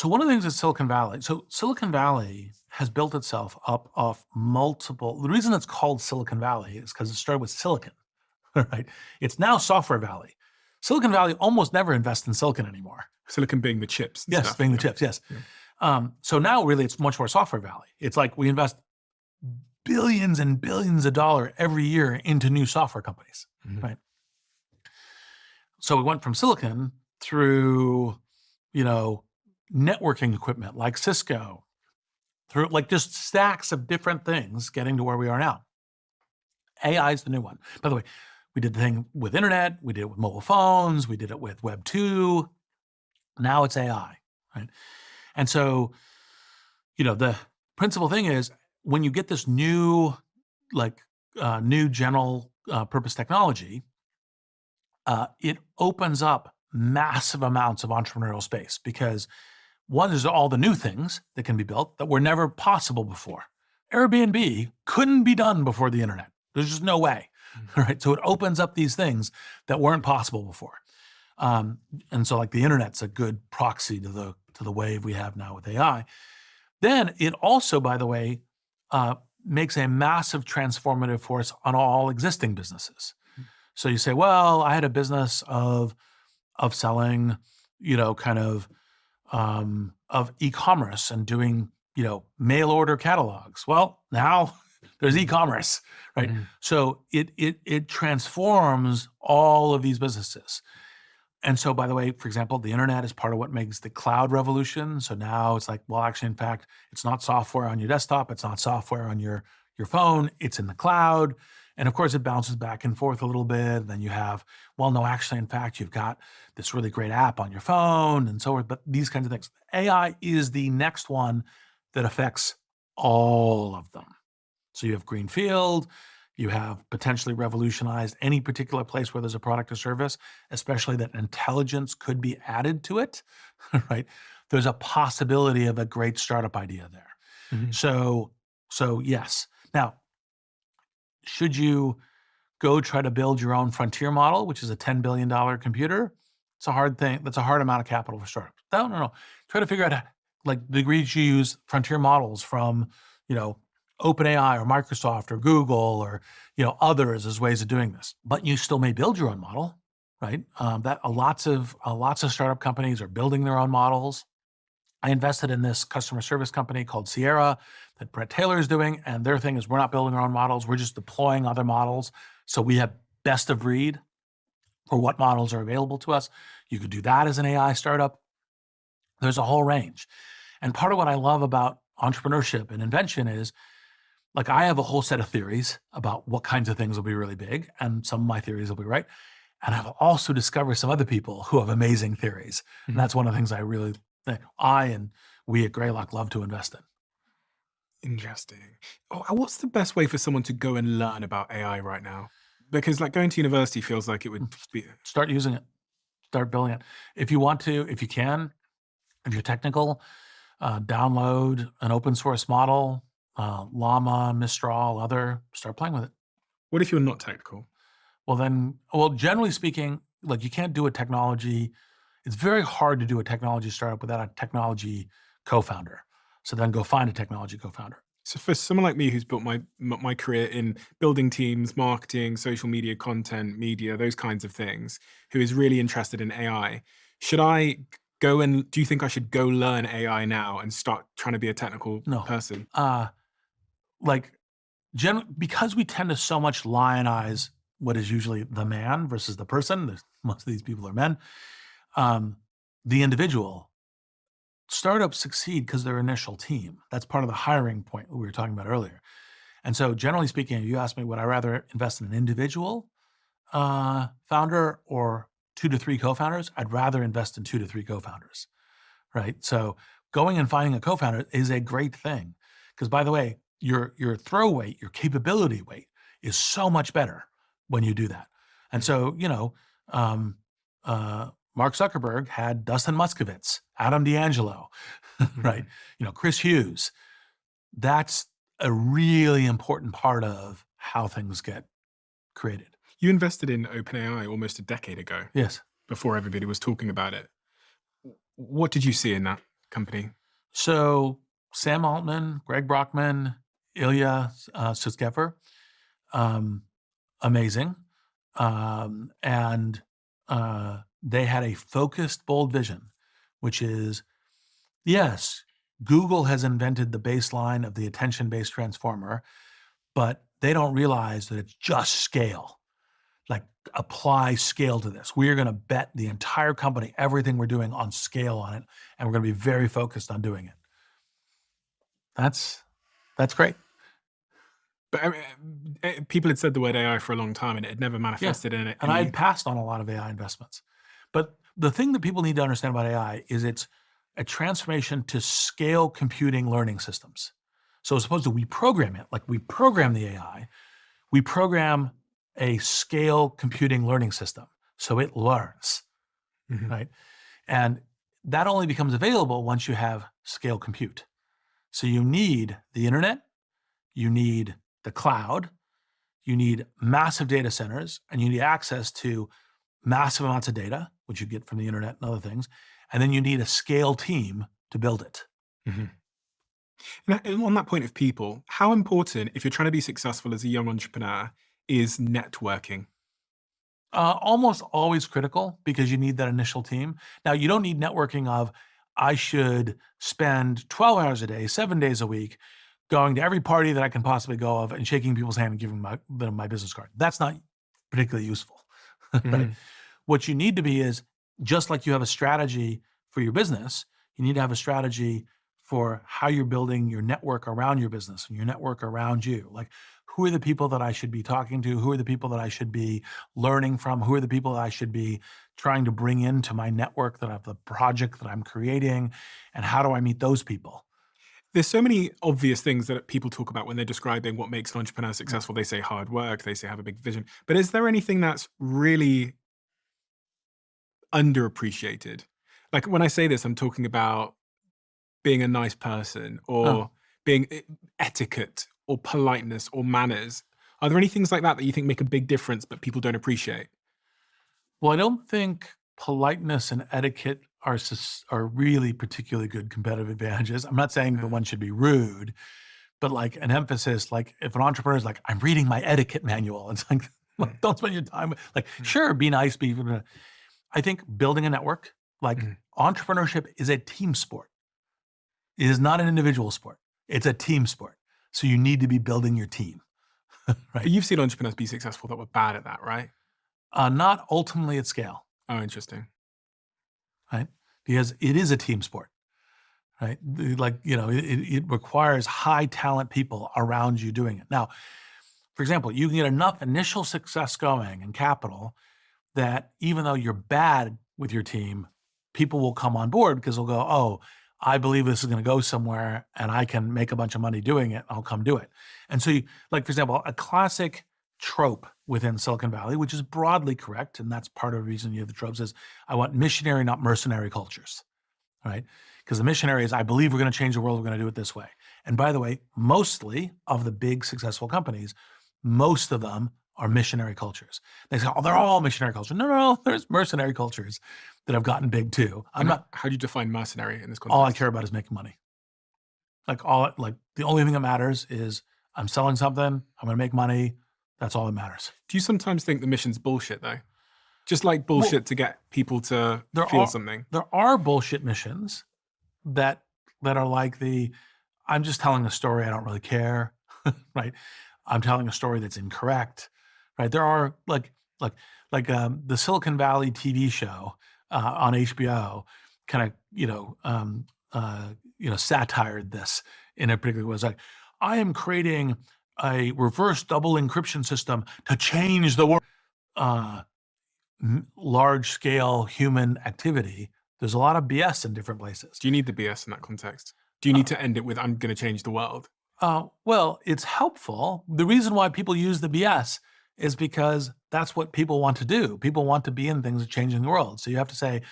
one of the things at Silicon Valley has built itself up off multiple. The reason it's called Silicon Valley is because it started with silicon, right? It's now Software Valley. Silicon Valley almost never invests in silicon anymore. Silicon being the chips and Yes, stuff. being the Yeah. chips, yes. Yeah. So now really it's much more Software Valley. It's like we invest billions and billions of dollars every year into new software companies, Mhm. right? So we went from silicon through, networking equipment like Cisco, through like just stacks of different things getting to where we are now. AI is the new one. By the way, we did the thing with internet, we did it with mobile phones, we did it with Web 2. Now it's AI, right? And so, the principal thing is when you get this new, new general purpose technology, it opens up massive amounts of entrepreneurial space because one, there's all the new things that can be built that were never possible before. Airbnb couldn't be done before the internet. There's just no way, right? So it opens up these things that weren't possible before. And so like the internet's a good proxy to the wave we have now with AI. Then it also, by the way, makes a massive transformative force on all existing businesses. So you say, well, I had a business of selling, of e-commerce and doing, mail order catalogs. Well, now there's e-commerce, right? Mhm. So it transforms all of these businesses. And so, by the way, for example, the internet is part of what makes the cloud revolution. So now it's like, well, actually, in fact, it's not software on your desktop. It's not software on your phone. It's in the cloud. And of course, it bounces back and forth a little bit. Then you have, well, no, actually, in fact, you've got this really great app on your phone and so forth. But these kinds of things. AI is the next one that affects all of them. So you have greenfield, you have potentially revolutionized any particular place where there's a product or service, especially that intelligence could be added to it, right? There's a possibility of a great startup idea there. Mhm. So yes. Now, should you go try to build your own frontier model, which is a $10 billion computer? It's a hard thing. That's a hard amount of capital for startups. No. Try to figure out like the degrees you use frontier models from, OpenAI or Microsoft or Google or, others as ways of doing this. But you still may build your own model, right? Lots of startup companies are building their own models. I invested in this customer service company called Sierra that Brett Taylor is doing, and their thing is we're not building our own models. We're just deploying other models. So we have best of breed for what models are available to us. You could do that as an AI startup. There's a whole range. And part of what I love about entrepreneurship and invention is like I have a whole set of theories about what kinds of things will be really big, and some of my theories will be right. And I've also discovered some other people who have amazing theories. And Mhm. that's one of the things I and we at Greylock love to invest in. Interesting. Oh, what's the best way for someone to go and learn about AI right now? Because like going to university feels like it would be. Start using it, start building it. If you want to, if you can, if you're technical, download an open source model, Llama, Mistral, start playing with it. What if you're not technical? Well, generally speaking, like you can't do a technology. It's very hard to do a technology startup without a technology co-founder. So then go find a technology co-founder. So for someone like me who's built my career in building teams, marketing, social media content, media, those kinds of things, who is really interested in AI, should I go and do you think I should go learn AI now and start trying to be a technical No, person? like because we tend to so much lionize what is usually the man versus the person. Most of these people are men. Um, the individual startups succeed because their initial team. That's part of the hiring point we were talking about earlier. And so, generally speaking, if you ask me, would I rather invest in an individual founder or 2 to 3 co-founders? I'd rather invest in 2 to 3 co-founders, right? So, going and finding a co-founder is a great thing because, by the way, your throw weight, your capability weight is so much better when you do that. And so, um, Mark Zuckerberg had Dustin Moskovitz, Adam D'Angelo, right? Chris Hughes. That's a really important part of how things get created. You invested in OpenAI almost a decade ago Yes. before everybody was talking about it. What did you see in that company? So Sam Altman, Greg Brockman, Ilya Sutskever, um, amazing. And they had a focused, bold vision, which is, yes, Google has invented the baseline of the attention-based transformer, but they don't realize that it's just scale. Like apply scale to this. We are going to bet the entire company, everything we're doing on scale on it, and we're going to be very focused on doing it. That's great. But people had said the word AI for a long time, and it had never Yeah. manifested in And I any. had passed on a lot of AI investments. But the thing that people need to understand about AI is it's a transformation to scale computing learning systems. So as opposed to we program it, like we program the AI, we program a scale computing learning system. So it learns, Mhm. right? And that only becomes available once you have scale compute. So you need the internet, you need the cloud, you need massive data centers, and you need access to massive amounts of data, which you get from the internet and other things. And then you need a scale team to build it. Mhm. And on that point of people, how important, if you're trying to be successful as a young entrepreneur, is networking? Almost always critical because you need that initial team. Now, you don't need networking of, I should spend 12 hours a day, 7 days a week, going to every party that I can possibly go of and shaking people's hand and giving them my business card. That's not particularly useful, right? Mhm. What you need to be is just like you have a strategy for your business, you need to have a strategy for how you're building your network around your business and your network around you. Like, who are the people that I should be talking to? Who are the people that I should be learning from? Who are the people that I should be trying to bring into my network that I have the project that I'm creating? And how do I meet those people? There's so many obvious things that people talk about when they're describing what makes an entrepreneur Yeah. successful. They say hard work, they say have a big vision. But is there anything that's really underappreciated? Like when I say this, I'm talking about being a nice person Oh, or being etiquette or politeness or manners. Are there any things like that that you think make a big difference but people don't appreciate? well, I don't think politeness and etiquette are really particularly good competitive advantages. I'm not saying that Uh, one should be rude, but like an emphasis, like if an entrepreneur is like, I'm reading my etiquette manual, it's like, mm, don't spend your time like, mm, sure, be nice, I think building a network, like mm. entrepreneurship is a team sport. It is not an individual sport. It's a team sport. So you need to be building your team, But right? you've seen entrepreneurs be successful that were bad at that, right? Not ultimately at scale, Oh, interesting. right? Because it is a team sport, right? Like, it requires high talent people around you doing it. Now, for example, you can get enough initial success going and capital that even though you're bad with your team, people will come on board because they'll go, oh, I believe this is going to go somewhere and I can make a bunch of money doing it. I'll come do it. And so, like, for example, a classic trope within Silicon Valley, which is broadly correct, and that's part of the reason you have the tropes, is I want missionary, not mercenary cultures, right? Because the missionary is, I believe we're going to change the world. We're going to do it this way. And by the way, mostly of the big successful companies, most of them are missionary cultures. They say, oh, they're all missionary cultures. No, no, no, there's mercenary cultures that have gotten big too. I'm And not, how do you define mercenary in this all I context? care about is making money. Like the only thing that matters is I'm selling something, I'm going to make money. That's all that matters. Do you sometimes think the mission's bullshit though? Just like Well, bullshit to get people to there feel are, something. there are bullshit missions that, that are like I'm just telling a story. I don't really care. Right. I'm telling a story that's incorrect. Right. There are the Silicon Valley TV show on HBO kind of, satired this in a particular way. It's like, I am creating a reverse double encryption system to change the world. Uh, Large scale human activity. There's a lot of BS in different places. Do you need the BS in that context? Do you need to end it with "I'm going to change the world"? Well, it's helpful. The reason why people use the BS is because that's what people want to do. People want to be in things that are changing the world. So you have to say,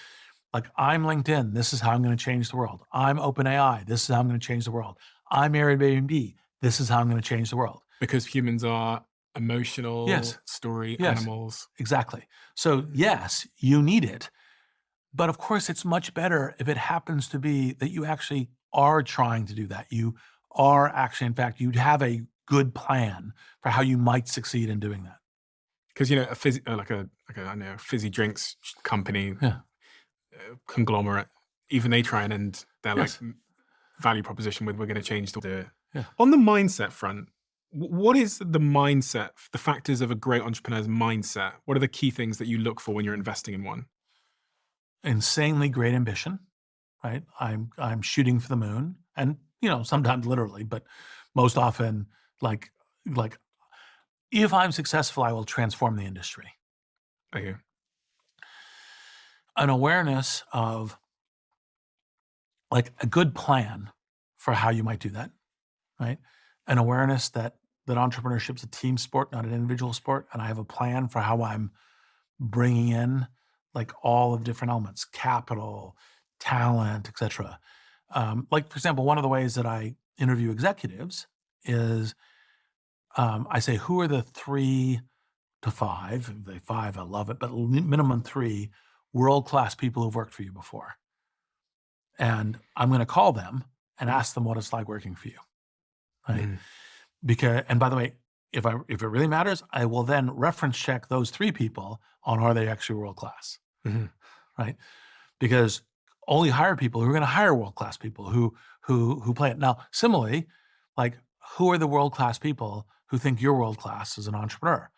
like, I'm LinkedIn. This is how I'm going to change the world. I'm OpenAI. This is how I'm going to change the world. I'm Airbnb. This is how I'm going to change the world. Because humans are emotional, Yes, story yes, animals. exactly. So yes, you need it. But of course, it's much better if it happens to be that you actually are trying to do that. You are actually, in fact, you'd have a good plan for how you might succeed in doing that. Because a fizzy, like a I don't know, fizzy drinks company, Yeah. conglomerate, even they try and end their like Yes. value proposition with "we're going to change the." Yeah. On the mindset front, what is the mindset? The factors of a great entrepreneur's mindset. What are the key things that you look for when you're investing in one? Insanely great ambition, right? I'm shooting for the moon, and sometimes literally, but most often, like, like, if I'm successful, I will transform the industry. Okay. An awareness of like a good plan for how you might do that, right? An awareness that entrepreneurship is a team sport, not an individual sport, and I have a plan for how I'm bringing in like all of different elements, capital, talent, etc. Like for example, one of the ways that I interview executives is I say, who are the 3 to 5? If they 5, I love it, but minimum 3 world-class people who've worked for you before. And I'm going to call them and ask them what it's like working for you, right? Mhm. Because, and by the way, if it really matters, I will then reference check those 3 people on are they actually world class, Mhm. right? Because only hire people who are going to hire world class people who play it. Now, similarly, like who are the world class people who think you're world class as an entrepreneur?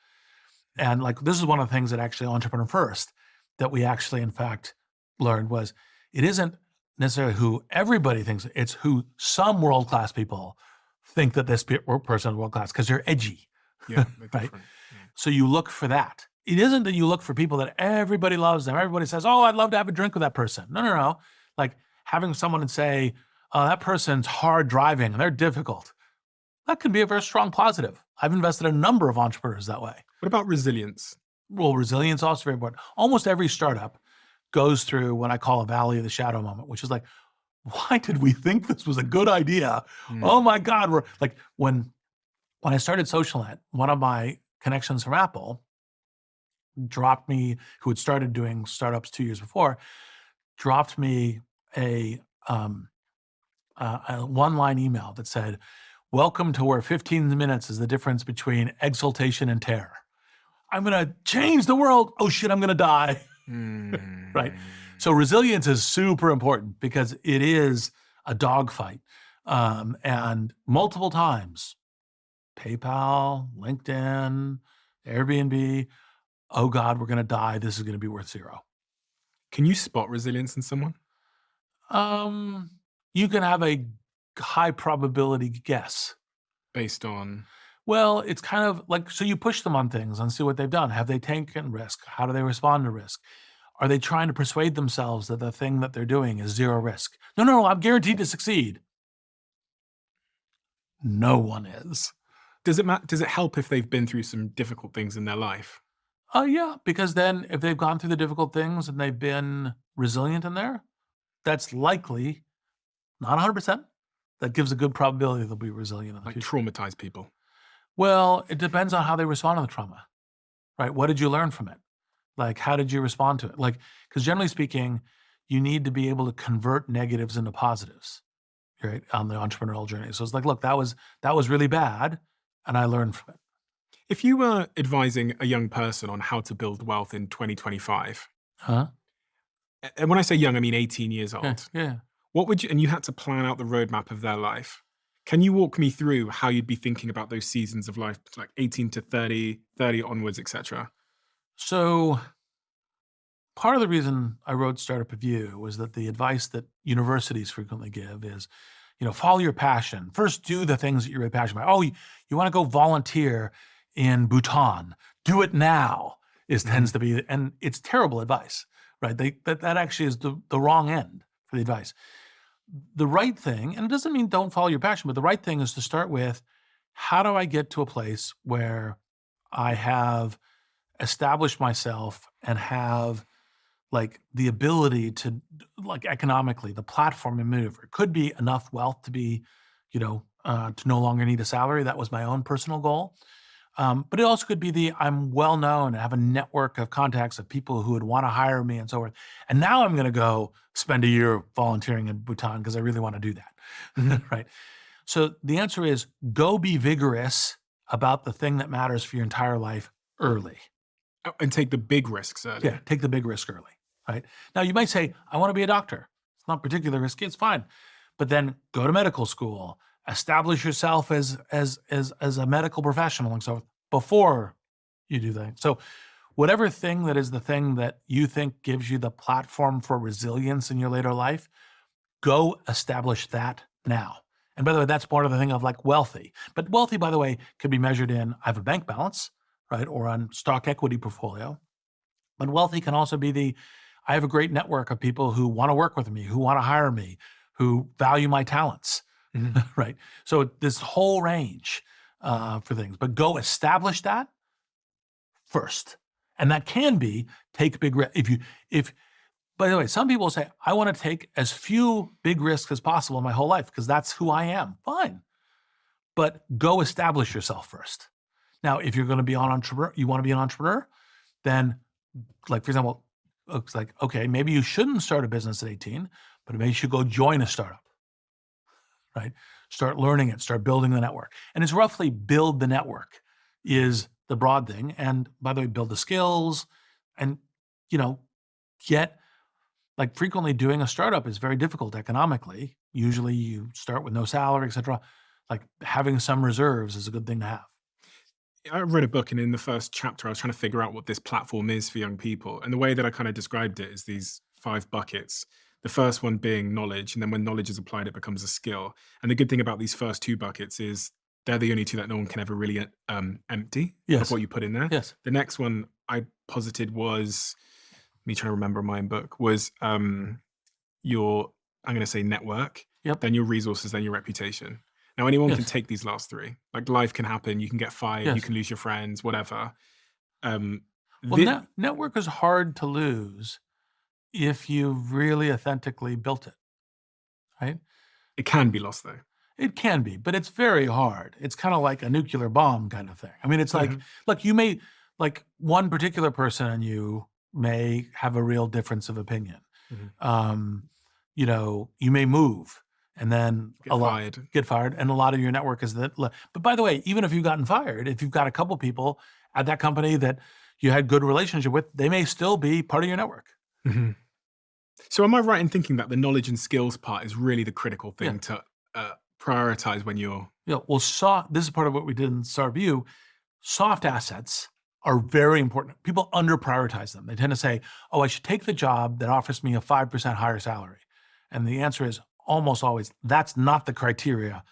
And like this is one of the things that actually Entrepreneur First that we actually in fact learned was it isn't necessarily who everybody thinks, it's who some world class people think that this person is world class because they're edgy, Yeah, they're right? different. Yeah. So you look for that. It isn't that you look for people that everybody loves them. Everybody says, "Oh, I'd love to have a drink with that person." No, no, no. Like having someone say, "Oh, that person's hard driving and they're difficult." That could be a very strong positive. I've invested in a number of entrepreneurs that way. What about resilience? Well, resilience also very important. Almost every startup goes through what I call a valley of the shadow moment, which is like, why did we think this was a good idea? Mm. Oh my God, we're like when I started SocialNet, one of my connections from Apple dropped me, who had started doing startups 2 years before, dropped me a a one-line email that said, "Welcome to where 15 minutes is the difference between exultation and terror. I'm gonna change the world. Oh shit, I'm gonna die." Right? Mm. So resilience is super important because it is a dogfight. And multiple times, PayPal, LinkedIn, Airbnb, oh God, we're going to die. This is going to be worth 0. Can you spot resilience in someone Um, you can have a high probability guess. based on? Well, it's kind of like, so you push them on things and see what they've done. Have they taken risk? How do they respond to risk? Are they trying to persuade themselves that the thing that they're doing is 0 risk? No, no, no, I'm guaranteed to succeed. No one is. Does it help if they've been through some difficult things in their life? Oh, yeah, because then if they've gone through the difficult things and they've been resilient in there, that's likely, not 100%, that gives a good probability they'll be resilient in the Like future. traumatize people? Well, it depends on how they respond to the trauma, right? What did you learn from it? Like, how did you respond to it? Like, because generally speaking, you need to be able to convert negatives into positives, right, on the entrepreneurial journey. So it's like, look, that was really bad, and I learned from it. If you were advising a young person on how to build wealth in 2025, Huh? and when I say young, I mean 18 years Yeah, old, yeah. what would you, and you had to plan out the roadmap of their life, can you walk me through how you'd be thinking about those seasons of life, like 18 to 30, 30 onwards, etc.? So part of the reason I wrote Startup Review was that the advice that universities frequently give is, follow your passion. First, do the things that you're really passionate about. Oh, you want to go volunteer in Bhutan? Do it now. Tends to be, and it's terrible advice, right? That actually is the wrong end for the advice. The right thing, and it doesn't mean don't follow your passion, but the right thing is to start with, how do I get to a place where I have established myself and have like the ability to, like economically, the platform and maneuver. It could be enough wealth to be, to no longer need a salary. That was my own personal goal. But it also could be I'm well known and have a network of contacts of people who would want to hire me and so forth. And now I'm going to go spend a year volunteering in Bhutan because I really want to do that. Mhm. Right. So the answer is go be vigorous about the thing that matters for your entire life early. Oh, and take the big risks Yeah, early. take the big risk early, right? Now you might say, I want to be a doctor. It's not particularly risky, it's fine. But then go to medical school, establish yourself as a medical professional and so forth before you do that. So whatever thing that is the thing that you think gives you the platform for resilience in your later life, go establish that now. And by the way, that's part of the thing of like wealthy. But wealthy, by the way, could be measured in I have a bank balance, right, or on stock equity portfolio. But wealthy can also be I have a great network of people who want to work with me, who want to hire me, who value my talents, Mhm. right? So this whole range for things. But go establish that first, and that can be take big risks. If by the way, some people say I want to take as few big risks as possible in my whole life because that's who I am. Fine, but go establish yourself first. Now, if you're going to be an entrepreneur, you want to be an entrepreneur, then like, for example, it's like, okay, maybe you shouldn't start a business at 18, but maybe you should go join a startup, right? Start learning it, start building the network. And it's roughly build the network is the broad thing. And by the way, build the skills and, you know, get like frequently doing a startup is very difficult economically. Usually you start with no salary, et cetera. Like having some reserves is a good thing to have. I read a book, and in the first chapter, I was trying to figure out what this platform is for young people. And the way that I kind of described it is these 5 buckets. The first one being knowledge, and then when knowledge is applied, it becomes a skill. And the good thing about these first 2 buckets is they're the only two that no one can ever really empty of Yes. what you put in there. Yes. The next one I posited was me trying to remember my own book was your, I'm going to say network, Yep. then your resources, then your reputation. Now, anyone can Yes. take these last three. Like life can happen. You can get fired. You Yes. can lose your friends, whatever. Um, Well, thi- network is hard to lose if you really authentically built it, right? it can be lost though. It can be, but it's very hard. It's kind of like a nuclear bomb kind of thing. I mean, it's like, Mhm. look, you may, like one particular person and you may have a real difference of opinion. Mhm. Um, you may move and then Get fired. get fired. And a lot of your network is that. But by the way, even if you've gotten fired, if you've got a couple people at that company that you had good relationship with, they may still be part of your network. Mhm. So, am I right in thinking that the knowledge and skills part is really the critical Yeah. thing to prioritize when you're? Well, this is part of what we did in Star View. Soft assets are very important. People under prioritize them. They tend to say, oh, I should take the job that offers me a 5% higher salary. And the answer is almost always, that's not the criteria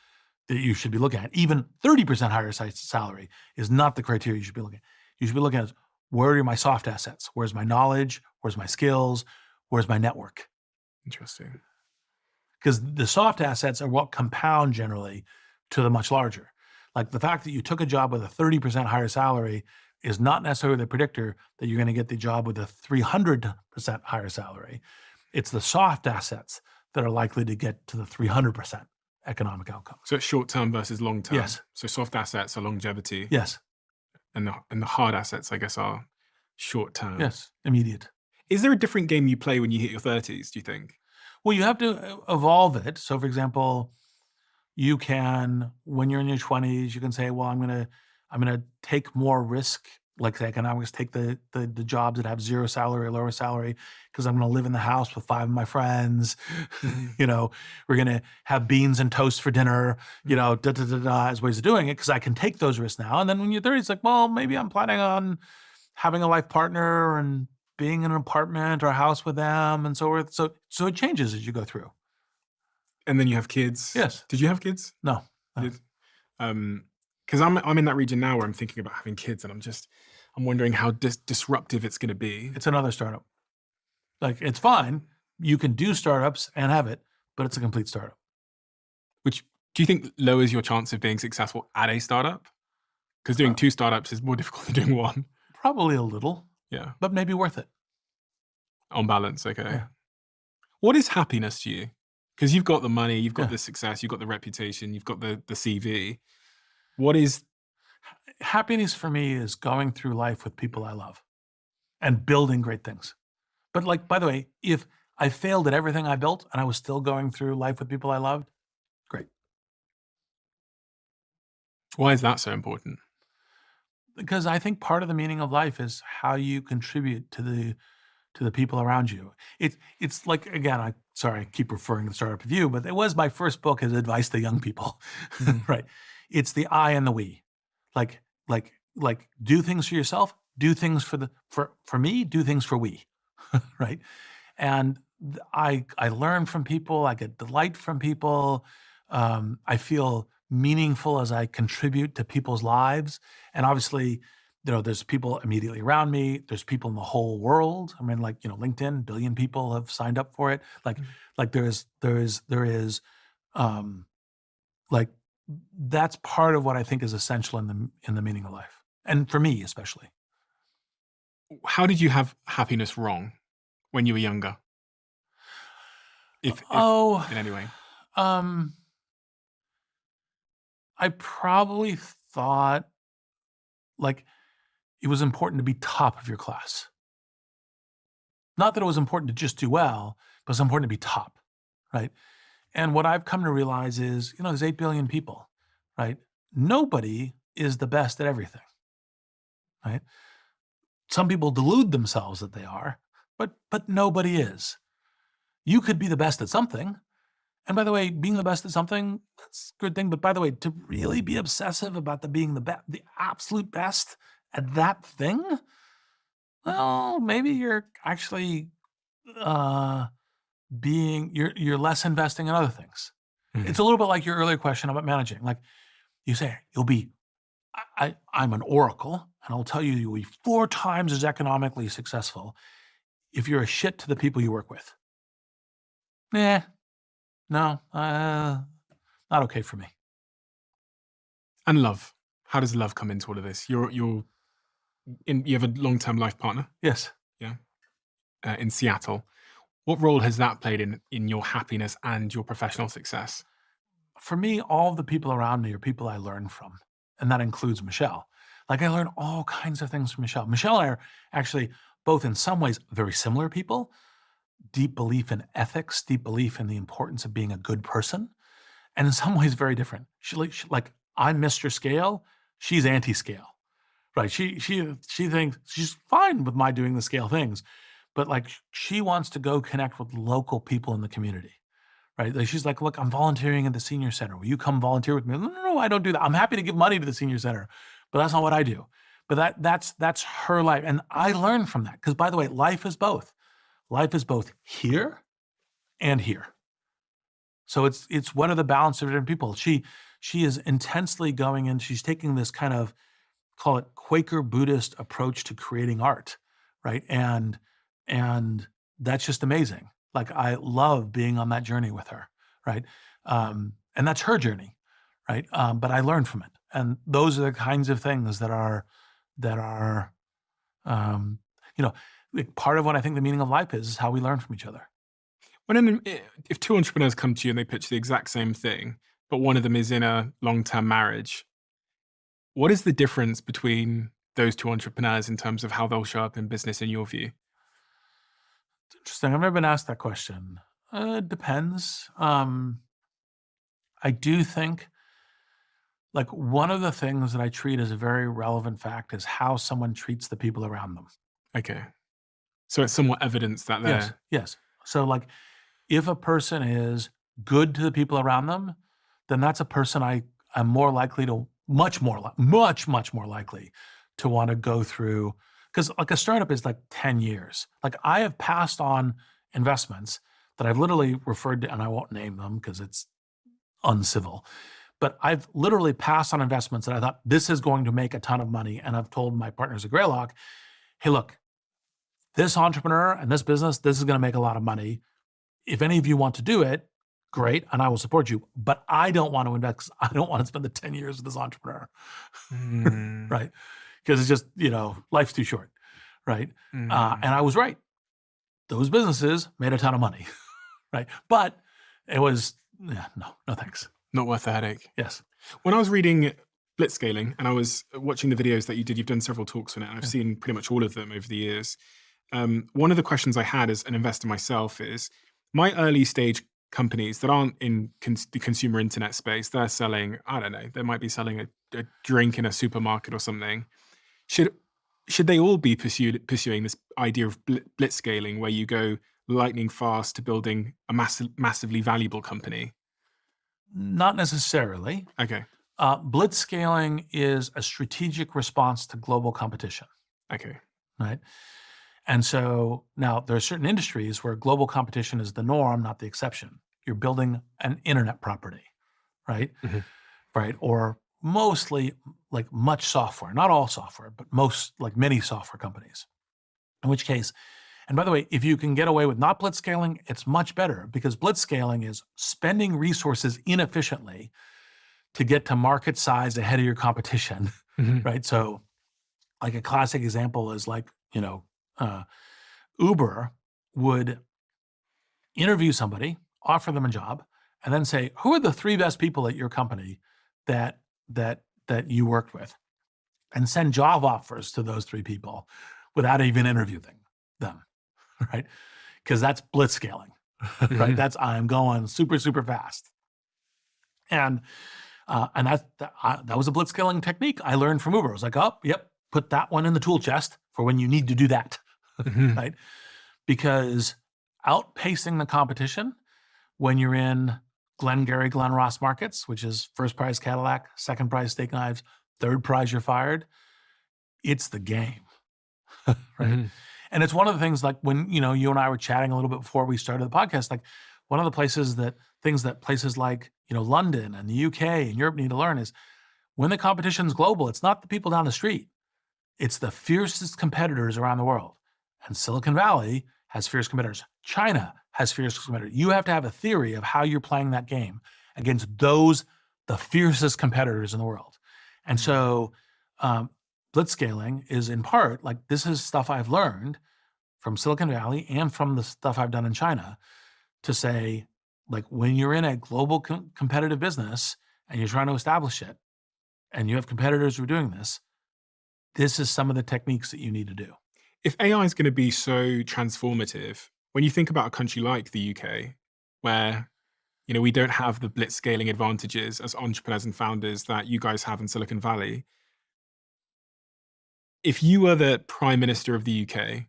that you should be looking at. Even 30% higher salary is not the criteria you should be looking at. You should be looking at where are my soft assets? Where's my knowledge? Where's my skills? Where's my network? Interesting. Because the soft assets are what compound generally to the much larger. Like the fact that you took a job with a 30% higher salary is not necessarily the predictor that you're going to get the job with a 300% higher salary. It's the soft assets that are likely to get to the 300% economic outcome. So, it's short term versus long term. Yes. So, soft assets are longevity, Yes. and the hard assets, I guess, are short term. Yes. Immediate. Is there a different game you play when you hit your 30s? Do you think? Well, you have to evolve it. So, for example, you can, when you're in your 20s, you can say, well, I'm gonna take more risk, like the economics, take the jobs that have zero salary or lower salary, because I'm gonna live in the house with 5 of my friends. Mhm. We're gonna have beans and toast for dinner, as ways of doing it, because I can take those risks now. And then when you're 30, it's like, well, maybe I'm planning on having a life partner and being in an apartment or a house with them and so forth. So it changes as you go through. And then you have kids. Yes. Did you have kids? No. You did? Because I'm in that region now where I'm thinking about having kids, and I'm wondering how disruptive it's going to be. It's another startup. Like it's fine. You can do startups and have it, but it's a complete startup. Which do you think lowers your chance of being successful at a startup? Because doing 2 startups is more difficult than doing 1. Probably a little, Yeah, but maybe worth it. on balance, okay. Yeah. What is happiness to you? Because you've got the money, you've got Yeah. the success, you've got the reputation, you've got the CV. What is? Happiness for me is going through life with people I love and building great things. But like, by the way, if I failed at everything I built and I was still going through life with people I loved, great. Why is that so important? Because I think part of the meaning of life is how you contribute to the people around you. It's like, again, I keep referring to Startup Review, but it was my first book as advice to young people, Mhm. right? It's the I and the we. Like do things for yourself, do things for me, do things for we, right? And I learn from people, I get delight from people. I feel meaningful as I contribute to people's lives. And obviously, there's people immediately around me. There's people in the whole world. I mean, like, LinkedIn, billion people have signed up for it. Mm. Like there is, um, like that's part of what I think is essential in the meaning of life, and for me especially. How did you have happiness wrong when you were younger? If Oh, in any way? um, I probably thought like it was important to be top of your class. Not that it was important to just do well, but it's important to be top, right? And what I've come to realize is, there's 8 billion people, right? Nobody is the best at everything, right? Some people delude themselves that they are, but nobody is. You could be the best at something. And by the way, being the best at something, that's a good thing. But by the way, to really be obsessive about being the absolute best at that thing, well, maybe you're actually uh you're less investing in other things. It's Mhm. a little bit like your earlier question about managing. Like you say, you'll be I'm an oracle, and I'll tell you you'll be 4 times as economically successful if you're a shit to the people you work with. Yeah, no, not okay for me. And love. How does love come into all of this? You have a long-term life partner, Yes. yeah, in Seattle. What role has that played in your happiness and your professional success? For me, all the people around me are people I learn from, and that includes Michelle. Like, I learn all kinds of things from Michelle. Michelle and I are actually both in some ways very similar people, deep belief in ethics, deep belief in the importance of being a good person, and in some ways very different. Like I'm Mr. Scale, she's anti-scale, right? She thinks she's fine with my doing the scale things, but like she wants to go connect with local people in the community, right? Like she's like, look, I'm volunteering at the senior center. Will you come volunteer with me? No, no, no, I don't do that. I'm happy to give money to the senior center, but that's not what I do. But that's her life, and I learn from that because, by the way, life is both. Life is both here and here. So it's what are the balance of different people. She is intensely going in. She's taking this kind of call it Quaker Buddhist approach to creating art, right? And that's just amazing. Like I love being on that journey with her, right? And that's her journey, right? But I learned from it, and those are the kinds of things that are um, you know like part of what I think the meaning of life is how we learn from each other. If two entrepreneurs come to you and they pitch the exact same thing, but one of them is in a long-term marriage, what is the difference between those two entrepreneurs in terms of how they'll show up in business in your view? It's interesting. I've never been asked that question. It depends. I do think like one of the things that I treat as a very relevant fact is how someone treats the people around them. Okay. So it's somewhat evidence that Yes, they're yes. So like if a person is good to the people around them, then that's a person I'm more likely to much more likely to want to go through because like a startup is like 10 years. Like I have passed on investments that I've literally referred to, and I won't name them because it's uncivil, but I've literally passed on investments that I thought this is going to make a ton of money. And I've told my partners at Greylock, hey, look, this entrepreneur and this business, this is going to make a lot of money. If any of you want to do it, great, and I will support you. But I don't want to invest 'cause I don't want to spend the 10 years with this entrepreneur, Mm, right? Because it's just, life's too short, right? mm. And I was right. Those businesses made a ton of money, right? But it was, yeah, no, no thanks. Not worth the headache. Yes. When I was reading Blitzscaling and I was watching the videos that you did, you've done several talks on it, and I've Yeah. seen pretty much all of them over the years. One of the questions I had as an investor myself is my early stage companies that aren't in the consumer internet space, they're selling, I don't know, they might be selling a drink in a supermarket or something. Should should they all be pursuing this idea of blitzscaling where you go lightning fast to building a massively valuable company? Not necessarily. Okay. Blitz scaling is a strategic response to global competition, Okay. right? And so now there are certain industries where global competition is the norm, not the exception. You're building an internet property, right? Mhm. Right? Or mostly like much software, not all software, but most like many software companies. In which case, and by the way, if you can get away with not blitzscaling, it's much better because blitzscaling is spending resources inefficiently to get to market size ahead of your competition, Mhm. right? So, like a classic example is like, uh, Uber would interview somebody, offer them a job, and then say, "Who are the three best people at your company that that you worked with?" And send job offers to those three people without even interviewing them, right? Because that's blitzscaling, right? Mhm. That's I'm going super super fast, and that was a blitzscaling technique I learned from Uber. I was like, oh, yep, put that one in the tool chest for when you need to do that, Mhm. right? Because outpacing the competition when you're in Glengarry Glen Ross markets, which is first prize Cadillac, second prize steak knives, third prize you're fired, it's the game, right? Mhm. And it's one of the things like when, you and I were chatting a little bit before we started the podcast, like one of the things that places like, London and the UK and Europe need to learn is when the competition's global, it's not the people down the street. It's the fiercest competitors around the world. And Silicon Valley has fierce competitors. China has fierce competitors. You have to have a theory of how you're playing that game against the fiercest competitors in the world. And so, blitzscaling is in part like this is stuff I've learned from Silicon Valley and from the stuff I've done in China to say, like, when you're in a global competitive business and you're trying to establish it and you have competitors who are doing this is some of the techniques that you need to do. If AI is gonna be so transformative, when you think about a country like the UK, where, we don't have the blitzscaling advantages as entrepreneurs and founders that you guys have in Silicon Valley, if you were the Prime Minister of the UK,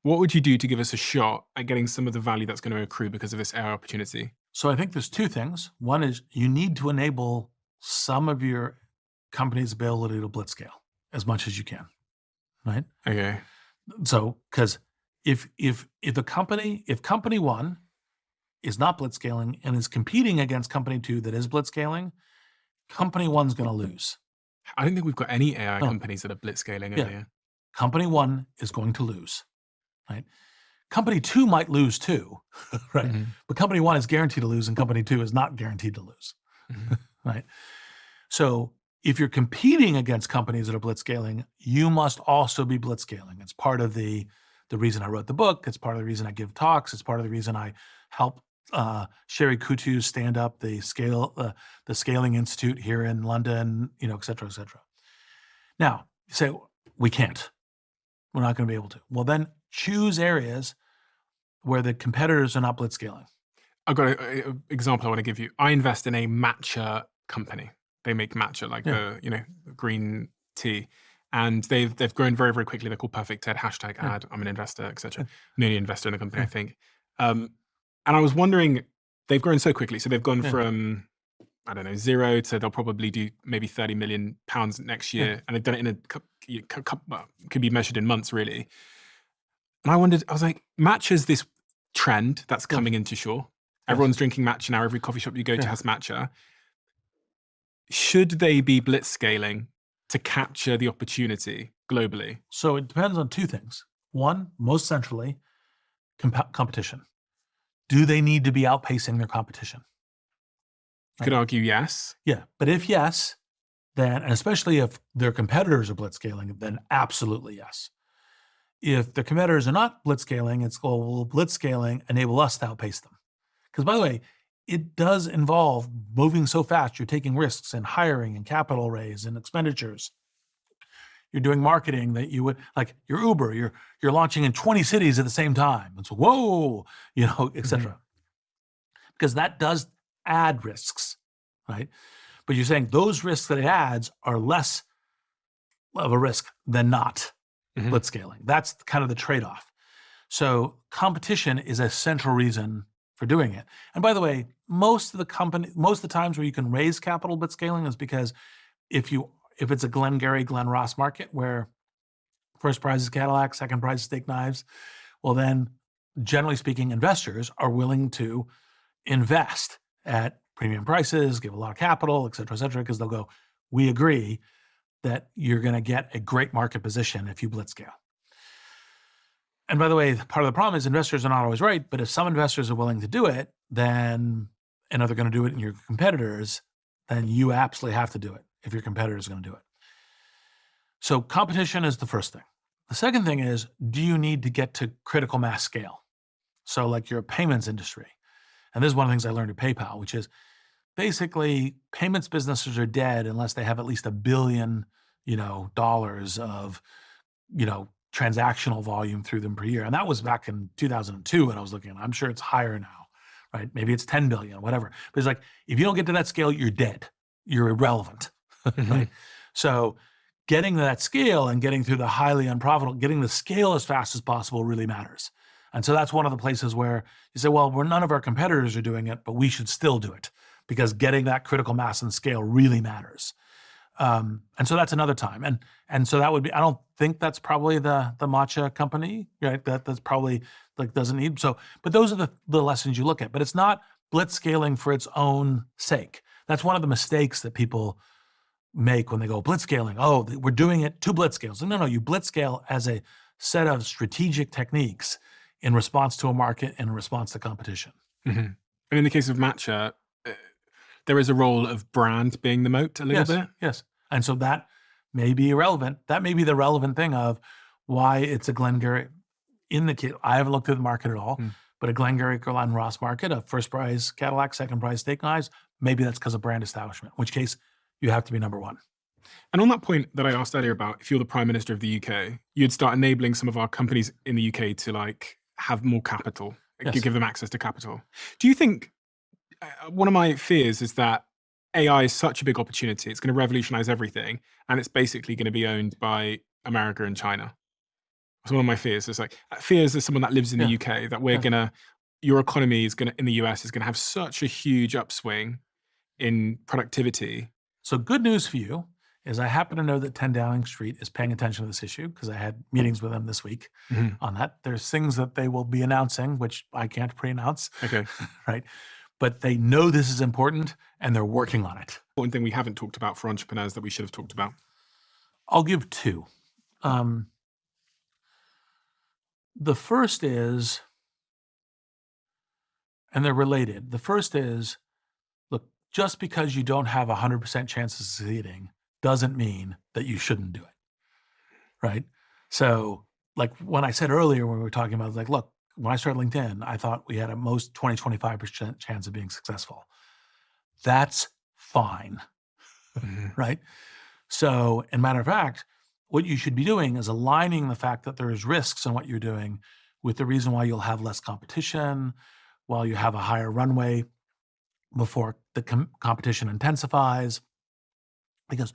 what would you do to give us a shot at getting some of the value that's gonna accrue because of this AI opportunity? So I think there's two things. One is you need to enable some of your company's ability to blitzscale as much as you can, right? Okay. So because if company one is not blitzscaling and is competing against company two that is blitzscaling, company one's going to lose. I don't think we've got any AI No, companies that are blitzscaling over yeah, here. company one is going to lose, right? Company two might lose too, right? Mhm. But company one is guaranteed to lose, and company two is not guaranteed to lose, Mhm. right? So if you're competing against companies that are blitzscaling, you must also be blitzscaling. It's part of the reason I wrote the book. It's part of the reason I give talks. It's part of the reason I help Sherry Kutu stand up the Scaling Institute here in London, et cetera, et cetera. Now, you say, we can't. We're not going to be able to. Well, then choose areas where the competitors are not blitzscaling. I've got a example I wanna give you. I invest in a matcha company. They make matcha, like Yeah, green tea, and they've grown very, very quickly. They're called Perfect Ted, yeah, #ad, I'm an investor, et cetera. yeah, I'm the only investor in the company, I yeah, think. Um, and I was wondering, they've grown so quickly. So they've gone yeah, from, I don't know, 0 to they'll probably do maybe 30 million pounds next yeah, year, and they've done it in a well, could be measured in months, really. And I wondered, I was like, matcha's this trend that's yes, coming into shore. yes, Everyone's drinking matcha now. Every coffee shop you go to yeah. has matcha. Should they be blitzscaling to capture the opportunity globally? So it depends on two things. One, most centrally, competition. Do they need to be outpacing their competition? You could Right? argue yes. Yeah. But if yes, then, and especially if their competitors are blitzscaling, then absolutely yes. If the competitors are not blitzscaling, it's, well, will blitzscaling enable us to outpace them? Because by the way, it does involve moving so fast. You're taking risks and hiring and capital raise and expenditures. You're doing marketing that you would like your Uber, you're launching in 20 cities at the same time. It's whoa, et Mhm. cetera. Because that does add risks, right? But you're saying those risks that it adds are less of a risk than not Mhm. blitzscaling. That's kind of the trade-off. So competition is a central reason for doing it. And by the way, most of the times where you can raise capital blitzscaling is because if it's a Glengarry Glen Ross market where first prize is Cadillac, second prize is steak knives, well then generally speaking, investors are willing to invest at premium prices, give a lot of capital, et cetera, because they'll go, we agree that you're going to get a great market position if you blitz scale. And by the way, part of the problem is investors are not always right, but if some investors are willing to do it, then, and they're going to do it in your competitors, then you absolutely have to do it if your competitor is going to do it. So competition is the first thing. The second thing is, do you need to get to critical mass scale? So like your payments industry. And this is one of the things I learned at PayPal, which is basically payments businesses are dead unless they have at least $1 billion, dollars of, transactional volume through them per year. And that was back in 2002 when I was looking. I'm sure it's higher now, right? Maybe it's 10 billion, whatever. But it's like, if you don't get to that scale, you're dead. You're irrelevant, right? So getting to that scale and getting through the highly unprofitable, getting the scale as fast as possible really matters. And so that's one of the places where you say, well, none of our competitors are doing it, but we should still do it because getting that critical mass and scale really matters. And so that's another time. And so that would be, I don't think that's probably the matcha company, right? That's probably like doesn't need, so, but those are the lessons you look at, but it's not blitz scaling for its own sake. That's one of the mistakes that people make when they go blitz scaling. Oh, we're doing it to blitz scale. So no, you blitz scale as a set of strategic techniques in response to a market and in response to competition. And in the case of matcha, there is a role of brand being the moat a little bit. Yes. And so that may be irrelevant. That may be the relevant thing of why it's a Glengarry in the case. I haven't looked at the market at all, but a Glengarry Glen Ross market, a first prize Cadillac, second prize Steak Knives, maybe that's because of brand establishment, in which case you have to be number one. And on that point that I asked earlier about, if you're the Prime Minister of the UK, you'd start enabling some of our companies in the UK to like have more capital, give them access to capital. Do you think, one of my fears is that AI is such a big opportunity, it's going to revolutionize everything, and it's basically going to be owned by America and China. That's one of my fears. It's like, fears as someone that lives in the UK, that we're your economy is going to, in the US, is going to have such a huge upswing in productivity. So good news for you is I happen to know that 10 Downing Street is paying attention to this issue because I had meetings with them this week on that. There's things that they will be announcing, which I can't pre-announce. Okay. Right. But they know this is important and they're working on it. One thing we haven't talked about for entrepreneurs that we should have talked about. I'll give two. The first is, and they're related. The first is, look, just because you don't have a 100% chance of succeeding doesn't mean that you shouldn't do it, right? So like when I said earlier when we were talking about, like, look, when I started LinkedIn, I thought we had a most 20-25% chance of being successful. That's fine, right? So, as a matter of fact, what you should be doing is aligning the fact that there is risks in what you're doing with the reason why you'll have less competition, while you have a higher runway before the competition intensifies. Because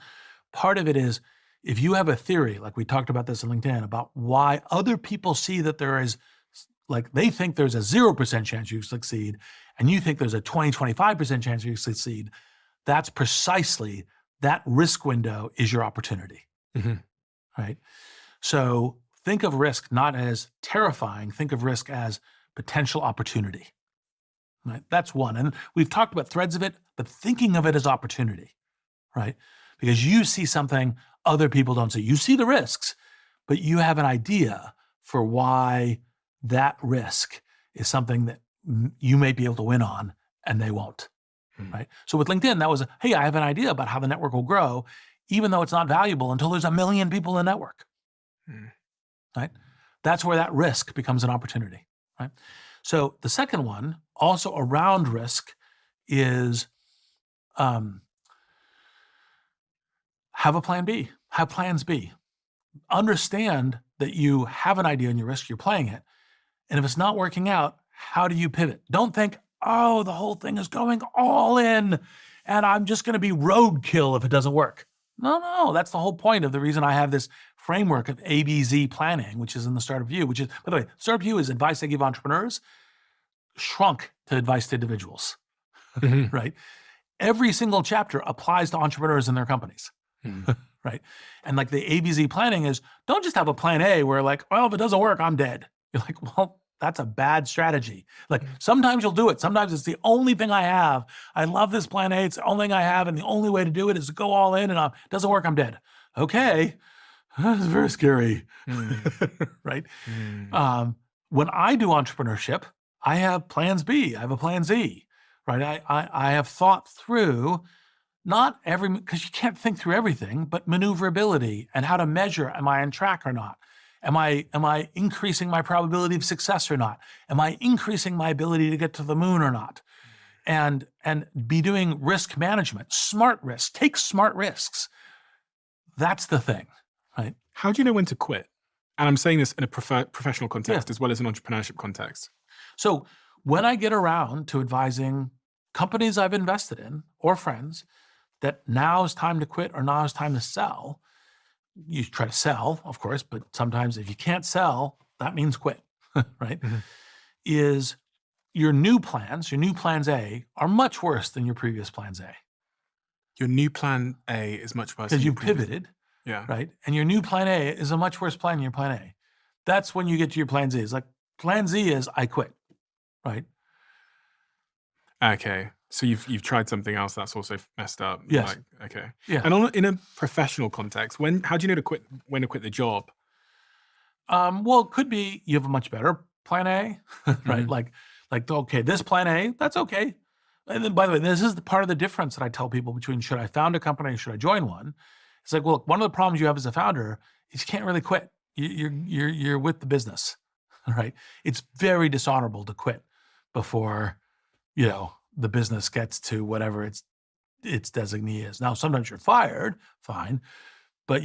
part of it is, if you have a theory, like we talked about this in LinkedIn, about why other people see that there is, like they think there's a 0% chance you succeed, and you think there's a 20-25% chance you succeed, that's precisely, that risk window is your opportunity, right? So think of risk not as terrifying, think of risk as potential opportunity, right? That's one. And we've talked about threads of it, but thinking of it as opportunity, right? Because you see something other people don't see. You see the risks, but you have an idea for why that risk is something that you may be able to win on and they won't, right? So with LinkedIn, that was, hey, I have an idea about how the network will grow, even though it's not valuable until there's 1 million people in the network, right? That's where that risk becomes an opportunity, right? So the second one, also around risk, is have a plan B, have plans B. Understand that you have an idea and your risk, you're playing it. And if it's not working out, how do you pivot? Don't think, oh, the whole thing is going all in and I'm just going to be roadkill if it doesn't work. No, that's the whole point of the reason I have this framework of ABZ planning, which is in the Startup View, which is, by the way, Startup View is advice I give entrepreneurs, shrunk to advice to individuals, right? Every single chapter applies to entrepreneurs and their companies. Right. And like the ABZ planning is, don't just have a plan A where like, well, if it doesn't work, I'm dead. You're like, well, That's a bad strategy. Like sometimes you'll do it. Sometimes it's the only thing I have. I love this plan A. It's the only thing I have. And the only way to do it is to go all in, and it doesn't work. I'm dead. Okay. That's very scary. Right. When I do entrepreneurship, I have plans B. I have a plan Z. Right. I have thought through not every, because you can't think through everything, but maneuverability and how to measure, am I on track or not? Am I increasing my probability of success or not? Am I increasing my ability to get to the moon or not? And be doing risk management, smart risks, take smart risks. That's the thing, right? How do you know when to quit? And I'm saying this in a professional context Yeah. as well as an entrepreneurship context. So when I get around to advising companies I've invested in or friends that now is time to quit or now is time to sell, you try to sell, of course, but sometimes if you can't sell, that means quit, right? Is your new plans A are much worse than your previous plans A Your new plan A is much worse. because than you your previous- pivoted, Yeah. right? And your new plan A is a much worse plan than your plan A. That's when you get to your plan Z. It's like plan Z is I quit, right? Okay. So you've tried something else that's also messed up. Yes. Like, okay. Yeah. And in a professional context, how do you know when to quit the job? Well, it could be you have a much better plan A, right? Mhm. Like, okay, this plan A, that's okay. And then, by the way, this is the part of the difference that I tell people between should I found a company and should I join one? It's like, well, look, one of the problems you have as a founder is you can't really quit. You're with the business, right? It's very dishonorable to quit before, the business gets to whatever its designee is. Now, sometimes you're fired, fine, but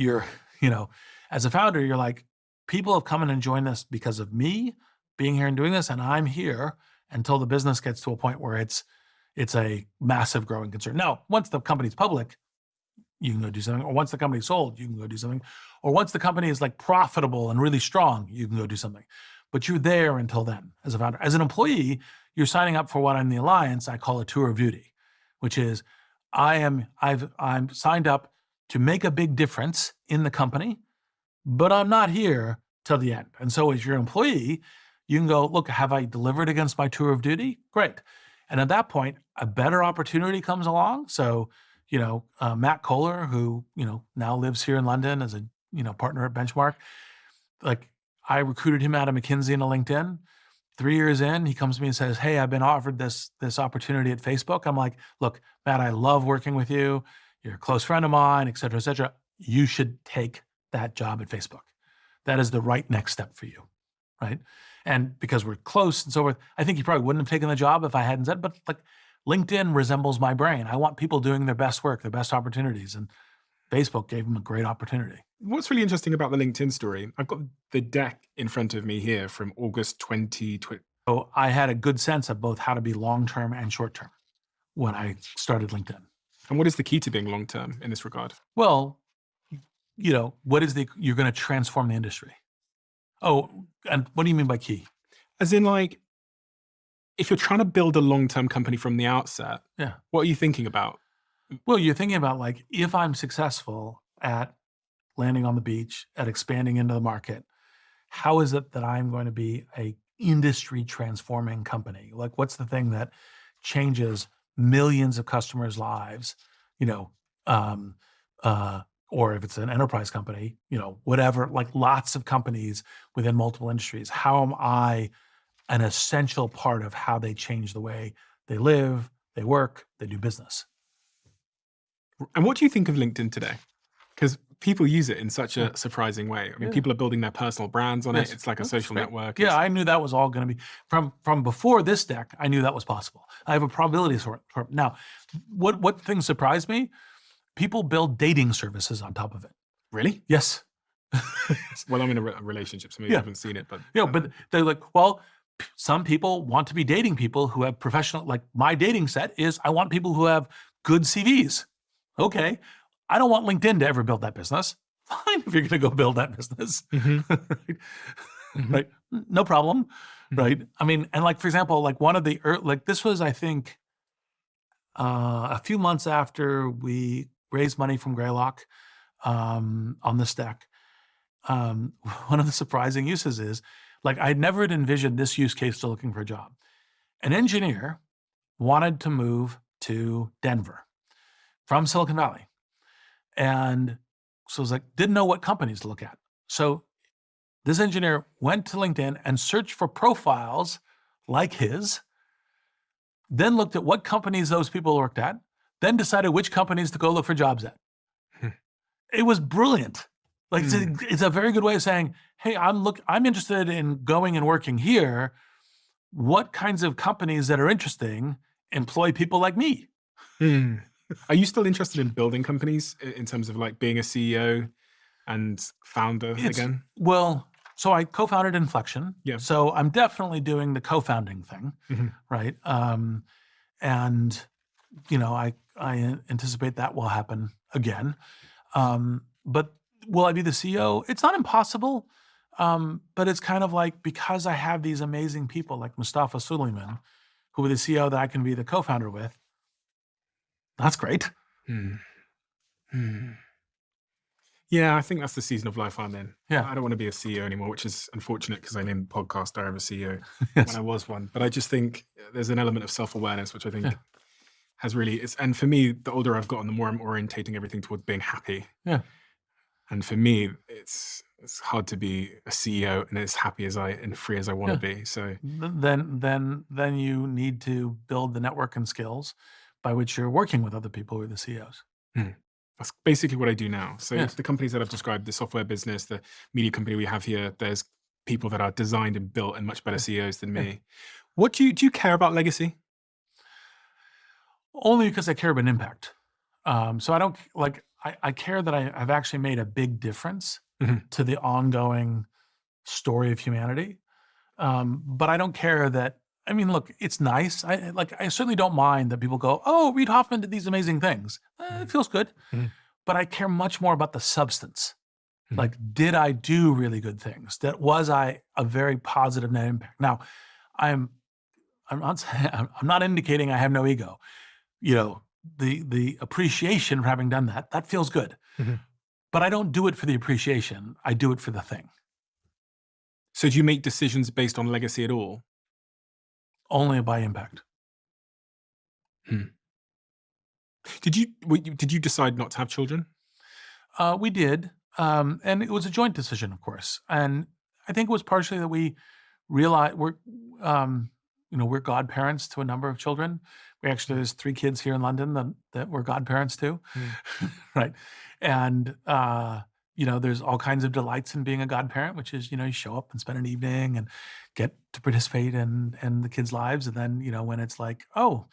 as a founder, you're like, people have come in and joined us because of me being here and doing this, and I'm here until the business gets to a point where it's a massive growing concern. Now, once the company's public, you can go do something, or once the company's sold, you can go do something, or once the company is like profitable and really strong, you can go do something. But you're there until then as a founder. As an employee, you're signing up for what in the Alliance I call a tour of duty, which is I'm signed up to make a big difference in the company, but I'm not here till the end. And so as your employee, you can go, look, have I delivered against my tour of duty? Great. And at that point, a better opportunity comes along. So, Matt Kohler, who, now lives here in London as a, partner at Benchmark, like I recruited him out of McKinsey and a LinkedIn. 3 years in, he comes to me and says, hey, I've been offered this opportunity at Facebook. I'm like, look, Matt, I love working with you. You're a close friend of mine, et cetera, et cetera. You should take that job at Facebook. That is the right next step for you, right? And because we're close and so forth, I think you probably wouldn't have taken the job if I hadn't said, but like LinkedIn resembles my brain. I want people doing their best work, their best opportunities. And Facebook gave them a great opportunity. What's really interesting about the LinkedIn story, I've got the deck in front of me here from August 2020. So I had a good sense of both how to be long-term and short-term when I started LinkedIn. And what is the key to being long-term in this regard? Well, you're going to transform the industry. Oh, and what do you mean by key? As in, like, if you're trying to build a long-term company from the outset, Yeah. what are you thinking about? Well, you're thinking about like, if I'm successful at landing on the beach, at expanding into the market, how is it that I'm going to be a industry transforming company? Like, what's the thing that changes millions of customers' lives, or if it's an enterprise company, whatever, like lots of companies within multiple industries. How am I an essential part of how they change the way they live, they work, they do business? And what do you think of LinkedIn today? Because people use it in such a surprising way. I mean, Yeah. people are building their personal brands on Yes. it. It's like a That's social great. network. Yeah, I knew that was all going to be from before this deck. I knew that was possible. I have a probability sort. Now, what thing surprised me? People build dating services on top of it. Really? Yes. Well, I'm in a relationship, so maybe I haven't seen it, but But they're like, well, some people want to be dating people who have professional, like my dating set is I want people who have good CVs. Okay. I don't want LinkedIn to ever build that business. Fine, if you're going to go build that business. Right? Right? No problem. Right? I mean, and like, for example, like one of the, this was, I think, a few months after we raised money from Greylock on this deck. One of the surprising uses is Like I never had envisioned this use case to looking for a job. An engineer wanted to move to Denver from Silicon Valley. And so I was like, didn't know what companies to look at. So this engineer went to LinkedIn and searched for profiles like his, then looked at what companies those people worked at, then decided which companies to go look for jobs at. It was brilliant. Like it's a very good way of saying, hey, I'm interested in going and working here. What kinds of companies that are interesting employ people like me? Are you still interested in building companies in terms of like being a CEO and founder again? Well, so I co-founded Inflection. Yeah. So I'm definitely doing the co-founding thing, right? And I anticipate that will happen again. But will I be the CEO? It's not impossible, but it's kind of like because I have these amazing people like Mustafa Suleyman, who are the CEO that I can be the co-founder with. That's great. Yeah, I think that's the season of life I'm in. Yeah. I don't want to be a CEO anymore, which is unfortunate because I named the podcast I Am a CEO Yes. when I was one. But I just think there's an element of self-awareness, which I think has really, and for me, the older I've gotten, the more I'm orientating everything towards being happy. Yeah. And for me, it's hard to be a CEO and as happy as and free as I want to be. So then you need to build the network and skills by which you're working with other people who are the CEOs. That's basically what I do now. So Yes. the companies that I've described, the software business, the media company we have here, there's people that are designed and built and much better CEOs than me. What do you care about legacy? Only because I care about impact. So I don't like, I care that I've actually made a big difference to the ongoing story of humanity. But I don't care that, I mean, look, it's nice. I certainly don't mind that people go, oh, Reid Hoffman did these amazing things. It feels good. But I care much more about the substance. Like, did I do really good things? Was I a very positive net impact? Now, I'm not indicating I have no ego. The appreciation for having done that feels good. But I don't do it for the appreciation. I do it for the thing. So do you make decisions based on legacy at all? Only by impact. Did you decide not to have children? We did. And it was a joint decision, of course. And I think it was partially that we realized we're godparents to a number of children. There's 3 kids here in London that we're godparents to, right? And there's all kinds of delights in being a godparent, which is you show up and spend an evening and get to participate in the kids' lives, and then when it's like, oh,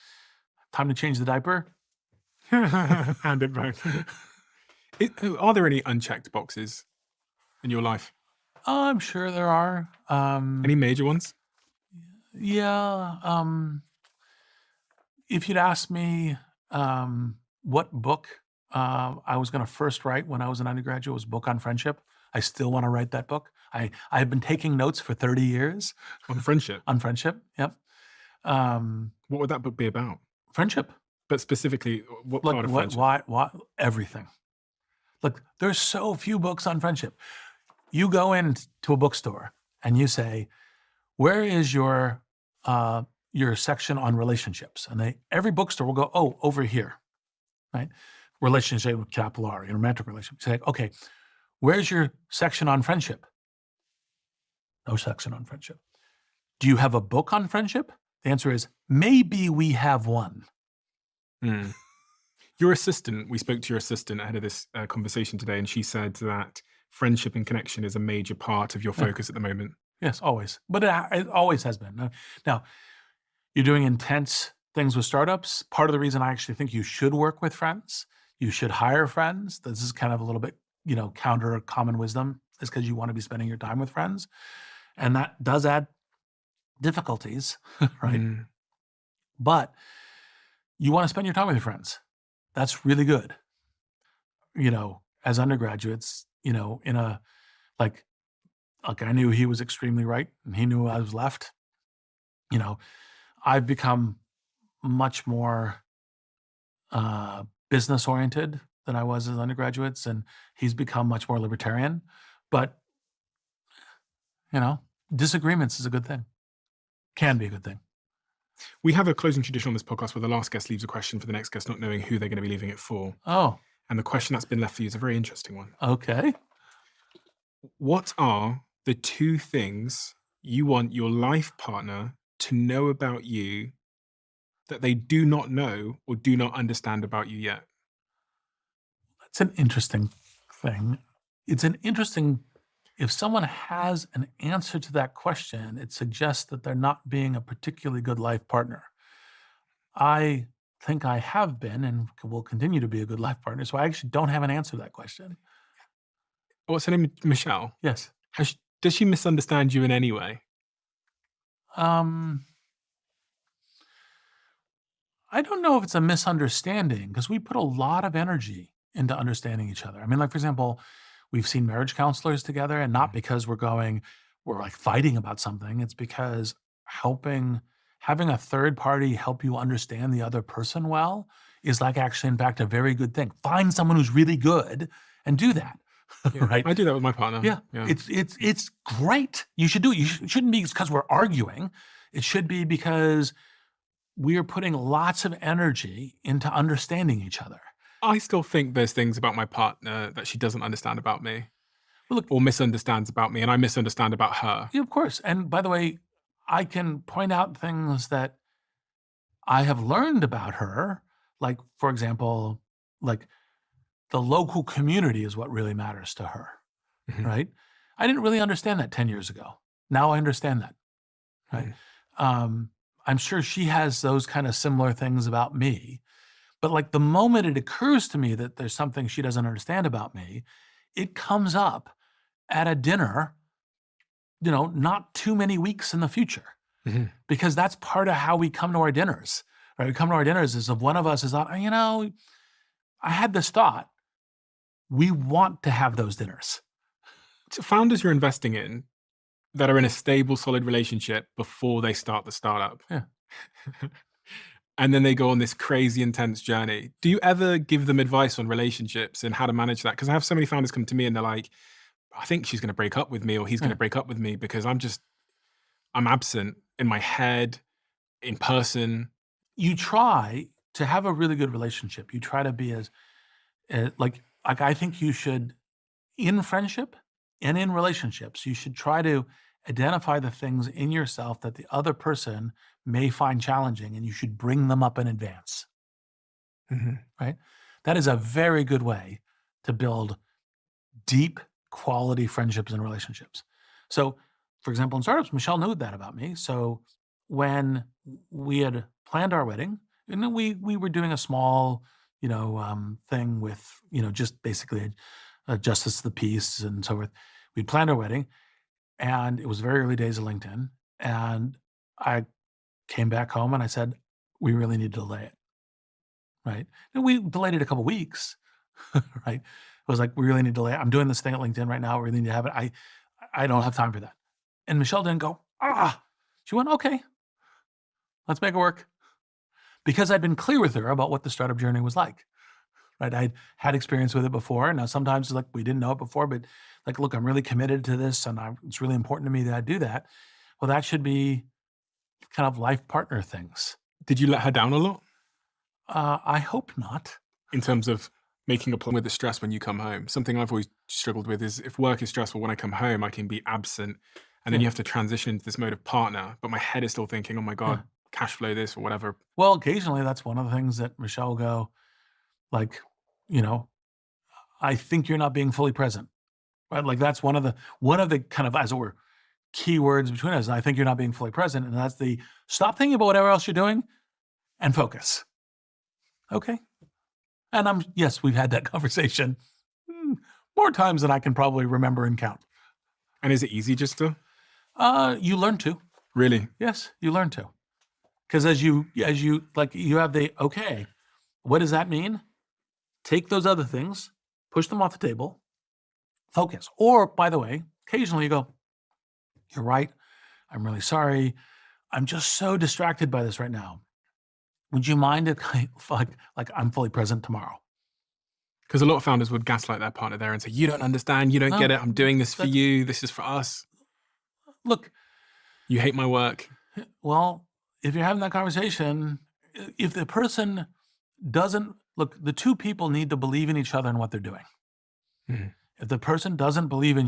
time to change the diaper, hand it back. Are there any unchecked boxes in your life? I'm sure there are. Any major ones? Yeah. If you'd asked me what book I was going to first write when I was an undergraduate, it was a book on friendship. I still want to write that book. I've been taking notes for 30 years. On friendship? On friendship, yep. What would that book be about? Friendship. But specifically, what part of friendship? Why? Everything. Look, there's so few books on friendship. You go into a bookstore and you say, where is your section on relationships? And every bookstore will go, oh, over here, right? Relationship with capital R, romantic relationship. Say, okay, where's your section on friendship? No section on friendship. Do you have a book on friendship? The answer is, maybe we have one. Your assistant, we spoke to your assistant ahead of this conversation today, and she said that friendship and connection is a major part of your focus at the moment. Yes, always. But it always has been. Now, you're doing intense things with startups. Part of the reason I actually think you should work with friends, you should hire friends. This is kind of a little bit, counter common wisdom, is because you want to be spending your time with friends. And that does add difficulties, right? But you want to spend your time with your friends. That's really good. As undergraduates, in a, like I knew he was extremely right and he knew I was left. I've become much more business oriented than I was as undergraduates, and he's become much more libertarian. But, Disagreements is a good thing. Can be a good thing. We have a closing tradition on this podcast where the last guest leaves a question for the next guest, not knowing who they're going to be leaving it for. Oh, And the question that's been left for you is a very interesting one. okay. What are the 2 things you want your life partner to know about you that they do not know or do not understand about you yet? That's an interesting thing. It's an interesting, if someone has an answer to that question, it suggests that they're not being a particularly good life partner. I think I have been and will continue to be a good life partner, so I actually don't have an answer to that question. What's her name? Michelle. Yes. Does she misunderstand you in any way? Um, I don't know if it's a misunderstanding because we put a lot of energy into understanding each other. I mean, like, for example, we've seen marriage counselors together, and not because we're like fighting about something. It's because having a third party help you understand the other person well is like actually, in fact, a very good thing. Find someone who's really good and do that. Yeah, right? I do that with my partner. Yeah. It's great. You should do it. It shouldn't be because we're arguing. It should be because we are putting lots of energy into understanding each other. I still think there's things about my partner that she doesn't understand about me. Well, look, or misunderstands about me, and I misunderstand about her. yeah, of course. And by the way, I can point out things that I have learned about her. Like, for example, like the local community is what really matters to her, Mhm. right? I didn't really understand that 10 years ago. Now I understand that, right? I'm sure she has those kind of similar things about me. But like the moment it occurs to me that there's something she doesn't understand about me, it comes up at a dinner, not too many weeks in the future, Mhm. because that's part of how we come to our dinners, right? We come to our dinners as if one of us is like, I had this thought. We want to have those dinners. So founders you're investing in that are in a stable, solid relationship before they start the startup. Yeah. And then they go on this crazy intense journey. Do you ever give them advice on relationships and how to manage that? Because I have so many founders come to me and they're like, I think she's going to break up with me or he's going to break up with me because I'm absent in my head, in person. You try to have a really good relationship. You try to be as like I think you should, in friendship and in relationships, you should try to identify the things in yourself that the other person may find challenging, and you should bring them up in advance. Mhm. Right? That is a very good way to build deep quality friendships and relationships. So, for example, in startups, Michelle knew that about me. So when we had planned our wedding, and then we were doing a small, thing with, just basically a justice of the peace and so forth. We planned our wedding, and it was very early days of LinkedIn. And I came back home and I said, we really need to delay it. Right. And we delayed it a couple weeks. Right. It was like, we really need to delay it. I'm doing this thing at LinkedIn right now. We really need to have it. I don't have time for that. And Michelle didn't go, She went, okay, let's make it work. Because I'd been clear with her about what the startup journey was like. Right. I'd had experience with it before. Now, sometimes it's like we didn't know it before, but like, look, I'm really committed to this and it's really important to me that I do that. Well, that should be kind of life partner things. Did you let her down a lot I hope not. in terms of making a plan with the stress when you come home? Something I've always struggled with is if work is stressful, when I come home, I can be absent. And then Yeah. you have to transition into this mode of partner, but my head is still thinking, oh my God, cash flow this or whatever. Well, occasionally that's one of the things that Michelle will go, like, I think you're not being fully present. Right. Like that's one of the kind of, as it were, key words between us. I think you're not being fully present. And that's the stop thinking about whatever else you're doing and focus. Okay. And yes, we've had that conversation more times than I can probably remember and count. And is it easy just to? You learn to. Really? Yes, you learn to. Because as you like, you have okay, what does that mean? Take those other things, push them off the table, focus. Or, by the way, occasionally you go, you're right. I'm really sorry. I'm just so distracted by this right now. Would you mind if like I'm fully present tomorrow? Because a lot of founders would gaslight their partner there and say, you don't understand, you don't get it. I'm doing this for you. This is for us. look, You hate my work. well, if you're having that conversation, if the person doesn't look, the two people need to believe in each other and what they're doing. Mhm. If the person doesn't believe in